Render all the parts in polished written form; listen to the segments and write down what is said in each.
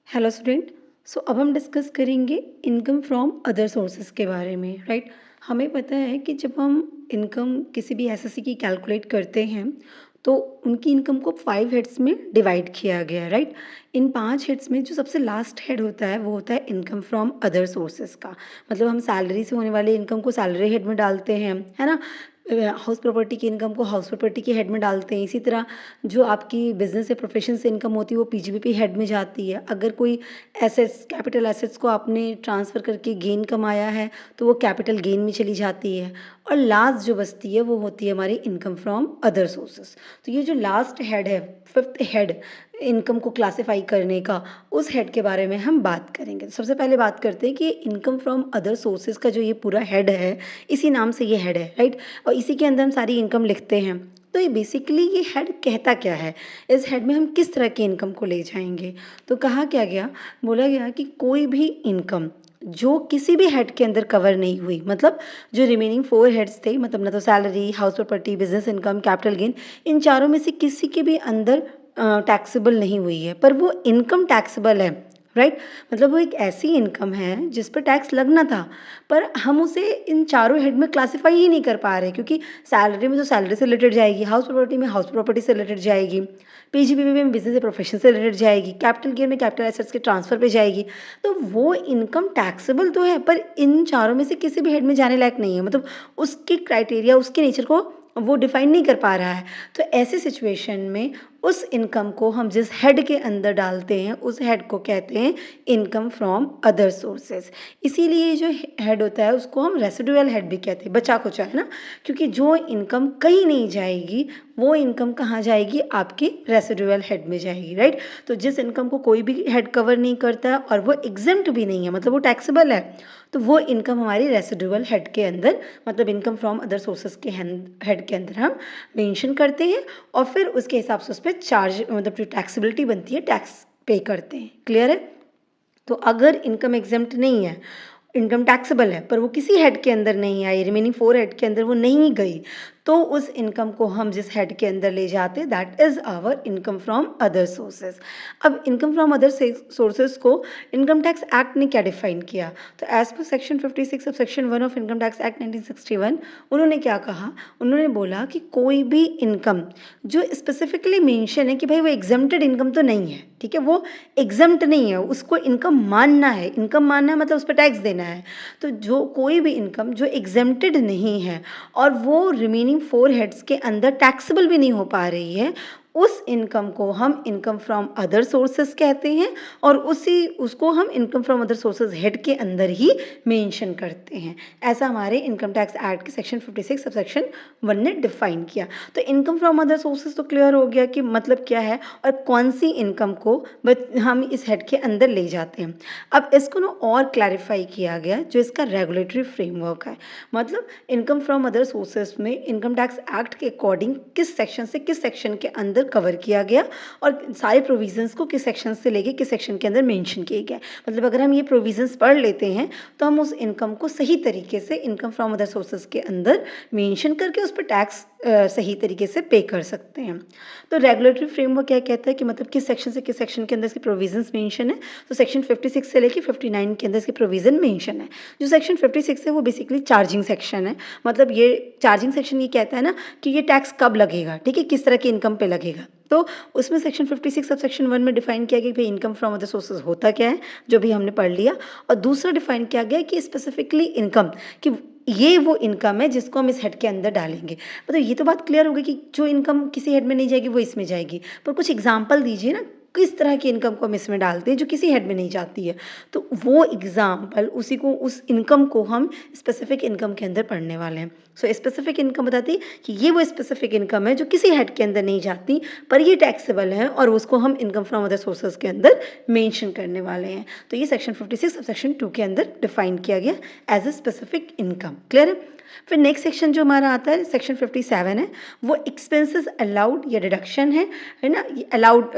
Hello student. अब हम discuss करेंगे इनकम फ्रॉम अदर सोर्सेज के बारे में। राइट। हमें पता है कि जब हम इनकम किसी भी एसएससी की कैलकुलेट करते हैं तो उनकी इनकम को 5 हेड्स में डिवाइड किया गया है। राइट। इन 5 हेड्स में जो सबसे लास्ट हेड होता है वो होता है इनकम फ्रॉम अदर सोर्सेज का। मतलब हम सैलरी से होने वाले इनकम को सैलरी हेड में डालते हैं, है ना। हाउस प्रॉपर्टी की इनकम को हाउस प्रॉपर्टी के हेड में डालते हैं। इसी तरह जो आपकी बिजनेस या प्रोफेशन से इनकम होती है वो पीजीबीपी हेड में जाती है। अगर कोई एसेट्स कैपिटल एसेट्स को आपने ट्रांसफ़र करके गेन कमाया है तो वो कैपिटल गेन में चली जाती है। और लास्ट जो बचती है वो होती है हमारी इनकम फ्रॉम अदर सोर्सेस। तो ये जो लास्ट हेड है, फिफ्थ हेड इनकम को क्लासिफाई करने का, उस हेड के बारे में हम बात करेंगे। तो सबसे पहले बात करते हैं कि इनकम फ्रॉम अदर सोर्सेज का जो ये पूरा हेड है, इसी नाम से ये हेड है। राइट। और इसी के अंदर हम सारी इनकम लिखते हैं। तो ये बेसिकली ये हेड कहता क्या है, इस हेड में हम किस तरह की इनकम को ले जाएंगे। तो कहा क्या गया, बोला गया कि कोई भी इनकम जो किसी भी हेड के अंदर कवर नहीं हुई, मतलब जो रिमेनिंग 4 हेड्स थे, मतलब ना तो salary, house property, business income, capital gain, इन चारों में से किसी के भी अंदर टैक्सेबल नहीं हुई है, पर वो इनकम टैक्सेबल है। राइट। मतलब वो एक ऐसी इनकम है जिस पर टैक्स लगना था, पर हम उसे इन चारों हेड में क्लासिफाई ही नहीं कर पा रहे, क्योंकि सैलरी में तो सैलरी से रिलेटेड जाएगी, हाउस प्रॉपर्टी में हाउस प्रॉपर्टी से रिलेटेड जाएगी, पीजीबीपी में बिजनेस या प्रोफेशन से रिलेटेड जाएगी, कैपिटल गेन में कैपिटल एसेट्स के ट्रांसफर पे जाएगी। तो वो इनकम टैक्सेबल तो है, पर इन चारों में से किसी भी हेड में जाने लायक नहीं है। मतलब उसके क्राइटेरिया, उसके नेचर को वो डिफाइन नहीं कर पा रहा है। तो ऐसी सिचुएशन में उस इनकम को हम जिस हेड के अंदर डालते हैं उस हेड को कहते हैं इनकम फ्रॉम अदर सोर्सेज। इसीलिए जो हेड होता है उसको हम रेसिडुअल हेड भी कहते हैं, बचा कुचा, है ना। क्योंकि जो इनकम कहीं नहीं जाएगी वो इनकम कहाँ जाएगी, आपकी रेसिडुअल हेड में जाएगी। राइट। तो जिस इनकम को कोई भी हेड कवर नहीं करता है और वो एग्जेम्प्ट भी नहीं है, मतलब वो टैक्सेबल है, तो वो इनकम हमारी रेसिडुअल हेड के अंदर, मतलब इनकम फ्रॉम अदर सोर्सेज के हेड के अंदर हम मेंशन करते हैं। और फिर उसके हिसाब से उस पर चार्ज, मतलब जो टैक्सेबिलिटी बनती है, टैक्स पे करते हैं। क्लियर है। तो अगर इनकम एग्जेम्प्ट नहीं है, इनकम टैक्सेबल है, पर वो किसी हेड के अंदर नहीं आई, रिमेनिंग 4 हेड के अंदर वो नहीं गई, तो उस इनकम को हम जिस हेड के अंदर ले जाते हैं that is our income from other sources. अब इनकम फ्रॉम अदर सोर्सेज को इनकम टैक्स एक्ट ने क्या डिफाइन किया, तो as per section 56 of section 1 of income tax act 1961 उन्होंने क्या कहा, उन्होंने बोला कि कोई भी इनकम जो स्पेसिफिकली मेंशन है कि भाई वो एग्जेम्प्टेड इनकम तो नहीं है, ठीक है, वो एग्जेम्प्ट नहीं है, उसको इनकम मानना है। इनकम मानना है मतलब उस पर टैक्स देना है। तो जो कोई भी इनकम जो एग्जेम्प्टेड नहीं है और वो रिमेनिंग 4 हेड्स के अंदर टैक्सेबल भी नहीं हो पा रही है, उस इनकम को हम इनकम फ्रॉम अदर सोर्सेज कहते हैं। और उसको हम income from other sources head के अंदर ही मेंशन करते हैं। ऐसा हमारे इनकम टैक्स एक्ट के सेक्शन 56 सब सेक्शन 1 ने डिफाइन किया। तो इनकम फ्रॉम अदर सोर्सेज तो क्लियर हो गया कि मतलब क्या है और कौन सी इनकम को हम इस हेड के अंदर ले जाते हैं। अब इसको ना और क्लैरिफाई किया गया जो इसका रेगुलेटरी फ्रेमवर्क है, मतलब इनकम फ्रॉम अदर सोर्सेज में इनकम टैक्स एक्ट के अकॉर्डिंग किस सेक्शन से किस सेक्शन के अंदर कवर किया गया और सारे प्रोविजंस को किस सेक्शन से लेके किस सेक्शन के अंदर मेंशन किए गए। मतलब अगर हम ये प्रोविजंस पढ़ लेते हैं तो हम उस इनकम को सही तरीके से इनकम फ्रॉम अदर सोर्सेज के अंदर मेंशन करके उस पर टैक्स सही तरीके से पे कर सकते हैं। तो रेगुलेटरी फ्रेमवर्क क्या कहता है कि मतलब किस सेक्शन से किस सेक्शन के अंदर इसके प्रोविजंस मेंशन है। तो सेक्शन 56 से लेके 59 के अंदर इसके प्रोविजन मेंशन है। जो सेक्शन 56 है वो बेसिकली चार्जिंग सेक्शन है। मतलब ये चार्जिंग सेक्शन ये कहता है ना कि ये टैक्स कब लगेगा, ठीक है, किस तरह की इनकम पे लगेगा। तो उसमें सेक्शन 56 सब सेक्शन 1 में डिफाइन किया गया कि इनकम फ्रॉम अदर सोर्सेज होता क्या है, जो भी हमने पढ़ लिया। और दूसरा डिफाइन किया गया कि स्पेसिफिकली इनकम, कि ये वो इनकम है जिसको हम इस हेड के अंदर डालेंगे। मतलब ये तो बात क्लियर हो गई कि जो इनकम किसी हेड में नहीं जाएगी वो इसमें जाएगी, पर कुछ एग्जाम्पल दीजिए ना किस तरह की इनकम को हम इसमें डालते हैं जो किसी हेड में नहीं जाती है। तो वो एग्जाम्पल उसी को, उस इनकम को हम स्पेसिफिक इनकम के अंदर पढ़ने वाले हैं। सो स्पेसिफिक इनकम बताती है कि ये वो स्पेसिफिक इनकम है जो किसी हेड के अंदर नहीं जाती पर ये टैक्सेबल है और उसको हम इनकम फ्रॉम अदर सोर्सेज के अंदर मेंशन करने वाले हैं। तो ये सेक्शन 56 सब सेक्शन 2 के अंदर डिफाइन किया गया as a specific income. Clear है। फिर नेक्स्ट सेक्शन जो हमारा आता है सेक्शन 57 है, वो एक्सपेंसेस अलाउड या डिडक्शन है ना। अलाउड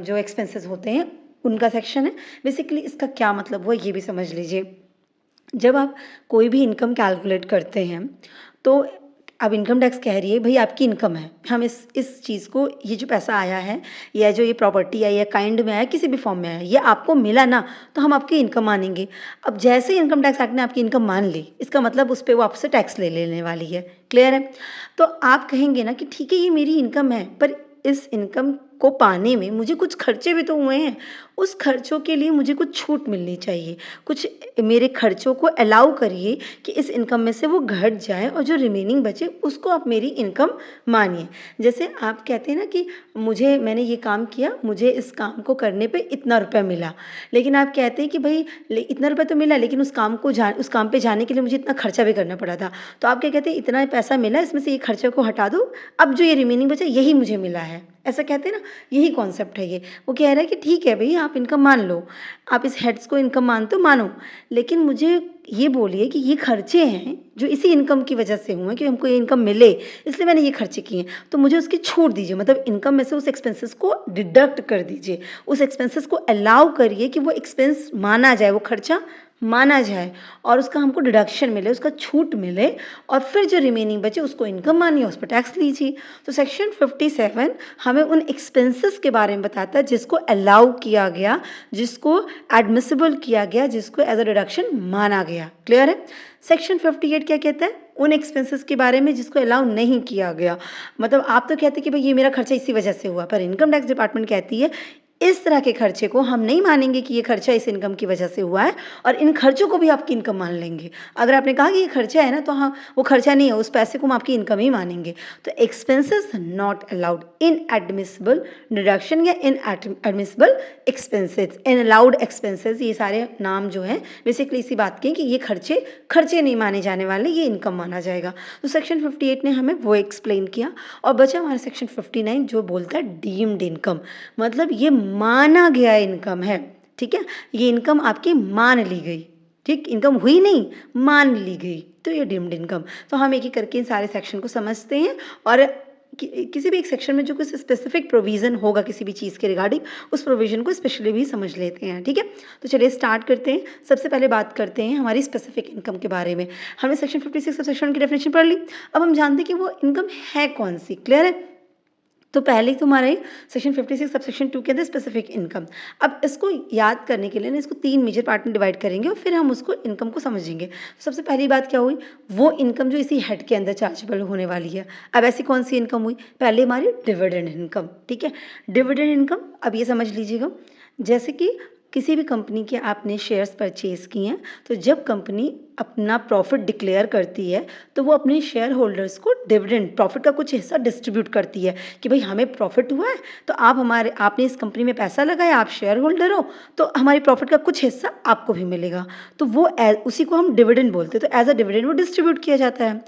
जो एक्सपेंसेस होते हैं उनका सेक्शन है। बेसिकली इसका क्या मतलब हुआ ये भी समझ लीजिए। जब आप कोई भी इनकम कैलकुलेट करते हैं तो अब इनकम टैक्स कह रही है भाई आपकी इनकम है, हम इस चीज़ को, ये जो पैसा आया है या जो ये प्रॉपर्टी आई है, काइंड में आया, किसी भी फॉर्म में आया, ये आपको मिला ना, तो हम आपकी इनकम मानेंगे। अब जैसे ही इनकम टैक्स एक्ट ने आपकी इनकम मान ली, इसका मतलब उस पर वो आपसे टैक्स ले लेने वाली है। क्लियर है? तो आप कहेंगे ना कि ठीक है ये मेरी इनकम है, पर इस इनकम को पाने में मुझे कुछ खर्चे भी तो हुए हैं, उस खर्चों के लिए मुझे कुछ छूट मिलनी चाहिए, कुछ मेरे खर्चों को अलाउ करिए कि इस इनकम में से वो घट जाए और जो रिमेनिंग बचे उसको आप मेरी इनकम मानिए। जैसे आप कहते हैं ना कि मैंने ये काम किया, मुझे इस काम को करने पे इतना रुपया मिला, लेकिन आप कहते हैं कि भाई इतना रुपया तो मिला, लेकिन उस काम पे जाने के लिए मुझे इतना खर्चा भी करना पड़ा था। तो आप क्या कहते हैं, इतना पैसा मिला, इसमें से ये खर्चे को हटा दो, अब जो ये रिमेनिंग बचा यही मुझे मिला है, ऐसा कहते हैं ना। यही कॉन्सेप्ट है ये। वो कह रहा है कि ठीक है भई आप इनकम मान लो, आप इस हेड्स को इनकम मानते हो मानो, लेकिन मुझे ये बोलिए कि ये खर्चे हैं जो इसी इनकम की वजह से हुए हैं कि हमको ये इनकम मिले, इसलिए मैंने ये खर्चे किए हैं, तो मुझे उसकी छूट दीजिए, मतलब इनकम में से उस एक्सपेंसेस को डिडक्ट कर दीजिए, उस एक्सपेंसेस को अलाउ करिए कि वो एक्सपेंस माना जाए, वो खर्चा माना जाए और उसका हमको डिडक्शन मिले, उसका छूट मिले, और फिर जो रिमेनिंग बचे उसको इनकम मानिए, उस पर टैक्स लीजिए। तो सेक्शन 57 हमें उन एक्सपेंसेस के बारे में बताता है जिसको अलाउ किया गया, जिसको एडमिसिबल किया गया, जिसको एज अ डिडक्शन माना गया। क्लियर है? सेक्शन 58 क्या कहता है? उन एक्सपेंसेस के बारे में जिसको अलाउ नहीं किया गया। मतलब आप तो कहते हैं कि भाई ये मेरा खर्चा इसी वजह से हुआ, पर इनकम टैक्स डिपार्टमेंट कहती है इस तरह के खर्चे को हम नहीं मानेंगे कि ये खर्चा इस इनकम की वजह से हुआ है, और इन खर्चों को भी आपकी इनकम मान लेंगे। अगर आपने कहा कि ये खर्चा है ना, तो हाँ वो खर्चा नहीं है, उस पैसे को हम आपकी इनकम ही मानेंगे। तो expenses not allowed, in admissible deduction या इन एडमिसिबल एक्सपेंसेस, इन अलाउड एक्सपेंसेस, ये सारे नाम जो हैं बेसिकली इसी बात के कि ये खर्चे नहीं माने जाने वाले, ये इनकम माना जाएगा। तो सेक्शन 58 ने हमें वो एक्सप्लेन किया, और बचा हमारा सेक्शन 59 जो बोलता है डीम्ड इनकम, मतलब ये माना गया इनकम है। ठीक है, ये इनकम आपकी मान ली गई, ठीक, इनकम हुई नहीं, मान ली गई, तो ये डीम्ड इनकम। तो हम एक एक करके इन सारे सेक्शन को समझते हैं, और किसी भी एक सेक्शन में जो कुछ स्पेसिफिक प्रोविज़न होगा किसी भी चीज़ के रिगार्डिंग, उस प्रोविज़न को स्पेशली भी समझ लेते हैं। ठीक है, तो चलिए स्टार्ट करते हैं। सबसे पहले बात करते हैं हमारी स्पेसिफिक इनकम के बारे में। हमने सेक्शन 56 सब सेक्शन की डेफिनेशन पढ़ ली। अब हम जानते हैं कि वो इनकम है कौन सी। क्लियर है? तो पहले तो हमारे सेक्शन 56 सब सेक्शन 2 के अंदर स्पेसिफिक इनकम। अब इसको याद करने के लिए ना इसको 3 मेजर पार्ट में डिवाइड करेंगे और फिर हम उसको इनकम को समझेंगे। सबसे पहली बात क्या हुई, वो इनकम जो इसी हेड के अंदर चार्जेबल होने वाली है। अब ऐसी कौन सी इनकम हुई, पहले हमारी डिविडेंड इनकम। ठीक है, डिविडेंड इनकम अब ये समझ लीजिएगा, जैसे कि किसी भी कंपनी के आपने शेयर्स परचेज किए हैं, तो जब कंपनी अपना प्रॉफिट डिक्लेयर करती है तो वो अपने शेयर होल्डर्स को डिविडेंड, प्रॉफिट का कुछ हिस्सा डिस्ट्रीब्यूट करती है कि भाई हमें प्रॉफिट हुआ है, तो आपने इस कंपनी में पैसा लगाया, आप शेयर होल्डर हो, तो हमारी प्रॉफिट का कुछ हिस्सा आपको भी मिलेगा, तो वो उसी को हम डिविडेंड बोलते हैं। तो एज अ डिविडेंड वो डिस्ट्रीब्यूट किया जाता है।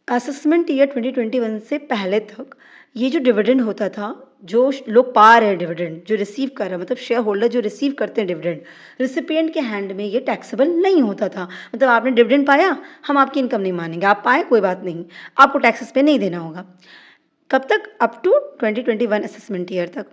असेसमेंट ईयर 2021 से पहले तक ये जो डिविडेंड होता था, जो लोग पा रहे हैं डिविडेंड, जो रिसीव कर रहा है, मतलब शेयर होल्डर जो रिसीव करते हैं डिविडेंड, रिसिपिएंट के हैंड में ये टैक्सेबल नहीं होता था। मतलब आपने डिविडेंड पाया, हम आपकी इनकम नहीं मानेंगे, आप पाए कोई बात नहीं, आपको टैक्सेस पे नहीं देना होगा। कब तक? अप टू 2021 असेसमेंट ईयर तक।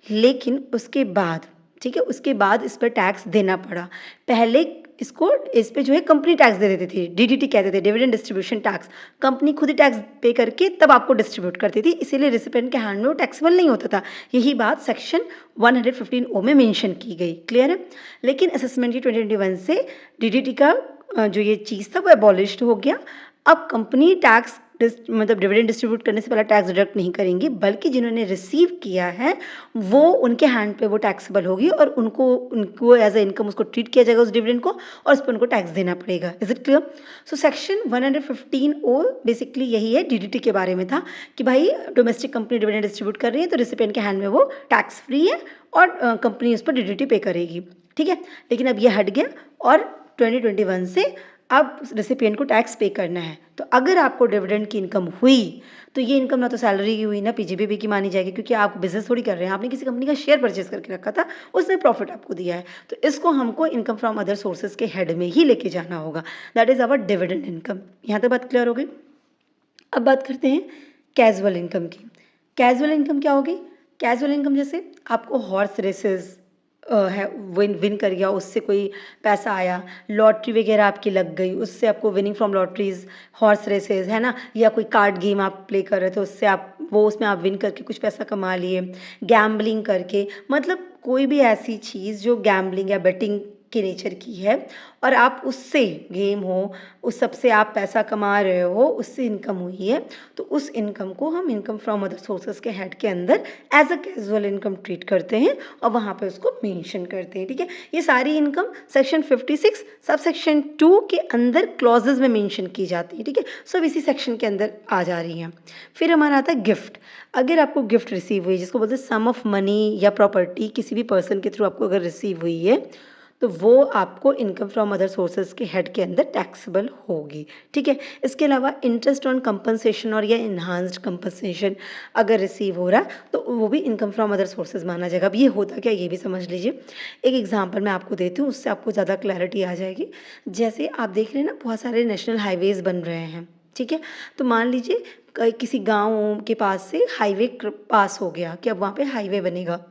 लेकिन उसके बाद, ठीक है, उसके बाद इस पर टैक्स देना पड़ा। पहले इस पे जो है कंपनी टैक्स दे देती थी, डीडीटी कहते थे, डिविडेंड डिस्ट्रीब्यूशन टैक्स। कंपनी खुद ही टैक्स पे करके तब आपको डिस्ट्रीब्यूट करती थी, इसीलिए रिसिपेंट के हैंड में वो टैक्सेबल नहीं होता था। यही बात सेक्शन 115O में मेंशन की गई। क्लियर है? लेकिन असेसमेंट की 2021 से डीडीटी का जो ये चीज़ था वो एबॉलिश्ड हो गया। अब कंपनी टैक्स मतलब डिविडेंड डिस्ट्रीब्यूट करने से पहले टैक्स डिडक्ट नहीं करेंगी, बल्कि जिन्होंने रिसीव किया है वो उनके हैंड पे वो टैक्सेबल होगी, और उनको एज अ इनकम उसको ट्रीट किया जाएगा उस डिविडेंड को, और उस पर उनको टैक्स देना पड़ेगा। Is it clear? So section 115O basically यही है, डीडीटी के बारे में था कि भाई डोमेस्टिक कंपनी डिविडेंड डिस्ट्रीब्यूट कर रही है तो रिसिपेंट के हैंड में वो टैक्स फ्री है, और कंपनी उस पर डीडीटी पे करेगी। ठीक है, लेकिन अब ये हट गया, और 2021 से अब रेसिपिएंट को टैक्स पे करना है। तो अगर आपको डिविडेंड की इनकम हुई, तो ये इनकम ना तो सैलरी की हुई ना पीजीबीबी की मानी जाएगी, क्योंकि आप बिजनेस थोड़ी कर रहे हैं, आपने किसी कंपनी का शेयर परचेज करके रखा था, उसने प्रॉफिट आपको दिया है, तो इसको हमको इनकम फ्रॉम अदर सोर्सेज के हेड में ही लेके जाना होगा। That is our dividend income. यहाँ तक बात क्लियर हो गई? अब बात करते हैं कैजुअल इनकम की। कैजुअल इनकम क्या होगी? कैजुअल इनकम जैसे आपको हॉर्स रेसेस, है, विन विन कर गया, उससे कोई पैसा आया, लॉटरी वगैरह आपकी लग गई, उससे आपको winning from lotteries, horse races, है ना, या कोई कार्ड गेम आप प्ले कर रहे थे, उससे आप वो उसमें आप विन करके कुछ पैसा कमा लिए, गैम्बलिंग करके, मतलब कोई भी ऐसी चीज़ जो गैम्बलिंग या बेटिंग के नेचर की है और आप उससे गेम हो, उस सब से आप पैसा कमा रहे हो, उससे इनकम हुई है, तो उस इनकम को हम इनकम फ्रॉम अदर सोर्सेज के हेड के अंदर as a casual income treat करते हैं और वहाँ पे उसको मेंशन करते हैं। ठीक है, ये सारी इनकम सेक्शन 56 सब सेक्शन 2 के अंदर क्लॉजेज में मेंशन की जाती है। ठीक है, सब इसी सेक्शन के अंदर आ जा रही हैं। फिर हमारा आता है गिफ्ट। अगर आपको गिफ्ट रिसीव हुई, जिसको बोलते हैं सम ऑफ मनी या प्रॉपर्टी किसी भी पर्सन के थ्रू आपको अगर रिसीव हुई है, तो वो आपको इनकम फ्रॉम अदर सोर्सेज के हेड के अंदर टैक्सेबल होगी। ठीक है, इसके अलावा इंटरेस्ट ऑन कंपनसेशन और या इन्हांस्ड कंपनसेशन अगर रिसीव हो रहा है तो वो भी इनकम फ्रॉम अदर सोर्सेज माना जाएगा। अब ये होता क्या, ये भी समझ लीजिए। एक एग्जांपल मैं आपको देती हूँ, उससे आपको ज़्यादा क्लैरिटी आ जाएगी। जैसे आप देख रहे हैं ना, बहुत सारे नेशनल हाईवेज बन रहे हैं। ठीक है, तो मान लीजिए किसी गाँव के पास से हाईवे पास हो गया कि अब वहाँ पे हाईवे बनेगा,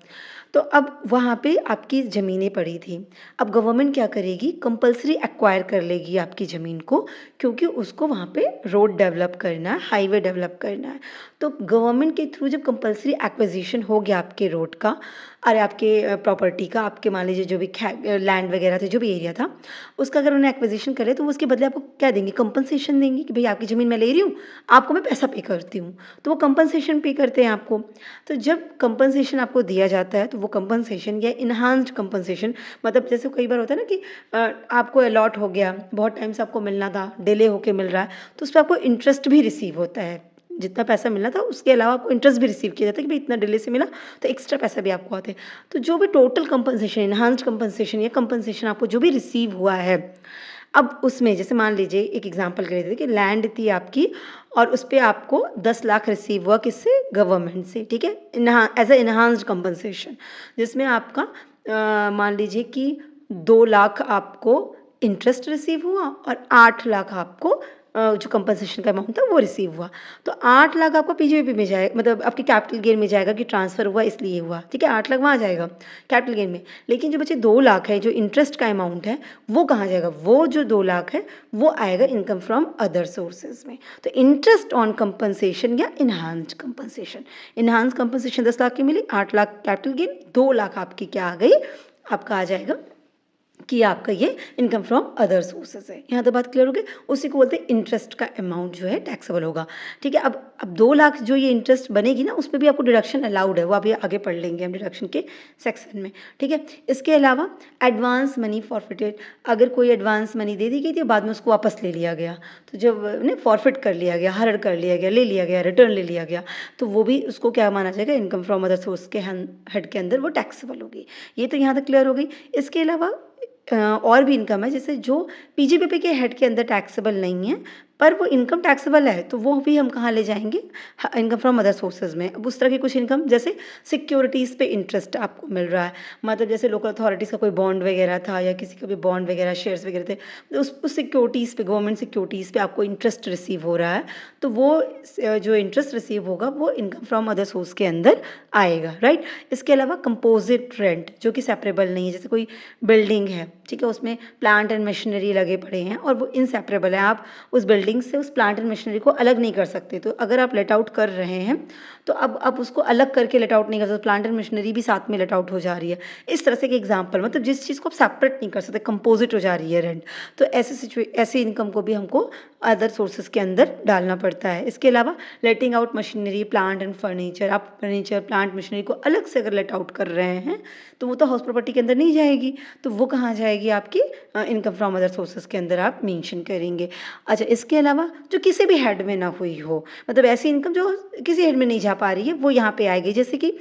तो अब वहाँ पे आपकी ज़मीनें पड़ी थी। अब गवर्नमेंट क्या करेगी, कंपल्सरी एक्वायर कर लेगी आपकी ज़मीन को, क्योंकि उसको वहाँ पे रोड डेवलप करना है, हाईवे डेवलप करना है। तो गवर्नमेंट के थ्रू जब कंपल्सरी एक्विजिशन हो गया आपके रोड का, अरे आपके प्रॉपर्टी का, आपके मान लीजिए जो भी लैंड वगैरह थे, जो भी एरिया था, उसका अगर उन्होंने एक्विजिशन करे तो वो उसके बदले आपको क्या देंगे, कंपनसेशन देंगे कि भाई आपकी ज़मीन मैं ले रही हूँ, आपको मैं पैसा पे करती हूँ। तो वो कंपनसेशन पे करते हैं आपको। तो जब कंपनसेशन आपको दिया जाता है तो वो कंपनसेशन या इन्हांस्ड कंपनसेशन, मतलब जैसे कई बार होता है ना कि आपको अलॉट हो गया, बहुत टाइम से आपको मिलना था, डिले होके मिल रहा है, तो उस पर आपको इंटरेस्ट भी रिसीव होता है। जितना पैसा मिलना था उसके अलावा आपको इंटरेस्ट भी रिसीव किया जाता है कि भाई इतना डिले से मिला, तो एक्स्ट्रा पैसा भी आपको आते हैं। तो जो भी टोटल कंपनसेशन, इन्हांस्ड कंपनसेशन या कंपनसेशन आपको जो भी रिसीव हुआ है, अब उसमें जैसे मान लीजिए एक एग्जांपल के लिए देते कि लैंड थी आपकी और उस पे आपको 10 लाख रिसीव हुआ, किससे, गवर्नमेंट से। ठीक है, एज ए इन्हांस्ड कंपनसेशन, जिसमें आपका मान लीजिए कि 2 लाख आपको इंटरेस्ट रिसीव हुआ और 8 लाख आपको जो कंपनसेशन का अमाउंट था वो रिसीव हुआ। तो 8 लाख आपको पीजीबीपी में जाए, मतलब आपके कैपिटल गेन में जाएगा कि ट्रांसफर हुआ इसलिए हुआ। ठीक है, 8 लाख वहाँ जाएगा कैपिटल गेन में, लेकिन जो बचे 2 लाख है, जो इंटरेस्ट का अमाउंट है, वो कहाँ जाएगा, वो जो 2 लाख है वो आएगा इनकम फ्रॉम अदर सोर्सेज में। तो इंटरेस्ट ऑन कंपनसेशन या enhanced compensation, enhanced compensation 10 lakh की मिली, 8 लाख कैपिटल गेन, 2 लाख आपकी क्या आ गई, आपका आ जाएगा कि आपका ये इनकम फ्रॉम अदर सोर्सेज है। यहाँ तो बात क्लियर हो गई। उसी को बोलते हैं इंटरेस्ट का अमाउंट जो है टैक्सेबल होगा। ठीक है, अब 2 लाख जो ये इंटरेस्ट बनेगी ना, उसमें भी आपको डिडक्शन अलाउड है, वो अभी आगे पढ़ लेंगे हम डिडक्शन के सेक्शन में। ठीक है, इसके अलावा एडवांस मनी फॉरफिटेड, अगर कोई एडवांस मनी दे दी गई थी, बाद में उसको वापस ले लिया गया, तो जब उन्हें फॉरफिट कर लिया गया, हरण कर लिया गया, ले लिया गया, रिटर्न ले लिया गया, तो वो भी उसको क्या माना जाएगा, इनकम फ्रॉम अदर सोर्स के हेड के अंदर वो टैक्सेबल होगी। ये तो यहाँ तक क्लियर हो गई। इसके अलावा और भी इनकम है, जैसे जो पीजीबीपी के हेड के अंदर टैक्सेबल नहीं है पर वो इनकम टैक्सेबल है, तो वो भी हम कहाँ ले जाएंगे, इनकम फ्रॉम अदर सोर्सेज में। अब उस तरह की कुछ इनकम, जैसे सिक्योरिटीज़ पे इंटरेस्ट आपको मिल रहा है, मतलब जैसे लोकल अथॉरिटीज़ का कोई बॉन्ड वगैरह था या किसी का भी बॉन्ड वगैरह, शेयर्स वगैरह थे, तो उस सिक्योरिटीज़ पे, गवर्नमेंट सिक्योरिटीज़ पे आपको इंटरेस्ट रिसीव हो रहा है, तो वो जो इंटरेस्ट रिसीव होगा वो इनकम फ्रॉम अदर सोर्स के अंदर आएगा, राइट। इसके अलावा कंपोजिट रेंट जो कि सेपरेबल नहीं है, जैसे कोई बिल्डिंग है, ठीक है, उसमें प्लांट एंड मशीनरी लगे पड़े हैं और वो इनसेपरेबल है, आप उस बिल्डिंग से उस प्लांट एंड मशीनरी को अलग नहीं कर सकते। तो अगर आप लेट आउट कर रहे हैं तो अब आप उसको अलग करके लेट आउट नहीं कर सकते, प्लांट एंड मशीनरी भी साथ में लेट आउट हो जा रही है। इस तरह से एक एग्जांपल, मतलब जिस चीज़ को आप सेपरेट नहीं कर सकते, कंपोजिट हो जा रही है रेंट, तो ऐसे इनकम को भी हमको अदर सोर्सेज के अंदर डालना पड़ता है। इसके अलावा लेटिंग out machinery, plant and furniture, आप फर्नीचर, प्लांट, मशीनरी को अलग से अगर लेट आउट कर रहे हैं तो वो तो हाउस प्रॉपर्टी के अंदर नहीं जाएगी, तो वो कहाँ जाएगी, आपकी इनकम फ्रॉम अदर सोर्सेज के अंदर आप मेंशन करेंगे। अच्छा, इसके अलावा जो किसी भी हेड में ना हुई हो, मतलब ऐसी इनकम जो किसी हेड में नहीं जा पा रही है, वो यहाँ पे आएगी, जैसे कि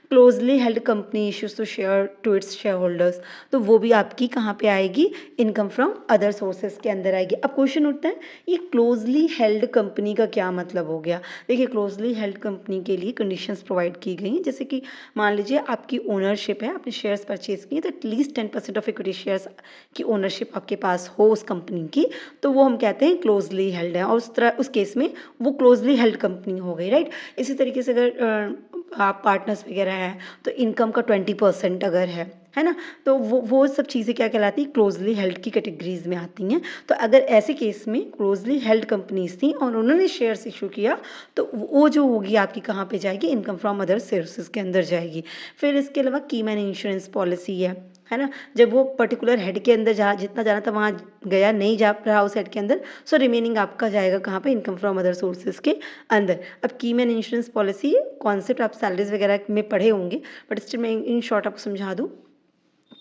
closely held company issues to share to its share holders, तो वो भी आपकी कहाँ पे आएगी, इनकम फ्रॉम अदर सोर्सेज के अंदर आएगी। अब क्वेश्चन उठता है, ये क्लोजली हेल्ड कंपनी का क्या मतलब हो गया। देखिए, क्लोजली हेल्ड कंपनी के लिए कंडीशंस प्रोवाइड की गई हैं, जैसे कि मान लीजिए आपकी ओनरशिप है, आपने शेयर्स परचेज किए, तो एटलीस्ट 10% ऑफ इक्विटी शेयर्स की ओनरशिप आपके पास हो उस कंपनी की, तो वो हम कहते हैं क्लोजली हेल्ड है, और उस केस में वो क्लोजली हेल्ड कंपनी हो गई, राइट। इसी तरीके से अगर आप पार्टनर्स वगैरह हैं तो इनकम का 20% अगर है है ना? तो वो सब चीज़ें क्या कहलाती हैं, क्लोज़ली हेल्ड की कैटेगरीज़ में आती हैं। तो अगर ऐसे केस में क्लोज़ली हेल्ड कंपनीज़ थी और उन्होंने शेयर्स इश्यू किया, तो वो जो होगी आपकी कहाँ पे जाएगी, इनकम फ्रॉम अदर सोर्सेज़ के अंदर जाएगी। फिर इसके अलावा की मैन इंश्योरेंस पॉलिसी है ना? जब वो पर्टिकुलर हेड के अंदर जितना जाना था वहाँ गया, नहीं जा रहा उस हेड के अंदर, सो रिमेनिंग आपका जाएगा कहाँ पे, इनकम फ्रॉम अदर सोर्सेज़ के अंदर। अब की मैन इंश्योरेंस पॉलिसी कॉन्सेप्ट आप सैलरीज़ वगैरह में पढ़े होंगे, बट स्टिल मैं इन शॉर्ट आपको समझा दूँ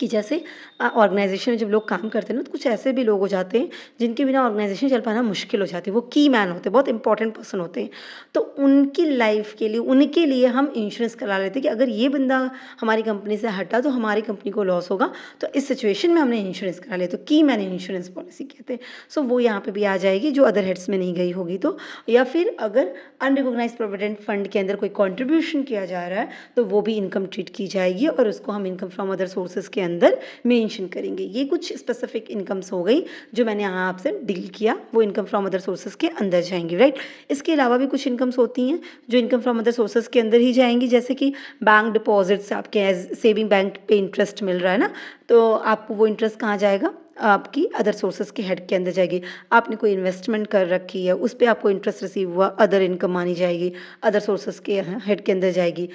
कि जैसे ऑर्गेनाइजेशन में जब लोग काम करते हैं ना, तो कुछ ऐसे भी लोग हो जाते हैं जिनके बिना ऑर्गेनाइजेशन चल पाना मुश्किल हो जाती है। वो की मैन होते हैं, बहुत इंपॉर्टेंट पर्सन होते हैं। तो उनकी लाइफ के लिए, उनके लिए हम इंश्योरेंस करा लेते हैं कि अगर ये बंदा हमारी कंपनी से हटा तो हमारी कंपनी को लॉस होगा, तो इस सिचुएशन में हमने इंश्योरेंस करा लिया, तो की मैन इंश्योरेंस पॉलिसी कहते हैं। सो वो यहाँ पे भी आ जाएगी जो अदर हेड्स में नहीं गई होगी तो। या फिर अगर अनरिकॉग्नाइज्ड प्रोविडेंट फंड के अंदर कोई कॉन्ट्रीब्यूशन किया जा रहा है, तो वो भी इनकम ट्रीट की जाएगी और उसको हम इनकम फ्रॉम अदर सोर्सेज के अंदर मेंशन करेंगे। ये कुछ स्पेसिफिक इनकम्स हो गई जो मैंने यहाँ आपसे डील किया, वो इनकम फ्रॉम अदर सोर्सेज के अंदर जाएंगी, राइट। इसके अलावा भी कुछ इनकम्स होती हैं जो इनकम फ्रॉम अदर सोर्सेज के अंदर ही जाएंगी, जैसे कि बैंक डिपॉजिट्स, आपके एज सेविंग बैंक पे इंटरेस्ट मिल रहा है ना, तो आपको वो इंटरेस्ट कहाँ जाएगा, आपकी अदर सोर्सेज के हेड के अंदर जाएगी। आपने कोई इन्वेस्टमेंट कर रखी है, उस पे आपको इंटरेस्ट रिसीव हुआ, अदर इनकम मानी जाएगी, अदर सोर्सेज के हेड के अंदर जाएगी।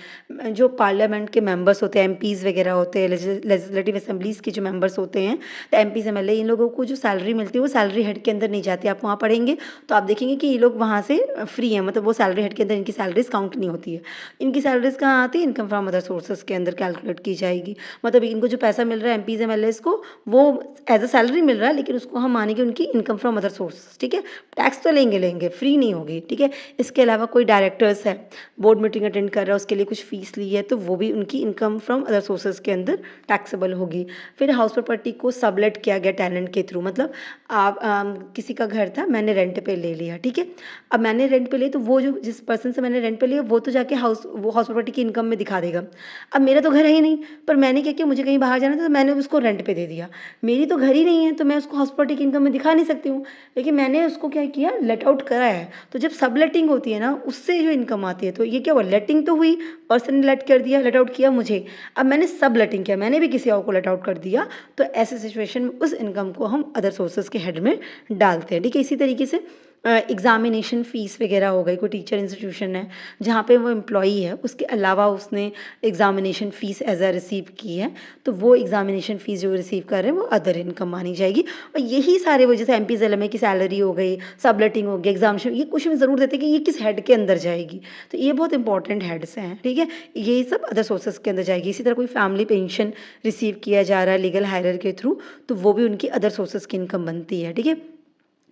जो पार्लियामेंट के मेंबर्स होते हैं, एमपीज़ वगैरह होते हैं, लेजिस्लेटिव असेंबलीज़ के जो मेंबर्स होते हैं, तो एमपीज़ एमएलए, इन लोगों को जो सैलरी मिलती है वो सैलरी हेड के अंदर नहीं जाती। आप वहाँ पढ़ेंगे तो आप देखेंगे कि ये लोग वहाँ से फ्री हैं, मतलब वो सैलरी हेड के अंदर इनकी सैलरीज काउंट नहीं होती है। इनकी सैलरीज कहाँ आती है, इनकम फ्रॉम अदर सोर्सेज के अंदर कैलकुलेट की जाएगी। मतलब इनको जो पैसा मिल रहा है एमपीज़ एमएलएज को, वो एज अ सैलरी मिल रहा है, लेकिन उसको हम मानेंगे उनकी इनकम फ्रॉम अदर सोर्सेज, ठीक है। टैक्स तो लेंगे, फ्री नहीं होगी, ठीक है। इसके अलावा कोई डायरेक्टर्स है, बोर्ड मीटिंग अटेंड कर रहा है, उसके लिए कुछ फीस ली है, तो वो भी उनकी इनकम फ्रॉम अदर सोर्सेज के अंदर टैक्सेबल होगी। फिर हाउस प्रॉपर्टी को सबलेट किया गया टेनेंट के थ्रू, मतलब आप किसी का घर था, मैंने रेंट पे ले लिया, ठीक है। अब मैंने रेंट पे लिया, तो वो जो जिस पर्सन से मैंने रेंट पे लिया, वो तो जाके वो हाउस प्रॉपर्टी की इनकम में दिखा देगा। अब मेरा तो घर है ही नहीं, पर मैंने क्या किया, मुझे कहीं बाहर जाना था, तो मैंने उसको रेंट पे दे दिया। मेरी तो घर ही नहीं है, तो मैं उसको हाउस प्रॉपर्टी की इनकम में दिखा नहीं सकती हूँ, लेकिन मैंने उसको क्या किया, लेट आउट करा है। तो जब सब लेटिंग होती है ना, उससे जो इनकम आती है, तो ये क्या हुआ, लेटिंग तो हुई, पर्सन ने लेट कर दिया, लेट आउट किया मुझे, अब मैंने सब लेटिंग किया, मैंने भी किसी और को लेट आउट कर दिया, तो ऐसे सिचुएशन में उस इनकम को हम अदर सोर्सेज के हेड में डालते हैं, ठीक है। इसी तरीके से एग्जामिनेशन फ़ीस वगैरह हो गई, कोई टीचर इंस्टीट्यूशन है जहाँ पे वो एम्प्लॉई है, उसके अलावा उसने examination fees as a receive की है, तो वो एग्जामिनेशन फ़ीस जो रिसीव कर रहे हैं वो अदर इनकम मानी जाएगी। और यही सारे वो जैसे एमपीज़ एलएमए की सैलरी हो गई, सबलेटिंग हो गया, एग्जामिनेशन, ये क्वेश्चन ज़रूर देते हैं कि ये किस हेड के अंदर जाएगी, तो ये बहुत इंपॉर्टेंट हेड्स हैं, ठीक है। ये सब अदर सोर्सेज के अंदर जाएगी। इसी तरह कोई फैमिली पेंशन रिसीव किया जा रहा है लीगल हायरर के थ्रू, तो वो भी उनकी अदर सोर्सेज की इनकम बनती है, ठीक है।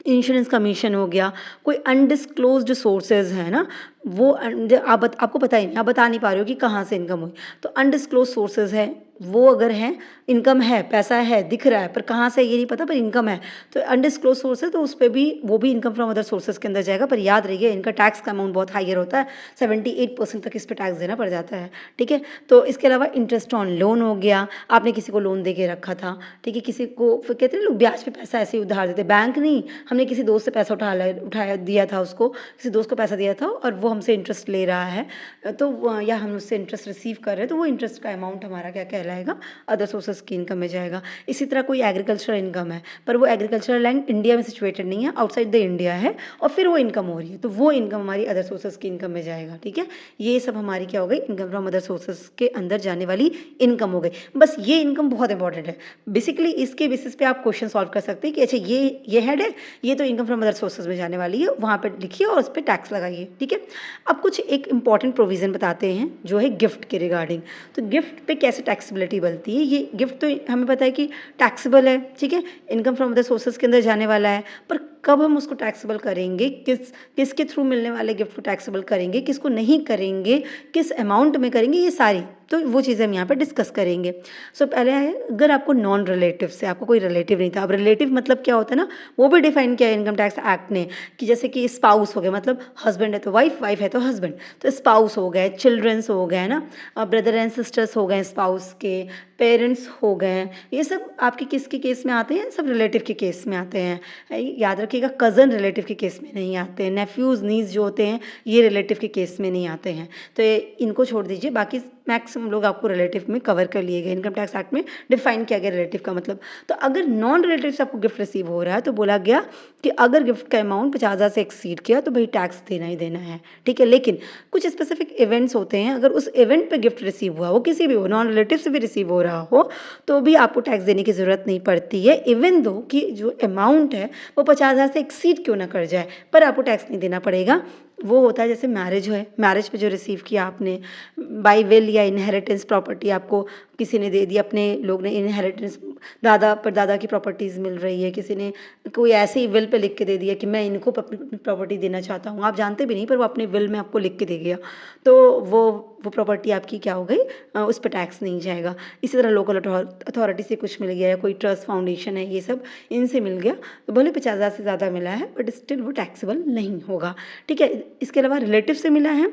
इंश्योरेंस कमीशन हो गया, कोई अनडिस्क्लोज्ड सोर्सेज है ना, वो आपको पता ही नहीं, आप बता नहीं पा रहे हो कि कहाँ से इनकम हुई, तो अनडिस्क्लोज सोर्सेज है, वो अगर है, इनकम है, पैसा है, दिख रहा है, पर कहाँ से ये नहीं पता, पर इनकम है, तो अनडिस्क्लोज सोर्स है, तो उस पर भी वो भी इनकम फ्रॉम अदर सोर्सेज के अंदर जाएगा। पर याद रखिए इनका टैक्स का अमाउंट बहुत हाइयर होता है, 78% तक इस पर टैक्स देना पड़ जाता है, ठीक है। तो इसके अलावा इंटरेस्ट ऑन लोन हो गया, आपने किसी को लोन दे के रखा था, ठीक है, किसी को फिर कहते हैं लोग ब्याज पे पैसा ऐसे ही उधार देते, बैंक नहीं, हमने किसी दोस्त से पैसा उठाया दिया था, उसको किसी दोस्त को पैसा दिया था और वो हमसे इंटरेस्ट ले रहा है, तो या हम उससे इंटरेस्ट रिसीव कर रहे हैं, तो वो इंटरेस्ट का अमाउंट हमारा क्या कहलाएगा, अदर सोर्सेज की इनकम में जाएगा। इसी तरह कोई एग्रीकल्चरल इनकम है, पर वो एग्रीकल्चरल लैंड इंडिया में सिचुएटेड नहीं है, आउटसाइड द इंडिया है, और फिर वो इनकम हो रही है, तो वो इनकम हमारी अदर सोर्सेज की इनकम में जाएगा, ठीक है। ये सब हमारी क्या हो गई, इनकम फ्रॉम अदर सोर्सेज के अंदर जाने वाली इनकम हो गई। बस ये इनकम बहुत इंपॉर्टेंट है, बेसिकली इसके बेसिस पे आप क्वेश्चन सॉल्व कर सकते हैं कि अच्छा ये हेड है, ये तो इनकम फ्रॉम अदर सोर्सेज में जाने वाली है, वहाँ पर लिखिए और उस पर टैक्स लगाइए, ठीक है। अब कुछ एक इंपॉर्टेंट प्रोविजन बताते हैं जो है गिफ्ट के रिगार्डिंग। तो गिफ्ट पे कैसे टैक्सेबिलिटी बनती है, ये गिफ्ट तो हमें पता है कि टैक्सेबल है, ठीक है, इनकम फ्रॉम अदर सोर्सेज के अंदर जाने वाला है, पर कब हम उसको टैक्सेबल करेंगे, किसके थ्रू मिलने वाले गिफ्ट को टैक्सेबल करेंगे, किसको नहीं करेंगे, किस अमाउंट में करेंगे, ये सारी तो वो चीज़ें हम यहाँ पर डिस्कस करेंगे। सो पहले है, अगर आपको नॉन रिलेटिव से, आपको कोई रिलेटिव नहीं था, अब रिलेटिव मतलब क्या होता है ना, वो भी डिफाइन किया है इनकम टैक्स एक्ट ने, कि जैसे कि स्पाउस हो गए, मतलब हस्बैंड है तो वाइफ, वाइफ है तो हस्बैंड, तो स्पाउस हो गए, चिल्ड्रंस हो गए ना, ब्रदर एंड सिस्टर्स हो गए स्पाउस के, पेरेंट्स हो गए, ये सब आपके किसके केस में आते हैं, सब रिलेटिव के केस में आते हैं। याद रखिएगा, कज़न रिलेटिव के केस में नहीं आते हैं, नेफ्यूज़ नीस जो होते हैं ये रिलेटिव के केस में नहीं आते हैं, तो इनको छोड़ दीजिए, बाकी मैक्सिमम लोग आपको रिलेटिव में कवर कर लिए गए, इनकम टैक्स एक्ट में डिफाइन किया गया रिलेटिव का मतलब। तो अगर नॉन रिलेटिव से आपको गिफ्ट रिसीव हो रहा है तो बोला गया कि अगर गिफ्ट का अमाउंट 50,000 से एक्सीड किया तो भाई टैक्स देना ही देना है, ठीक है। लेकिन कुछ स्पेसिफिक इवेंट्स होते हैं, अगर उस इवेंट पे गिफ्ट रिसीव हुआ, वो किसी भी हो, नॉन रिलेटिव से भी रिसीव हो रहा हो, तो भी आपको टैक्स देने की ज़रूरत नहीं पड़ती है, इवन दो कि जो अमाउंट है वो 50,000 से एक्सीड क्यों ना कर जाए, पर आपको टैक्स नहीं देना पड़ेगा। वो होता है जैसे मैरिज है, मैरिज पे जो रिसीव किया आपने बाय विल या इनहेरिटेंस प्रॉपर्टी आपको किसी ने दे दी, अपने लोग ने इनहेरिटेंस, दादा परदादा की प्रॉपर्टीज़ मिल रही है, किसी ने कोई ऐसे ही विल पे लिख के दे दिया कि मैं इनको अपनी प्रॉपर्टी देना चाहता हूँ, आप जानते भी नहीं पर वो अपने विल में आपको लिख के दे गया, तो वो प्रॉपर्टी आपकी क्या हो गई, उस पर टैक्स नहीं जाएगा। इसी तरह लोकल अथॉरिटी से कुछ मिल गया, या कोई ट्रस्ट फाउंडेशन है, ये सब इनसे मिल गया, तो भले 50,000 से ज़्यादा मिला है बट स्टिल वो टैक्सेबल नहीं होगा, ठीक है। इसके अलावा रिलेटिव से मिला है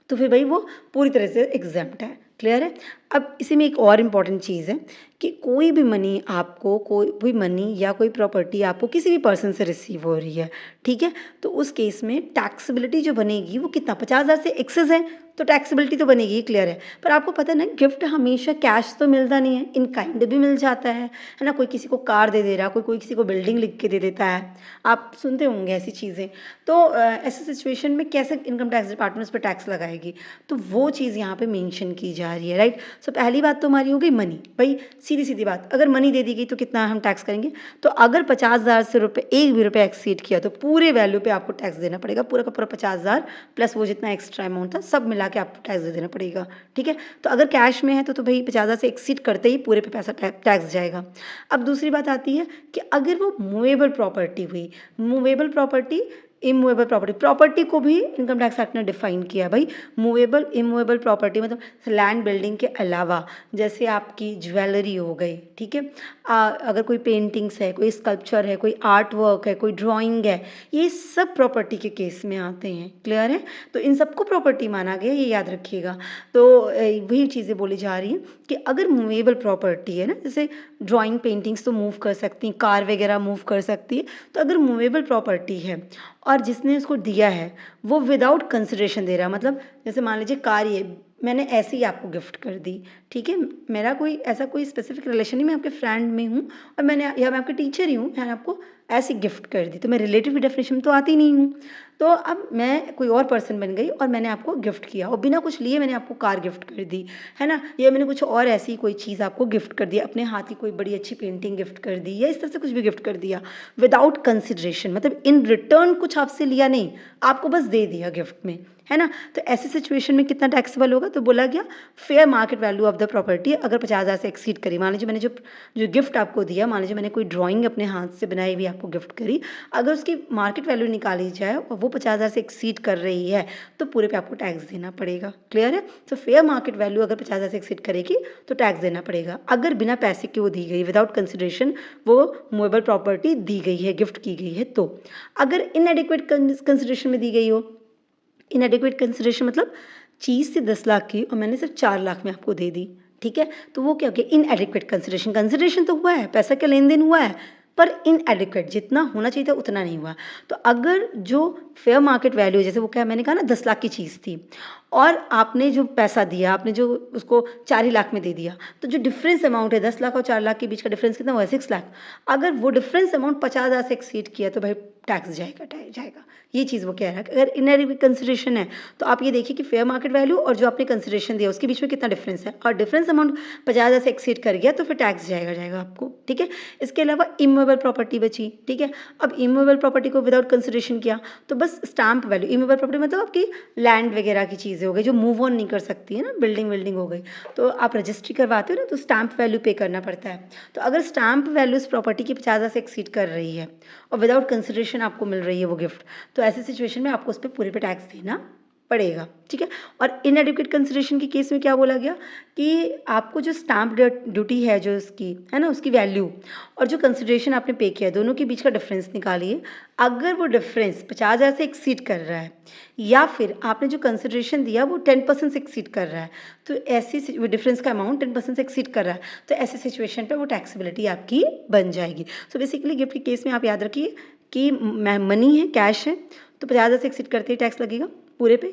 तो फिर भाई वो पूरी तरह से एग्जैम्प्ट है, क्लियर है। अब इसी में एक और इम्पॉर्टेंट चीज़ है कि कोई भी मनी आपको, कोई भी मनी या कोई प्रॉपर्टी आपको किसी भी पर्सन से रिसीव हो रही है, ठीक है, तो उस केस में टैक्सेबिलिटी जो बनेगी वो कितना, 50,000 से एक्सेस है तो टैक्सेबिलिटी तो बनेगी, क्लियर है। पर आपको पता है ना, गिफ्ट हमेशा कैश तो मिलता नहीं है, इन काइंड भी मिल जाता है ना। कोई किसी को कार दे दे रहा, कोई किसी को बिल्डिंग लिख के दे देता है, आप सुनते होंगे ऐसी चीज़ें। तो ऐसे सिचुएशन में कैसे इनकम टैक्स डिपार्टमेंट उस पर टैक्स लगाएगी, तो वो चीज़ यहाँ पे मेंशन की जा रही है, राइट। सो पहली बात तो हमारी हो गई मनी, भाई सीधी सीधी बात, अगर मनी दे दी गई तो कितना हम टैक्स करेंगे, तो अगर 50,000 से रुपये एक भी रुपये एक्सीड किया तो पूरे वैल्यू पे आपको टैक्स देना पड़ेगा, पूरा का पूरा 50,000 प्लस वो जितना एक्स्ट्रा अमाउंट था सब मिला के आपको टैक्स दे देना पड़ेगा, ठीक है। तो अगर कैश में है तो भाई 50,000 से एक्सीड करते ही पूरे पे पैसा टैक्स जाएगा। अब दूसरी बात आती है कि अगर वो मूवेबल प्रॉपर्टी हुई, मूवेबल प्रॉपर्टी, इमूवेबल प्रॉपर्टी को भी इनकम टैक्स एक्ट ने डिफाइन किया भाई, मूवेबल इमूवेबल प्रॉपर्टी मतलब लैंड बिल्डिंग के अलावा जैसे आपकी ज्वेलरी हो गई, ठीक है, अगर कोई पेंटिंग्स है, कोई स्कल्पचर है, कोई आर्ट वर्क है, कोई ड्राइंग है, ये सब प्रॉपर्टी के केस में आते हैं, क्लियर है। तो इन सबको प्रॉपर्टी माना गया, ये याद रखिएगा। तो वही चीज़ें बोली जा रही हैं कि अगर मूवेबल प्रॉपर्टी है ना, जैसे ड्राइंग पेंटिंग्स तो मूव कर सकती हैं, कार वगैरह मूव कर सकती है, तो अगर मूवेबल प्रॉपर्टी है और जिसने उसको दिया है वो विदाउट कंसिडरेशन दे रहा है, मतलब जैसे मान लीजिए कार ये मैंने ऐसे ही आपको गिफ्ट कर दी, ठीक है, मेरा कोई ऐसा कोई स्पेसिफिक रिलेशन नहीं, मैं आपके फ्रेंड में हूँ और मैंने, या मैं आपके टीचर ही हूँ, मैंने आपको ऐसी गिफ्ट कर दी, तो मैं रिलेटिव डेफिनेशन तो आती नहीं हूँ। तो अब मैं कोई और पर्सन बन गई और मैंने आपको गिफ्ट किया और बिना कुछ लिए मैंने आपको कार गिफ्ट कर दी, है ना, या मैंने कुछ और ऐसी कोई चीज़ आपको गिफ्ट कर दिया, अपने हाथ की कोई बड़ी अच्छी पेंटिंग गिफ्ट कर दी, या इस तरह से कुछ भी गिफ्ट कर दिया विदाउट कंसिडरेशन, मतलब इन रिटर्न कुछ आपसे लिया नहीं, आपको बस दे दिया गिफ्ट में, है ना। तो ऐसी सिचुएशन में कितना टैक्सेबल होगा, तो बोला गया fair market value of the property अगर 50,000 से एक्सीड करी, मान लीजिए मैंने जो गिफ्ट आपको दिया, मान लीजिए मैंने कोई ड्राइंग अपने हाथ से बनाई हुई आपको गिफ्ट करी, अगर उसकी मार्केट वैल्यू निकाली जाए और वो 50,000 से एक्सीड कर रही है तो पूरे पे आपको टैक्स देना पड़ेगा, क्लियर है। तो फेयर मार्केट वैल्यू अगर 50,000 से एक्सीड करेगी तो टैक्स देना पड़ेगा। अगर बिना पैसे के वो दी गई, विदाउट कंसिडरेशन वो मूवेबल प्रॉपर्टी दी गई है, गिफ्ट की गई है, तो अगर इनएडिक्वेट कंसिडरेशन में दी गई हो, इनएडिक्वेट कंसिडरेशन मतलब चीज़ से 10 लाख की और मैंने सिर्फ 4 लाख में आपको दे दी, ठीक है, तो वो क्या हो गया इनएडिक्वेट कंसिडरेशन। कंसिडरेशन तो हुआ है, पैसा का लेन देन हुआ है, पर इनएडिक्वेट, जितना होना चाहिए था उतना नहीं हुआ। तो अगर जो फेयर मार्केट वैल्यू, जैसे वो क्या मैंने कहा ना 10 लाख की चीज़ थी और आपने जो पैसा दिया, आपने जो उसको 4 ही लाख में दे दिया, तो जो डिफरेंस अमाउंट है 10 लाख और 4 लाख के बीच का डिफरेंस कितना हुआ है, 6 लाख। अगर वो डिफरेंस अमाउंट 50,000 से एक्सीड किया तो भाई टैक्स जाएगा। ये चीज़ वो कह रहा है। अगर इनएडिक्वेट कंसिडरेशन है तो आप ये देखिए कि फेयर मार्केट वैल्यू और जो आपने कंसिडरेशन दिया उसके बीच में कितना डिफरेंस है, और डिफरेंस अमाउंट 50,000 से एक्सीड कर गया तो फिर टैक्स जाएगा आपको, ठीक है। इसके अलावा इमूवेबल प्रॉपर्टी बची, ठीक है। अब इमूवेबल प्रॉपर्टी को विदाउट कंसिडरेशन किया तो बस स्टैम्प वैल्यू, इमूवेबल प्रॉपर्टी मतलब आपकी लैंड वगैरह की चीज़ें हो गई जो मूव ऑन नहीं कर सकती है ना, बिल्डिंग हो गई, तो आप रजिस्ट्री करवाते हो ना तो स्टैम्प वैल्यू पे करना पड़ता है। तो अगर स्टैम्प वैल्यू इस प्रॉपर्टी की 50,000 से एक्सीड कर रही है और विदाउट कंसिडरेशन आपको मिल रही है वो गिफ्ट, तो ऐसे सिचुएशन में आपको उस पर पूरे पे टैक्स देना पड़ेगा, ठीक है। और इनएडिक्वेट कंसिडरेशन के केस में क्या बोला गया कि आपको जो स्टैम्प ड्यूटी है जो उसकी है ना, उसकी वैल्यू और जो कंसिडरेशन आपने पे किया है दोनों के बीच का डिफरेंस निकालिए। अगर वो डिफरेंस 50,000 से एक्सीड कर रहा है या फिर आपने जो कंसिडरेशन दिया वो 10% से एक्सीड कर रहा है, तो ऐसी डिफरेंस का अमाउंट 10% से एक्सीड कर रहा है, तो ऐसी सिचुएशन पे वो टैक्सेबिलिटी आपकी बन जाएगी। सो बेसिकली गिफ्ट के केस में आप याद रखिए कि मनी है, कैश है, तो 50,000 से एक्सीड करते ही टैक्स लगेगा पूरे पे।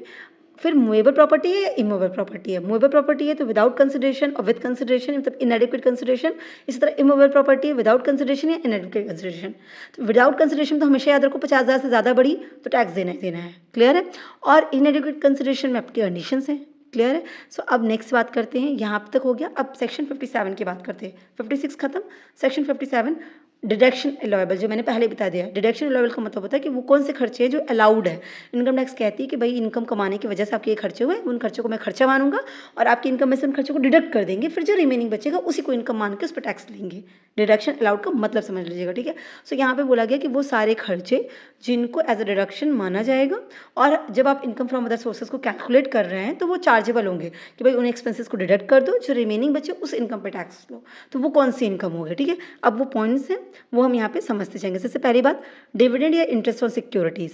फिर मूवेबल प्रॉपर्टी है या इमूवेबल प्रॉपर्टी है। मूवेबल प्रॉपर्टी है तो विदाउट कंसिडरेशन और विद कंसिडरेशन, मतलब इनएडिक्वेट कंसिडरेशन। इसी तरह इमूवेबल प्रॉपर्टी है विदाउट कंसिडरेशन या इनएडिक्वेट कंसिडरेशन। तो विदाउट कंसिडरेशन तो हमेशा याद रखो 50,000 से ज़्यादा बढ़ी तो टैक्स देना ही देना है, क्लियर है। और इनएडिक्वेट कंसिडरेशन में आपकी कंडीशंस हैं, क्लियर है। सो अब नेक्स्ट बात करते हैं, यहाँ तक हो गया। अब सेक्शन 57 की बात करते हैं। 56 खत्म, सेक्शन 57 डिडक्शन अलाउएबल, जो मैंने पहले बता दिया। डिडक्शन अलाउएबल का मतलब होता है कि वो कौन से खर्चे हैं जो अलाउड है। इनकम टैक्स कहती है कि भाई इनकम कमाने की वजह से आपके ये खर्चे हुए, उन खर्चों को मैं खर्चा मानूंगा और आपकी इनकम में से उन खर्चों को डिडक्ट कर देंगे, फिर जो रिमेनिंग बचेगा उसी को इनकम मान के उस पर टैक्स लेंगे। डिडक्शन अलाउड का मतलब समझ लीजिएगा, ठीक है। सो यहाँ पे बोला गया कि वो सारे खर्चे जिनको एज अ डिडक्शन माना जाएगा और जब आप इनकम फ्रॉम अदर सोर्सेज को कैलकुलेट कर रहे हैं तो वो चार्जेबल होंगे कि भाई उन एक्सपेंसेस को डिडक्ट कर दो, जो रिमेनिंग बचे उस इनकम पे टैक्स लो। तो वो कौन सी इनकम होगी, ठीक है। अब वो पॉइंट्स हैं वो हम यहाँ पे समझते जाएंगे। सबसे पहली बात, डिविडेंड या इंटरेस्ट ऑन सिक्योरिटीज़।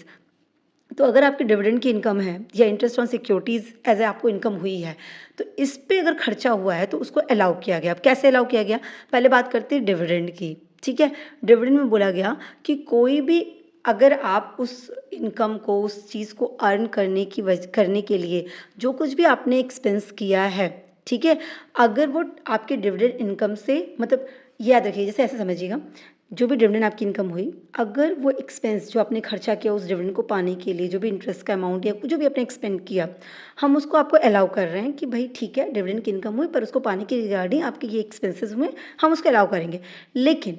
तो अगर आपकी डिविडेंड की इनकम है या interest on securities as a आपको इनकम हुई है तो इस पे अगर खर्चा हुआ है तो उसको अलाउ किया गया। अब कैसे अलाउ किया गया, पहले बात करते हैं डिविडेंड की, ठीक है। डिविडेंड में बोला गया कि कोई भी अगर आप उस इनकम को, उस चीज़ को अर्न करने के लिए जो कुछ भी आपने एक्सपेंस किया है, ठीक है, अगर वो आपके डिविडेंड इनकम से, मतलब याद रखिए, जैसे ऐसे समझिएगा, जो भी डिविडेंड आपकी इनकम हुई, अगर वो एक्सपेंस जो आपने खर्चा किया उस डिविडेंड को पाने के लिए, जो भी इंटरेस्ट का अमाउंट या जो भी आपने एक्सपेंड किया, हम उसको आपको अलाउ कर रहे हैं कि भाई ठीक है डिविडेंड की इनकम हुई पर उसको पाने के रिगार्डिंग आपके ये एक्सपेंसेस हुए, हम उसको अलाउ करेंगे। लेकिन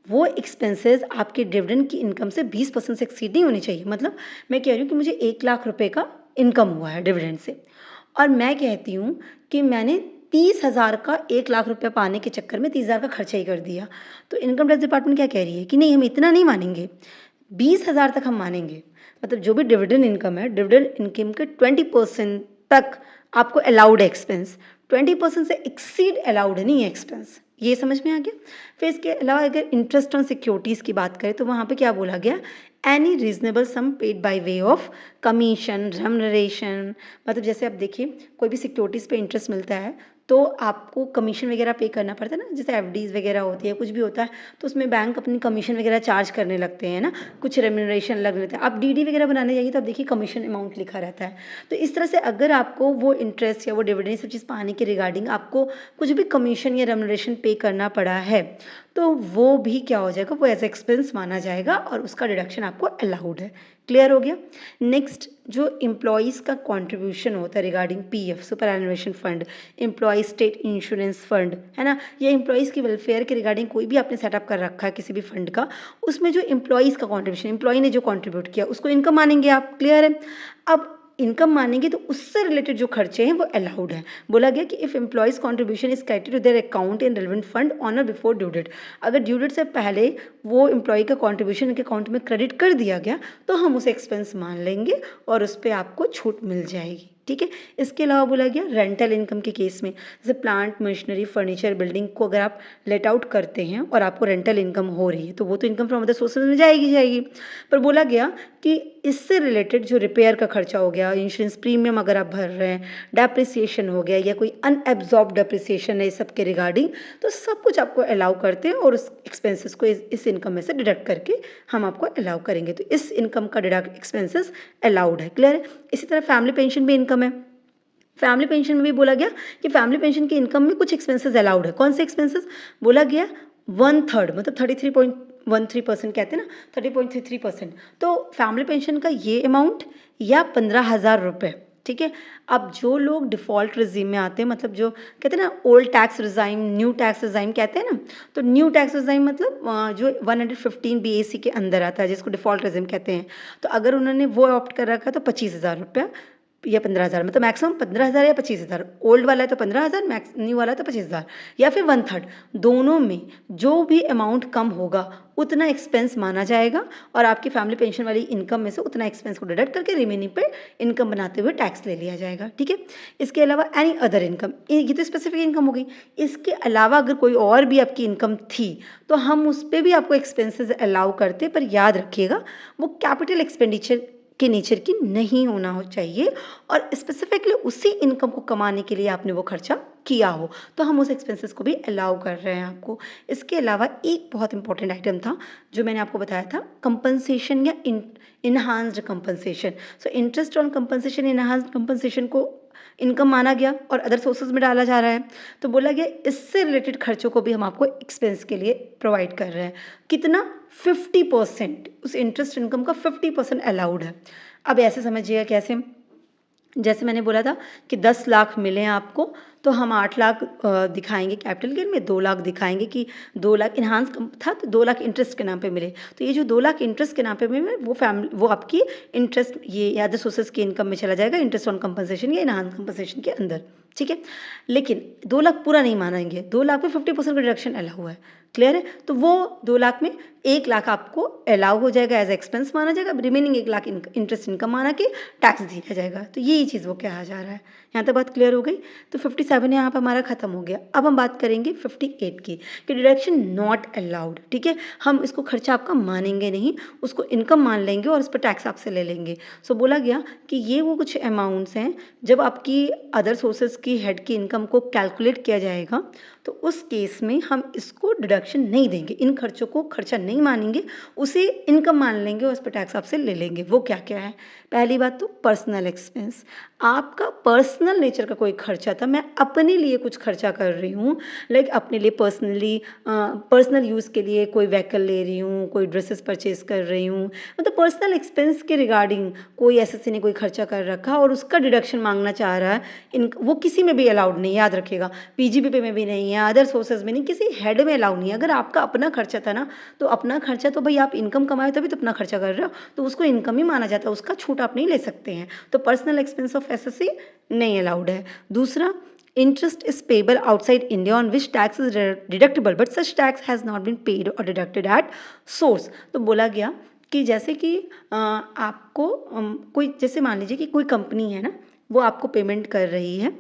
वो एक्सपेंसेस आपके डिविडेंड की इनकम से 20% से एक्सीड नहीं होनी चाहिए। मतलब मैं कह रही हूँ कि मुझे 1 लाख रुपए का इनकम हुआ है डिविडेंड से और मैं कहती हूँ कि मैंने 30,000 का 1 लाख रुपया पाने के चक्कर में 30,000 का खर्चा ही कर दिया। तो इनकम टैक्स डिपार्टमेंट क्या कह रही है कि नहीं, हम इतना नहीं मानेंगे, 20,000 तक हम मानेंगे। मतलब जो भी डिविडेंड इनकम है, डिविडेंड इनकम के 20% तक आपको अलाउड है एक्सपेंस, 20% से एक्सीड अलाउड नहीं है एक्सपेंस। ये समझ में आ गया। फिर इसके अलावा अगर इंटरेस्ट ऑन सिक्योरिटीज़ की बात करें तो वहाँ पे क्या बोला गया, any reasonable sum paid by way of commission, remuneration. मतलब जैसे आप देखिए कोई भी सिक्योरिटीज़ पे इंटरेस्ट मिलता है तो आपको कमीशन वगैरह पे करना पड़ता है ना, जैसे एफडीज वगैरह होती है, कुछ भी होता है तो उसमें बैंक अपनी कमीशन वगैरह चार्ज करने लगते हैं ना, कुछ रेम्यूनरेशन लग रहता है। आप डीडी वगैरह बनाने जाइए तो आप देखिए कमीशन अमाउंट लिखा रहता है। तो इस तरह से अगर आपको वो इंटरेस्ट या वो डिविडेंड सब चीज़ पाने के रिगार्डिंग आपको कुछ भी कमीशन या रेम्यूनरेशन पे करना पड़ा है तो वो भी क्या हो जाएगा, वो एज एक्सपेंस माना जाएगा और उसका डिडक्शन आपको अलाउड है। क्लियर हो गया। नेक्स्ट, जो एम्प्लॉयज़ का कंट्रीब्यूशन होता है regarding PF, superannuation fund, employ state insurance fund, है ना, ये एम्प्लॉयज़ की वेलफेयर के रिगार्डिंग कोई भी आपने सेटअप कर रखा है किसी भी फंड का, उसमें जो एम्प्लॉयज़ का कॉन्ट्रीब्यूशन, एम्प्लॉय ने जो कॉन्ट्रीब्यूट किया उसको इनकम मानेंगे आप। क्लियर है। अब इनकम मानेंगे तो उससे रिलेटेड जो खर्चे हैं वो अलाउड हैं। बोला गया कि if employees contribution is credited to their account in relevant fund on or before due date, अगर ड्यू डेट से पहले वो एम्प्लॉय का कॉन्ट्रीब्यूशन इनके अकाउंट में क्रेडिट कर दिया गया तो हम उसे एक्सपेंस मान लेंगे और उस पर आपको छूट मिल जाएगी, ठीक है। इसके अलावा बोला गया रेंटल इनकम के केस में, जैसे प्लांट, मशीनरी, फर्नीचर, बिल्डिंग को अगर आप लेट आउट करते हैं और आपको रेंटल इनकम हो रही है तो वो तो इनकम फ्रॉम अदर सोर्सेज में जाएगी। पर बोला गया कि इससे रिलेटेड जो रिपेयर का खर्चा हो गया, इंश्योरेंस प्रीमियम अगर आप भर रहे हैं, डेप्रिसिएशन हो गया या कोई अनएब्जॉर्ब डेप्रिसिएशन है, इस सब के रिगार्डिंग तो सब कुछ आपको अलाउ करते हैं और उस एक्सपेंसेस को इस इनकम में से डिडक्ट करके हम आपको अलाउ करेंगे। तो इस इनकम का डिडक्ट एक्सपेंसेस अलाउड है। क्लियर है। इसी तरह फैमिली पेंशन भी इनकम है। फैमिली पेंशन में भी बोला गया कि फैमिली पेंशन की इनकम में कुछ एक्सपेंसेस अलाउड है। कौन से एक्सपेंसेस, बोला गया 1/3, मतलब 33.13% कहते हैं ना, 30.33%। तो फैमिली पेंशन का ये अमाउंट या 15,000 रुपये, ठीक है। अब जो लोग डिफ़ॉल्ट रिजीम में आते हैं, मतलब जो कहते हैं ना old tax regime, new tax regime कहते हैं ना, तो न्यू टैक्स रिजाइम मतलब जो 115 BAC के अंदर आता है जिसको डिफ़ॉल्ट रिजीम कहते हैं, तो अगर उन्होंने वो ऑप्ट कर रखा है तो 25,000 रुपया या 15,000, मतलब मैक्सिमम 15,000 या 25,000। ओल्ड वाला है तो 15,000, मैक्स न्यू वाला है तो 25,000 या फिर 1/3, दोनों में जो भी अमाउंट कम होगा उतना एक्सपेंस माना जाएगा और आपकी फैमिली पेंशन वाली इनकम में से उतना एक्सपेंस को डिडक्ट करके रिमेनिंग पे इनकम बनाते हुए टैक्स ले लिया जाएगा, ठीक है। इसके अलावा एनी अदर इनकम, ये तो स्पेसिफिक इनकम हो गई। इसके अलावा अगर कोई और भी आपकी इनकम थी तो हम उस पर भी आपको एक्सपेंसेस अलाउ करते, पर याद रखिएगा वो कैपिटल एक्सपेंडिचर के नेचर की नहीं होना हो चाहिए और स्पेसिफिकली उसी इनकम को कमाने के लिए आपने वो खर्चा किया हो, तो हम उस एक्सपेंसेस को भी अलाउ कर रहे हैं आपको। इसके अलावा एक बहुत इंपॉर्टेंट आइटम था जो मैंने आपको बताया था, कंपनसेशन या enhanced compensation. So interest on compensation, enhanced compensation को इनकम माना गया और अदर सोर्सेज में डाला जा रहा है, तो बोला गया इससे रिलेटेड खर्चों को भी हम आपको एक्सपेंस के लिए प्रोवाइड कर रहे हैं। कितना? 50%, उस इंटरेस्ट इनकम का 50% अलाउड है। अब ऐसे समझिएगा कैसे, जैसे मैंने बोला था कि 10 लाख मिले आपको, तो हम 8 लाख दिखाएंगे कैपिटल गेन में, 2 लाख दिखाएंगे कि 2 लाख इन्हांस था, तो 2 लाख इंटरेस्ट के नाम पे मिले। तो ये जो 2 लाख इंटरेस्ट के नाम पे मिले वो आपकी इंटरेस्ट ये अदर सोर्सेज की इनकम में चला जाएगा, इंटरेस्ट ऑन कंपनसेशन या इन्हांस कंपनसेशन के अंदर, ठीक है। लेकिन 2 लाख पूरा नहीं मानेंगे, 2 लाख में 50% का डिडक्शन अलाउ है, क्लियर है। तो वो 2 लाख में 1 लाख आपको अलाउ हो जाएगा, एज एक्सपेंस माना जाएगा, रिमेनिंग 1 लाख इंटरेस्ट इनकम माना कि टैक्स दिया जाएगा। तो यही चीज़ वो कहा जा रहा है। यहाँ तक बात क्लियर हो गई। तो 57 यहाँ पर हमारा खत्म हो गया। अब हम बात करेंगे 58 की, कि डिडक्शन नॉट अलाउड, ठीक है। हम इसको खर्चा आपका मानेंगे नहीं, उसको इनकम मान लेंगे और उस पर टैक्स आपसे ले लेंगे। सो बोला गया कि ये वो कुछ अमाउंट्स हैं, जब आपकी अदर सोर्सेज की हेड की इनकम को कैलकुलेट किया जाएगा तो उस केस में हम इसको डिडक्शन नहीं देंगे, इन खर्चों को खर्चा नहीं मानेंगे, उसे इनकम मान लेंगे और उस पर टैक्स आपसे ले लेंगे। वो क्या क्या है? पहली बात तो पर्सनल एक्सपेंस, आपका पर्सनल नेचर का कोई खर्चा था, मैं अपने लिए कुछ खर्चा कर रही हूँ, लाइक अपने लिए पर्सनल यूज़ के लिए कोई व्हीकल ले रही हूँ, कोई ड्रेसेस परचेज कर रही हूँ, मतलब पर्सनल एक्सपेंस के रिगार्डिंग कोई एसएससी ने कोई खर्चा कर रखा और उसका डिडक्शन मांगना चाह रहा है, वो किसी में भी अलाउड नहीं, याद रखिएगा, पीजीबीपी में भी नहीं है, अदर सोर्सेज में नहीं, किसी हेड में अलाउड नहीं है। अगर आपका अपना खर्चा था ना, तो अपना खर्चा तो भाई आप इनकम कमाए तभी तो अपना खर्चा कर रहे हो, तो उसको इनकम ही माना जाता है, उसका छूट आप नहीं ले सकते हैं। तो पर्सनल एक्सपेंस ऑफ एसएससी नहीं अलाउड है। दूसरा, interest is payable outside India on which tax is deductible but such tax has not been paid or deducted at source। तो बोला गया कि जैसे कि आपको कोई, जैसे मान लीजिए कि कोई कंपनी है ना, वो आपको पेमेंट कर रही है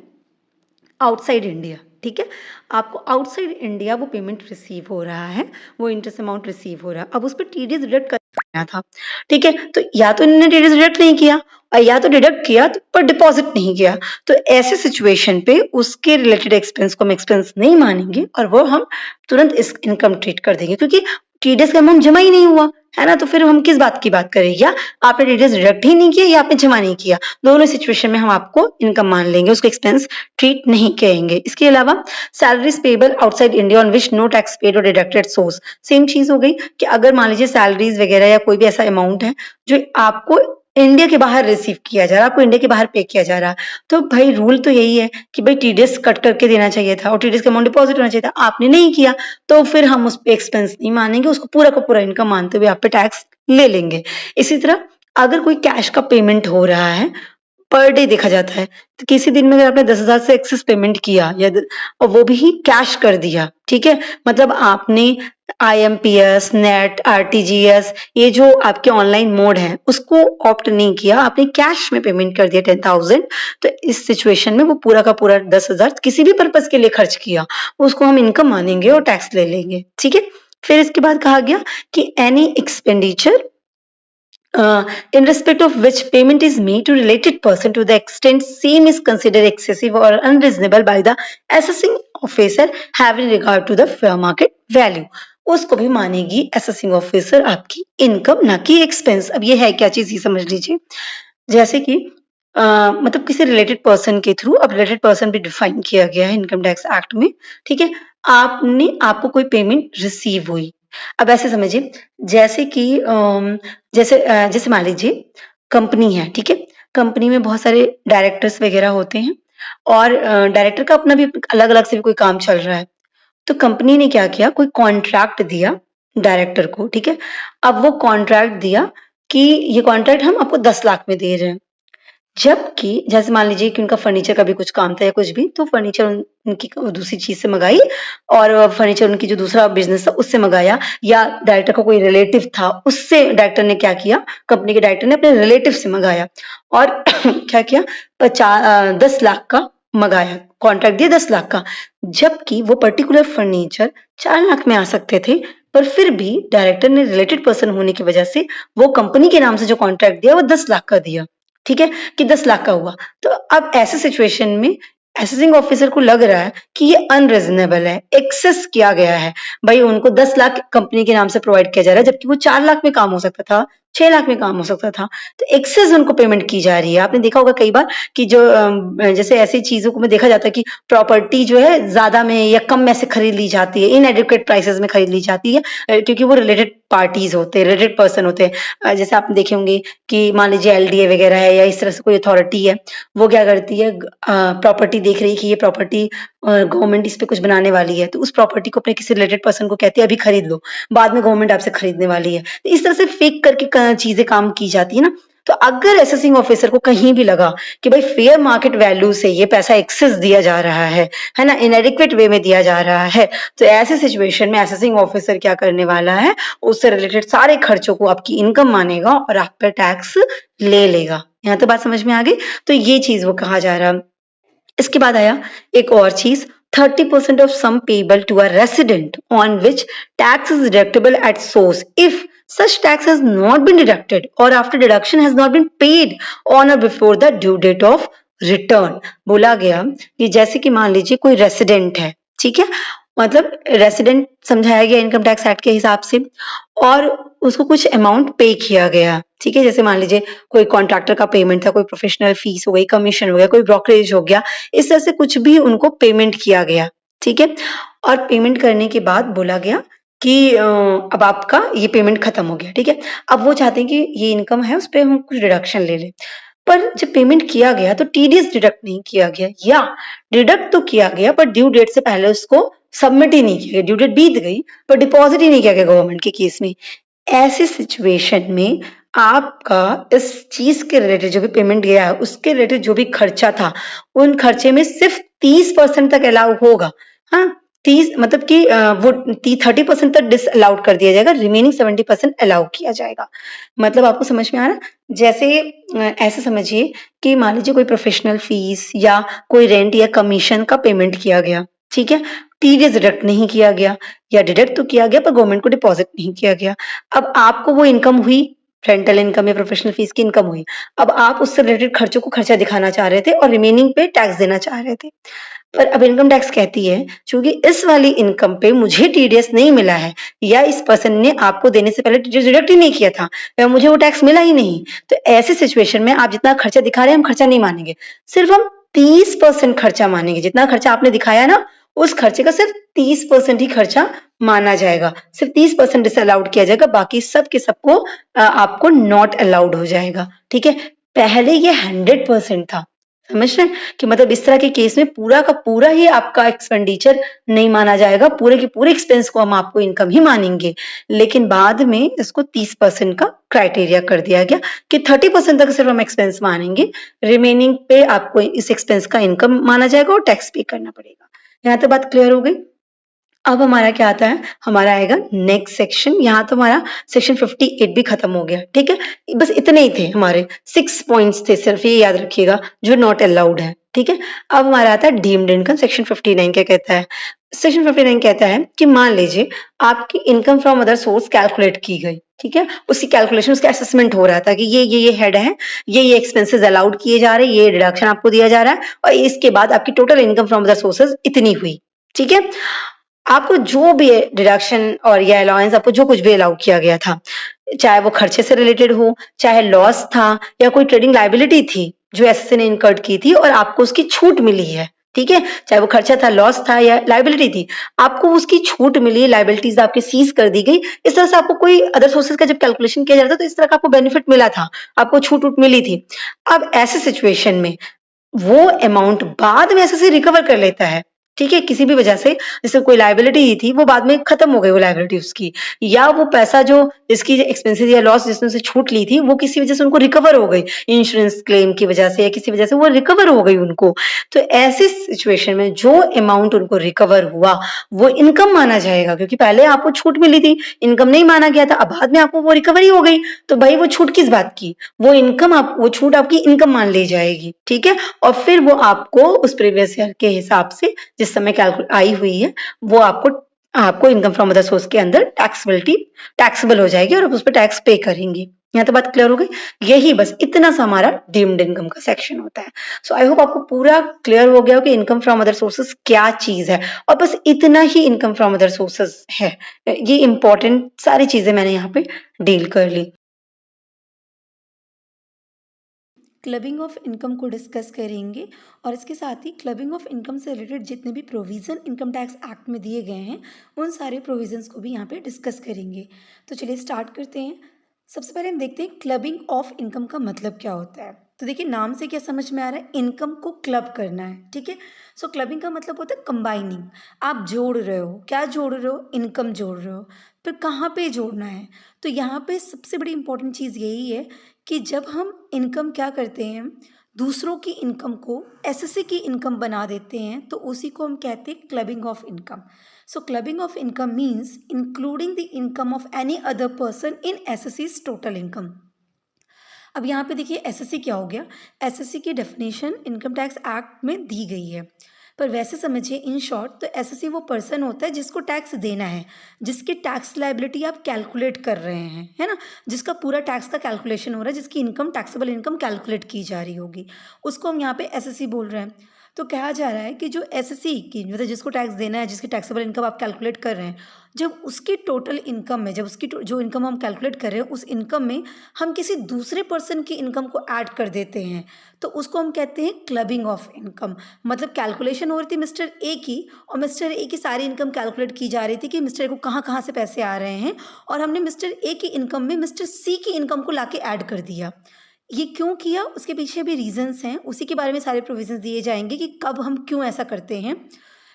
आउटसाइड इंडिया, ठीक है, आपको आउटसाइड इंडिया वो पेमेंट रिसीव हो रहा है, वो इंटरेस्ट अमाउंट रिसीव हो रहा है, अब उस पर टीडीएस डिडक्ट करना था, ठीक है। तो या तो इन्होंने टीडीएस डिडक्ट नहीं किया और या तो डिडक्ट किया पर डिपॉजिट नहीं किया, तो ऐसे सिचुएशन पे उसके रिलेटेड एक्सपेंस को हम एक्सपेंस नहीं मानेंगे और वो हम तुरंत इस इनकम ट्रीट कर देंगे, क्योंकि टीडीएस का अमाउंट जमा ही नहीं हुआ है ना, तो फिर हम किस बात की बात करें, या आपने टीडीएस डिडक्ट ही नहीं किया या आपने जमा नहीं किया, दोनों सिचुएशन में हम आपको इनकम मान लेंगे, उसको एक्सपेंस ट्रीट नहीं करेंगे। इसके अलावा salaries payable outside India on which no tax paid or deducted source, same चीज हो गई कि अगर मान लीजिए सैलरीज वगैरह या कोई भी ऐसा अमाउंट है जो आपको इंडिया के बाहर रिसीव किया जा रहा है, आपको इंडिया के बाहर पे किया जा रहा है, तो भाई रूल तो यही है कि भाई टीडीएस कट करके देना चाहिए था और टीडीएस का अमाउंट डिपॉजिट होना चाहिए था, आपने नहीं किया, तो फिर हम उस पे एक्सपेंस नहीं मानेंगे, उसको पूरा का पूरा इनकम मानते हुए आप पे टैक्स ले लेंगे। इसी तरह अगर कोई कैश का पेमेंट हो रहा है, पर डे देखा जाता है, तो किसी दिन में अगर आपने 10,000 से एक्सेस पेमेंट किया या और वो भी कैश कर दिया, ठीक है, मतलब आपने आईएमपीएस, नेट, आरटीजीएस, ये जो आपके ऑनलाइन मोड है उसको ऑप्ट नहीं किया, आपने कैश में पेमेंट कर दिया 10,000, तो इस सिचुएशन में वो पूरा का पूरा 10,000 किसी भी पर्पज के लिए खर्च किया, उसको हम इनकम मानेंगे और टैक्स ले लेंगे, ठीक है। फिर इसके बाद कहा गया कि any expenditure in respect of which payment is made to related person to the extent same is considered excessive or unreasonable by the assessing officer having regard to the fair market value, उसको भी मानेगी assessing officer आपकी income, ना कि expense. अब ये है क्या चीज, ये समझ लीजिए, जैसे कि मतलब किसी रिलेटेड पर्सन के थ्रू, अब रिलेटेड पर्सन भी डिफाइन किया गया है इनकम टैक्स एक्ट में, ठीक है, आपको कोई पेमेंट रिसीव हुई, अब ऐसे समझिए जैसे कि जैसे मान लीजिए कंपनी है, ठीक है, कंपनी में बहुत सारे डायरेक्टर्स वगैरह होते हैं और डायरेक्टर का अपना भी अलग अलग से भी कोई काम चल रहा है, तो कंपनी ने क्या किया, कोई कॉन्ट्रैक्ट दिया डायरेक्टर को, ठीक है, अब वो कॉन्ट्रैक्ट दिया कि ये कॉन्ट्रैक्ट हम आपको 10 लाख में दे रहे हैं, जबकि जैसे मान लीजिए कि उनका फर्नीचर का भी कुछ काम था या कुछ भी, तो फर्नीचर उनकी दूसरी चीज से मंगाई और फर्नीचर उनकी जो दूसरा बिजनेस था उससे मंगाया, या डायरेक्टर का कोई रिलेटिव था उससे डायरेक्टर ने क्या किया, कंपनी के डायरेक्टर ने अपने रिलेटिव से मंगाया और क्या किया, 10 लाख का मंगाया, कॉन्ट्रैक्ट दिया 10 लाख का, जबकि वो पर्टिकुलर फर्नीचर 4 लाख में आ सकते थे, पर फिर भी डायरेक्टर ने रिलेटेड पर्सन होने की वजह से वो कंपनी के नाम से जो कॉन्ट्रैक्ट दिया वो 10 लाख का दिया, ठीक है, कि 10 लाख का हुआ। तो अब ऐसे सिचुएशन में असेसिंग ऑफिसर को लग रहा है कि ये अनरीजनेबल है, एक्सेस किया गया है। भाई उनको 10 लाख कंपनी के नाम से प्रोवाइड किया जा रहा है, जबकि वो 4 लाख में काम हो सकता था, 6 लाख में काम हो सकता था, तो एक्सेस उनको पेमेंट की जा रही है। आपने देखा होगा कई बार कि जो जैसे ऐसी चीजों को में देखा जाता है कि प्रॉपर्टी जो है ज्यादा में या कम में से खरीद ली जाती है, इनएडिक्वेट प्राइसेस में खरीद ली जाती है, क्योंकि वो रिलेटेड पार्टीज होते हैं, रिलेटेड पर्सन होते हैं। जैसे आप देखे होंगे कि मान लीजिए एलडीए वगैरह है या इस तरह से कोई अथॉरिटी है, वो क्या करती है, प्रॉपर्टी देख रही है कि ये प्रॉपर्टी गवर्नमेंट इस पे कुछ बनाने वाली है, तो उस प्रॉपर्टी को अपने किसी रिलेटेड पर्सन को कहती है अभी खरीद लो, बाद में गवर्नमेंट आपसे खरीदने वाली है। तो इस तरह से फेक करके चीजें काम की जाती है ना। तो अगर असेसिंग ऑफिसर को कहीं भी लगा कि भाई फेयर मार्केट वैल्यू से ये पैसा एक्सेस दिया जा रहा है ना, इनएडिक्वेट वे में दिया जा रहा है, तो ऐसे सिचुएशन में असेसिंग ऑफिसर क्या करने वाला है, उससे रिलेटेड सारे खर्चों को आपकी इनकम मानेगा और आप पे टैक्स ले लेगा। यहाँ तो बात समझ में आ गई। तो ये चीज वो कहा जा रहा है। इसके बाद आया एक और चीज, 30% of sum payable to a resident on which tax is deductible at source if such tax has not been deducted or after deduction has not been paid on or before the due date of return। बोला गया कि जैसे कि मान लीजिए कोई resident है, ठीक है, मतलब रेसिडेंट समझाया गया इनकम टैक्स एक्ट के हिसाब से, और उसको कुछ अमाउंट पे किया गया, ठीक है, जैसे मान लीजिए कोई कॉन्ट्रैक्टर का पेमेंट था, कोई प्रोफेशनल फीस हो गई, कमीशन हो गया, कोई ब्रोकरेज हो गया, इस तरह से कुछ भी उनको पेमेंट किया गया, ठीक है। और पेमेंट करने के बाद बोला गया कि अब आपका ये पेमेंट खत्म हो गया, ठीक है। अब वो चाहते हैं कि ये इनकम है उस पर हम कुछ डिडक्शन ले लें, पर जब पेमेंट किया गया तो टीडीएस डिडक्ट नहीं किया गया, या डिडक्ट तो किया गया पर ड्यू डेट से पहले उसको सबमिट ही नहीं किया गया, ड्यू डेट बीत गई पर डिपॉजिट ही नहीं किया गया गवर्नमेंट के केस में। ऐसी सिचुएशन में आपका इस चीज के रिलेटेड जो भी पेमेंट गया है उसके रिलेटेड जो भी खर्चा था, उन खर्चे में सिर्फ 30% तक अलाउ होगा। हाँ, 30 मतलब कि वो 30% तक डिस अलाउड कर दिया जाएगा, रिमेनिंग 70% अलाउ किया जाएगा। मतलब आपको समझ में आ रहा है? जैसे ऐसे समझिए कि मान लीजिए कोई प्रोफेशनल फीस या कोई रेंट या कमीशन का पेमेंट किया गया, ठीक है, टीडीएस डिडक्ट नहीं किया गया, या डिडक्ट तो किया गया पर गवर्नमेंट को डिपॉजिट नहीं किया गया। अब आपको वो इनकम हुई, रेंटल इनकम या प्रोफेशनल फीस की इनकम हुई, अब आप उससे रिलेटेड खर्चों को खर्चा दिखाना चाह रहे थे और रिमेनिंग पे टैक्स देना चाह रहे थे, पर अब इनकम टैक्स कहती है चूंकि इस वाली इनकम पे मुझे टीडीएस नहीं मिला है, या इस पर्सन ने आपको देने से पहले टीडीएस डिडक्ट ही नहीं किया था, या मुझे वो टैक्स मिला ही नहीं, तो ऐसे सिचुएशन में आप जितना खर्चा दिखा रहे हैं हम खर्चा नहीं मानेंगे, सिर्फ हम 30% खर्चा मानेंगे। जितना खर्चा आपने दिखाया ना उस खर्चे का सिर्फ 30% ही खर्चा माना जाएगा, सिर्फ 30% डिसअलाउड किया जाएगा, बाकी सब के सबको आपको नॉट अलाउड हो जाएगा, ठीक है। पहले ये 100% था, समझ रहे हैं कि मतलब इस तरह के केस में पूरा का पूरा ही आपका एक्सपेंडिचर नहीं माना जाएगा, पूरे के पूरे एक्सपेंस को हम आपको इनकम ही मानेंगे, लेकिन बाद में इसको 30% का क्राइटेरिया कर दिया गया कि 30% तक सिर्फ हम एक्सपेंस मानेंगे, रिमेनिंग पे आपको इस एक्सपेंस का इनकम माना जाएगा और टैक्स पे करना पड़ेगा। यहाँ तो बात क्लियर हो गई। अब हमारा क्या आता है, हमारा आएगा नेक्स्ट सेक्शन। यहाँ तो हमारा सेक्शन 58 भी खत्म हो गया, ठीक है, बस इतने ही थे हमारे 6 पॉइंट्स थे, सिर्फ ये याद रखिएगा जो नॉट अलाउड है, ठीक है। अब हमारा आता है डीम्ड इनकम। सेक्शन 59 क्या कहता है, सेक्शन 59 कहता है कि मान लीजिए आपकी income from other source calculate की गई, ठीक है, उसकी कैलकुलेशन, उसका असेसमेंट हो रहा था कि ये हेड है, ये एक्सपेंसेस अलाउड किए जा रहे हैं, ये डिडक्शन आपको दिया जा रहा है, और इसके बाद आपकी total income from other sources इतनी हुई, ठीक है। आपको जो भी डिडक्शन और या अलाउंस आपको जो कुछ भी अलाउ किया गया था, चाहे वो खर्चे से रिलेटेड हो, चाहे लॉस था या कोई ट्रेडिंग लायबिलिटी थी जो एसएससी ने इनकर्ड की थी और आपको उसकी छूट मिली है, ठीक है, चाहे वो खर्चा था, लॉस था या लायबिलिटी थी, आपको उसकी छूट मिली, लायबिलिटीज आपकी सीज कर दी गई। इस तरह से आपको कोई अदर सोर्सेज का जब कैलकुलेशन किया जाता था तो इस तरह का आपको बेनिफिट मिला था, आपको छूट मिली थी। अब ऐसे सिचुएशन में वो अमाउंट बाद में एसएससी रिकवर कर लेता है, ठीक है, किसी भी वजह से जैसे कोई लायबिलिटी ही थी वो बाद में खत्म हो गई वो लायबिलिटी उसकी, या वो पैसा जो इसकी एक्सपेंसेस या लॉस जिसने उसे छूट ली थी वो किसी वजह से उनको रिकवर हो गई, इंश्योरेंस क्लेम की वजह से या किसी वजह से वो रिकवर हो गई उनको। तो ऐसी सिचुएशन में जो अमाउंट उनको रिकवर हुआ वो इनकम माना जाएगा, क्योंकि पहले आपको छूट मिली थी, इनकम नहीं माना गया था, अब बाद में आपको वो रिकवरी हो गई, तो भाई वो छूट किस बात की, वो इनकम वो छूट आपकी इनकम मान ली जाएगी। ठीक है, और फिर वो आपको उस प्रीवियस ईयर के हिसाब से जिस समय कैलकुलेट आई हुई है वो आपको आपको इनकम फ्रॉम अदर सोर्स के अंदर टैक्सेबल हो जाएगी और आप उस पर टैक्स पे करेंगे। यहाँ तो बात क्लियर हो गई। यही बस इतना सा हमारा डीम्ड इनकम का सेक्शन होता है। सो आई होप आपको पूरा क्लियर हो गया हो कि इनकम फ्रॉम अदर सोर्सेज क्या चीज है, और बस इतना ही इनकम फ्रॉम अदर सोर्सेज है। ये इंपॉर्टेंट सारी चीजें मैंने यहाँ पे डील कर ली। क्लबिंग ऑफ इनकम को डिस्कस करेंगे और इसके साथ ही क्लबिंग ऑफ इनकम से रिलेटेड जितने भी प्रोविज़न इनकम टैक्स एक्ट में दिए गए हैं उन सारे प्रोविजंस को भी यहाँ पे डिस्कस करेंगे। तो चलिए स्टार्ट करते हैं। सबसे पहले हम देखते हैं क्लबिंग ऑफ इनकम का मतलब क्या होता है। तो देखिए नाम से क्या समझ में आ रहा है, इनकम को क्लब करना है। ठीक है, सो क्लबिंग का मतलब होता है कंबाइनिंग, आप जोड़ रहे हो। क्या जोड़ रहे हो? इनकम जोड़ रहे हो। फिर कहाँ पे जोड़ना है? तो यहाँ पे सबसे बड़ी इंपॉर्टेंट चीज़ यही है कि जब हम इनकम क्या करते हैं, दूसरों की इनकम को एसएससी की इनकम बना देते हैं, तो उसी को हम कहते हैं clubbing of income. So clubbing of income means including the income of any other person in assessee's total income. अब यहाँ पे देखिए एसएससी क्या हो गया, एसएससी की डेफिनेशन इनकम टैक्स एक्ट में दी गई है, पर वैसे समझिए इन शॉर्ट तो एसएससी वो पर्सन होता है जिसको टैक्स देना है, जिसकी टैक्स लायबिलिटी आप कैलकुलेट कर रहे हैं, है ना, जिसका पूरा टैक्स का कैलकुलेशन हो रहा है, जिसकी इनकम टैक्सेबल इनकम कैलकुलेट की जा रही होगी, उसको हम यहाँ पे एसएससी बोल रहे हैं। तो कहा जा रहा है कि जो एसएससी की मतलब जिसको टैक्स देना है, जिसकी टैक्सेबल इनकम आप कैलकुलेट कर रहे हैं, जब उसकी टोटल इनकम में, जब उसकी जो इनकम हम कैलकुलेट कर रहे हैं उस इनकम में हम किसी दूसरे पर्सन की इनकम को ऐड कर देते हैं, तो उसको हम कहते हैं क्लबिंग ऑफ इनकम। मतलब कैलकुलेशन हो रही थी मिस्टर ए की, और मिस्टर ए की सारी इनकम कैलकुलेट की जा रही थी कि मिस्टर ए को कहाँ कहाँ से पैसे आ रहे हैं, और हमने मिस्टर ए की इनकम में मिस्टर सी की इनकम को लाके ऐड कर दिया। ये क्यों किया, उसके पीछे भी रीजंस हैं, उसी के बारे में सारे प्रोविजंस दिए जाएंगे कि कब हम क्यों ऐसा करते हैं।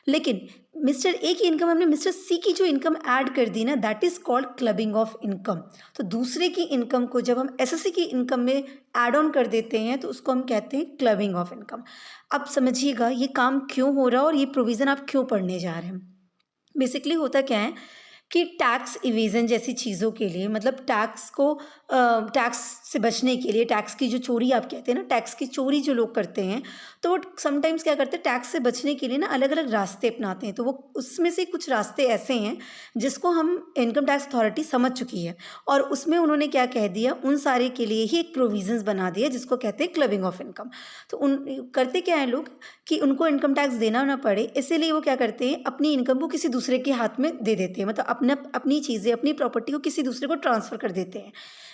लेकिन मिस्टर ए की इनकम हमने मिस्टर सी की जो इनकम ऐड कर दी ना, that is called clubbing of income. तो दूसरे की इनकम को जब हम एसएससी की इनकम में ऐड ऑन कर देते हैं तो उसको हम कहते हैं क्लबिंग ऑफ इनकम। अब समझिएगा ये काम क्यों हो रहा है और ये प्रोविज़न आप क्यों पढ़ने जा रहे हैं। बेसिकली होता क्या है कि टैक्स इवेजन जैसी चीज़ों के लिए, मतलब टैक्स को टैक्स से बचने के लिए, टैक्स की जो चोरी आप कहते हैं ना, टैक्स की चोरी जो लोग करते हैं, तो वो समटाइम्स क्या करते हैं, टैक्स से बचने के लिए ना अलग अलग रास्ते अपनाते हैं। तो वो उसमें से कुछ रास्ते ऐसे हैं जिसको हम इनकम टैक्स अथॉरिटी समझ चुकी है, और उसमें उन्होंने क्या कह दिया, उन सारे के लिए ही एक प्रोविजंस बना दिया जिसको कहते हैं क्लबिंग ऑफ इनकम। तो उन करते क्या है लोग कि उनको इनकम टैक्स देना ना पड़े, इसीलिए वो क्या करते हैं, अपनी इनकम को किसी दूसरे के हाथ में दे देते हैं, मतलब अपनी चीज़ें, अपनी प्रॉपर्टी को किसी दूसरे को ट्रांसफ़र कर देते हैं,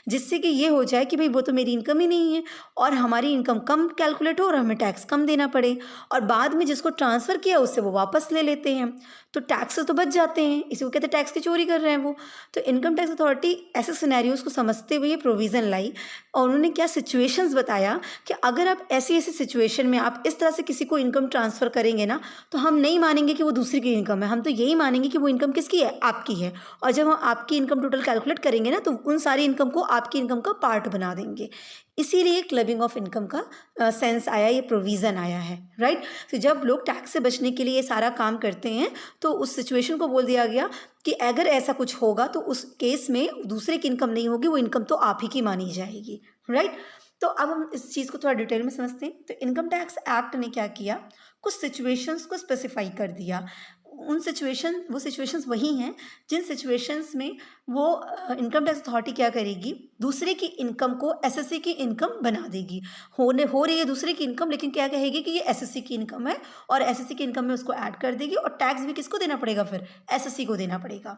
जिससे कि ये हो जाए कि भाई वो तो मेरी इनकम ही नहीं है और हमारी इनकम कम कैलकुलेट हो और हमें टैक्स कम देना पड़े, और बाद में जिसको ट्रांसफ़र किया उससे वो वापस ले लेते हैं, तो टैक्स से तो बच जाते हैं। इसी को कहते हैं टैक्स की चोरी कर रहे हैं वो। तो इनकम टैक्स अथॉरिटी ऐसे सिनेरियोज को समझते हुए ये प्रोविज़न लाई, और उन्होंने क्या सिचुएशंस बताया कि अगर आप ऐसी ऐसी सिचुएशन में आप इस तरह से किसी को इनकम ट्रांसफ़र करेंगे ना, तो हम नहीं मानेंगे कि वो दूसरी की इनकम है, हम तो यही मानेंगे कि वो इनकम किसकी है, आपकी है। और जब हम आपकी इनकम टोटल कैलकुलेट करेंगे ना, तो उन सारी इनकम को आपकी इनकम का पार्ट बना देंगे। इसीलिए क्लबिंग ऑफ इनकम का सेंस आया, ये प्रोविज़न आया है, राइट। तो जब लोग टैक्स से बचने के लिए ये सारा काम करते हैं, तो उस सिचुएशन को बोल दिया गया कि अगर ऐसा कुछ होगा तो उस केस में दूसरे की इनकम नहीं होगी, वो इनकम तो आप ही की मानी जाएगी, राइट। तो अब हम इस चीज़ को थोड़ा डिटेल में समझते हैं। तो इनकम टैक्स एक्ट ने क्या किया, कुछ सिचुएशंस को स्पेसिफाई कर दिया। वो सिचुएशंस वही हैं जिन सिचुएशंस में वो इनकम टैक्स अथॉरिटी क्या करेगी, दूसरे की इनकम को एसएससी की इनकम बना देगी। हो रही है दूसरे की इनकम, लेकिन क्या कहेगी कि ये एसएससी की इनकम है, और एसएससी की इनकम में उसको ऐड कर देगी, और टैक्स भी किसको देना पड़ेगा, फिर एसएससी को देना पड़ेगा।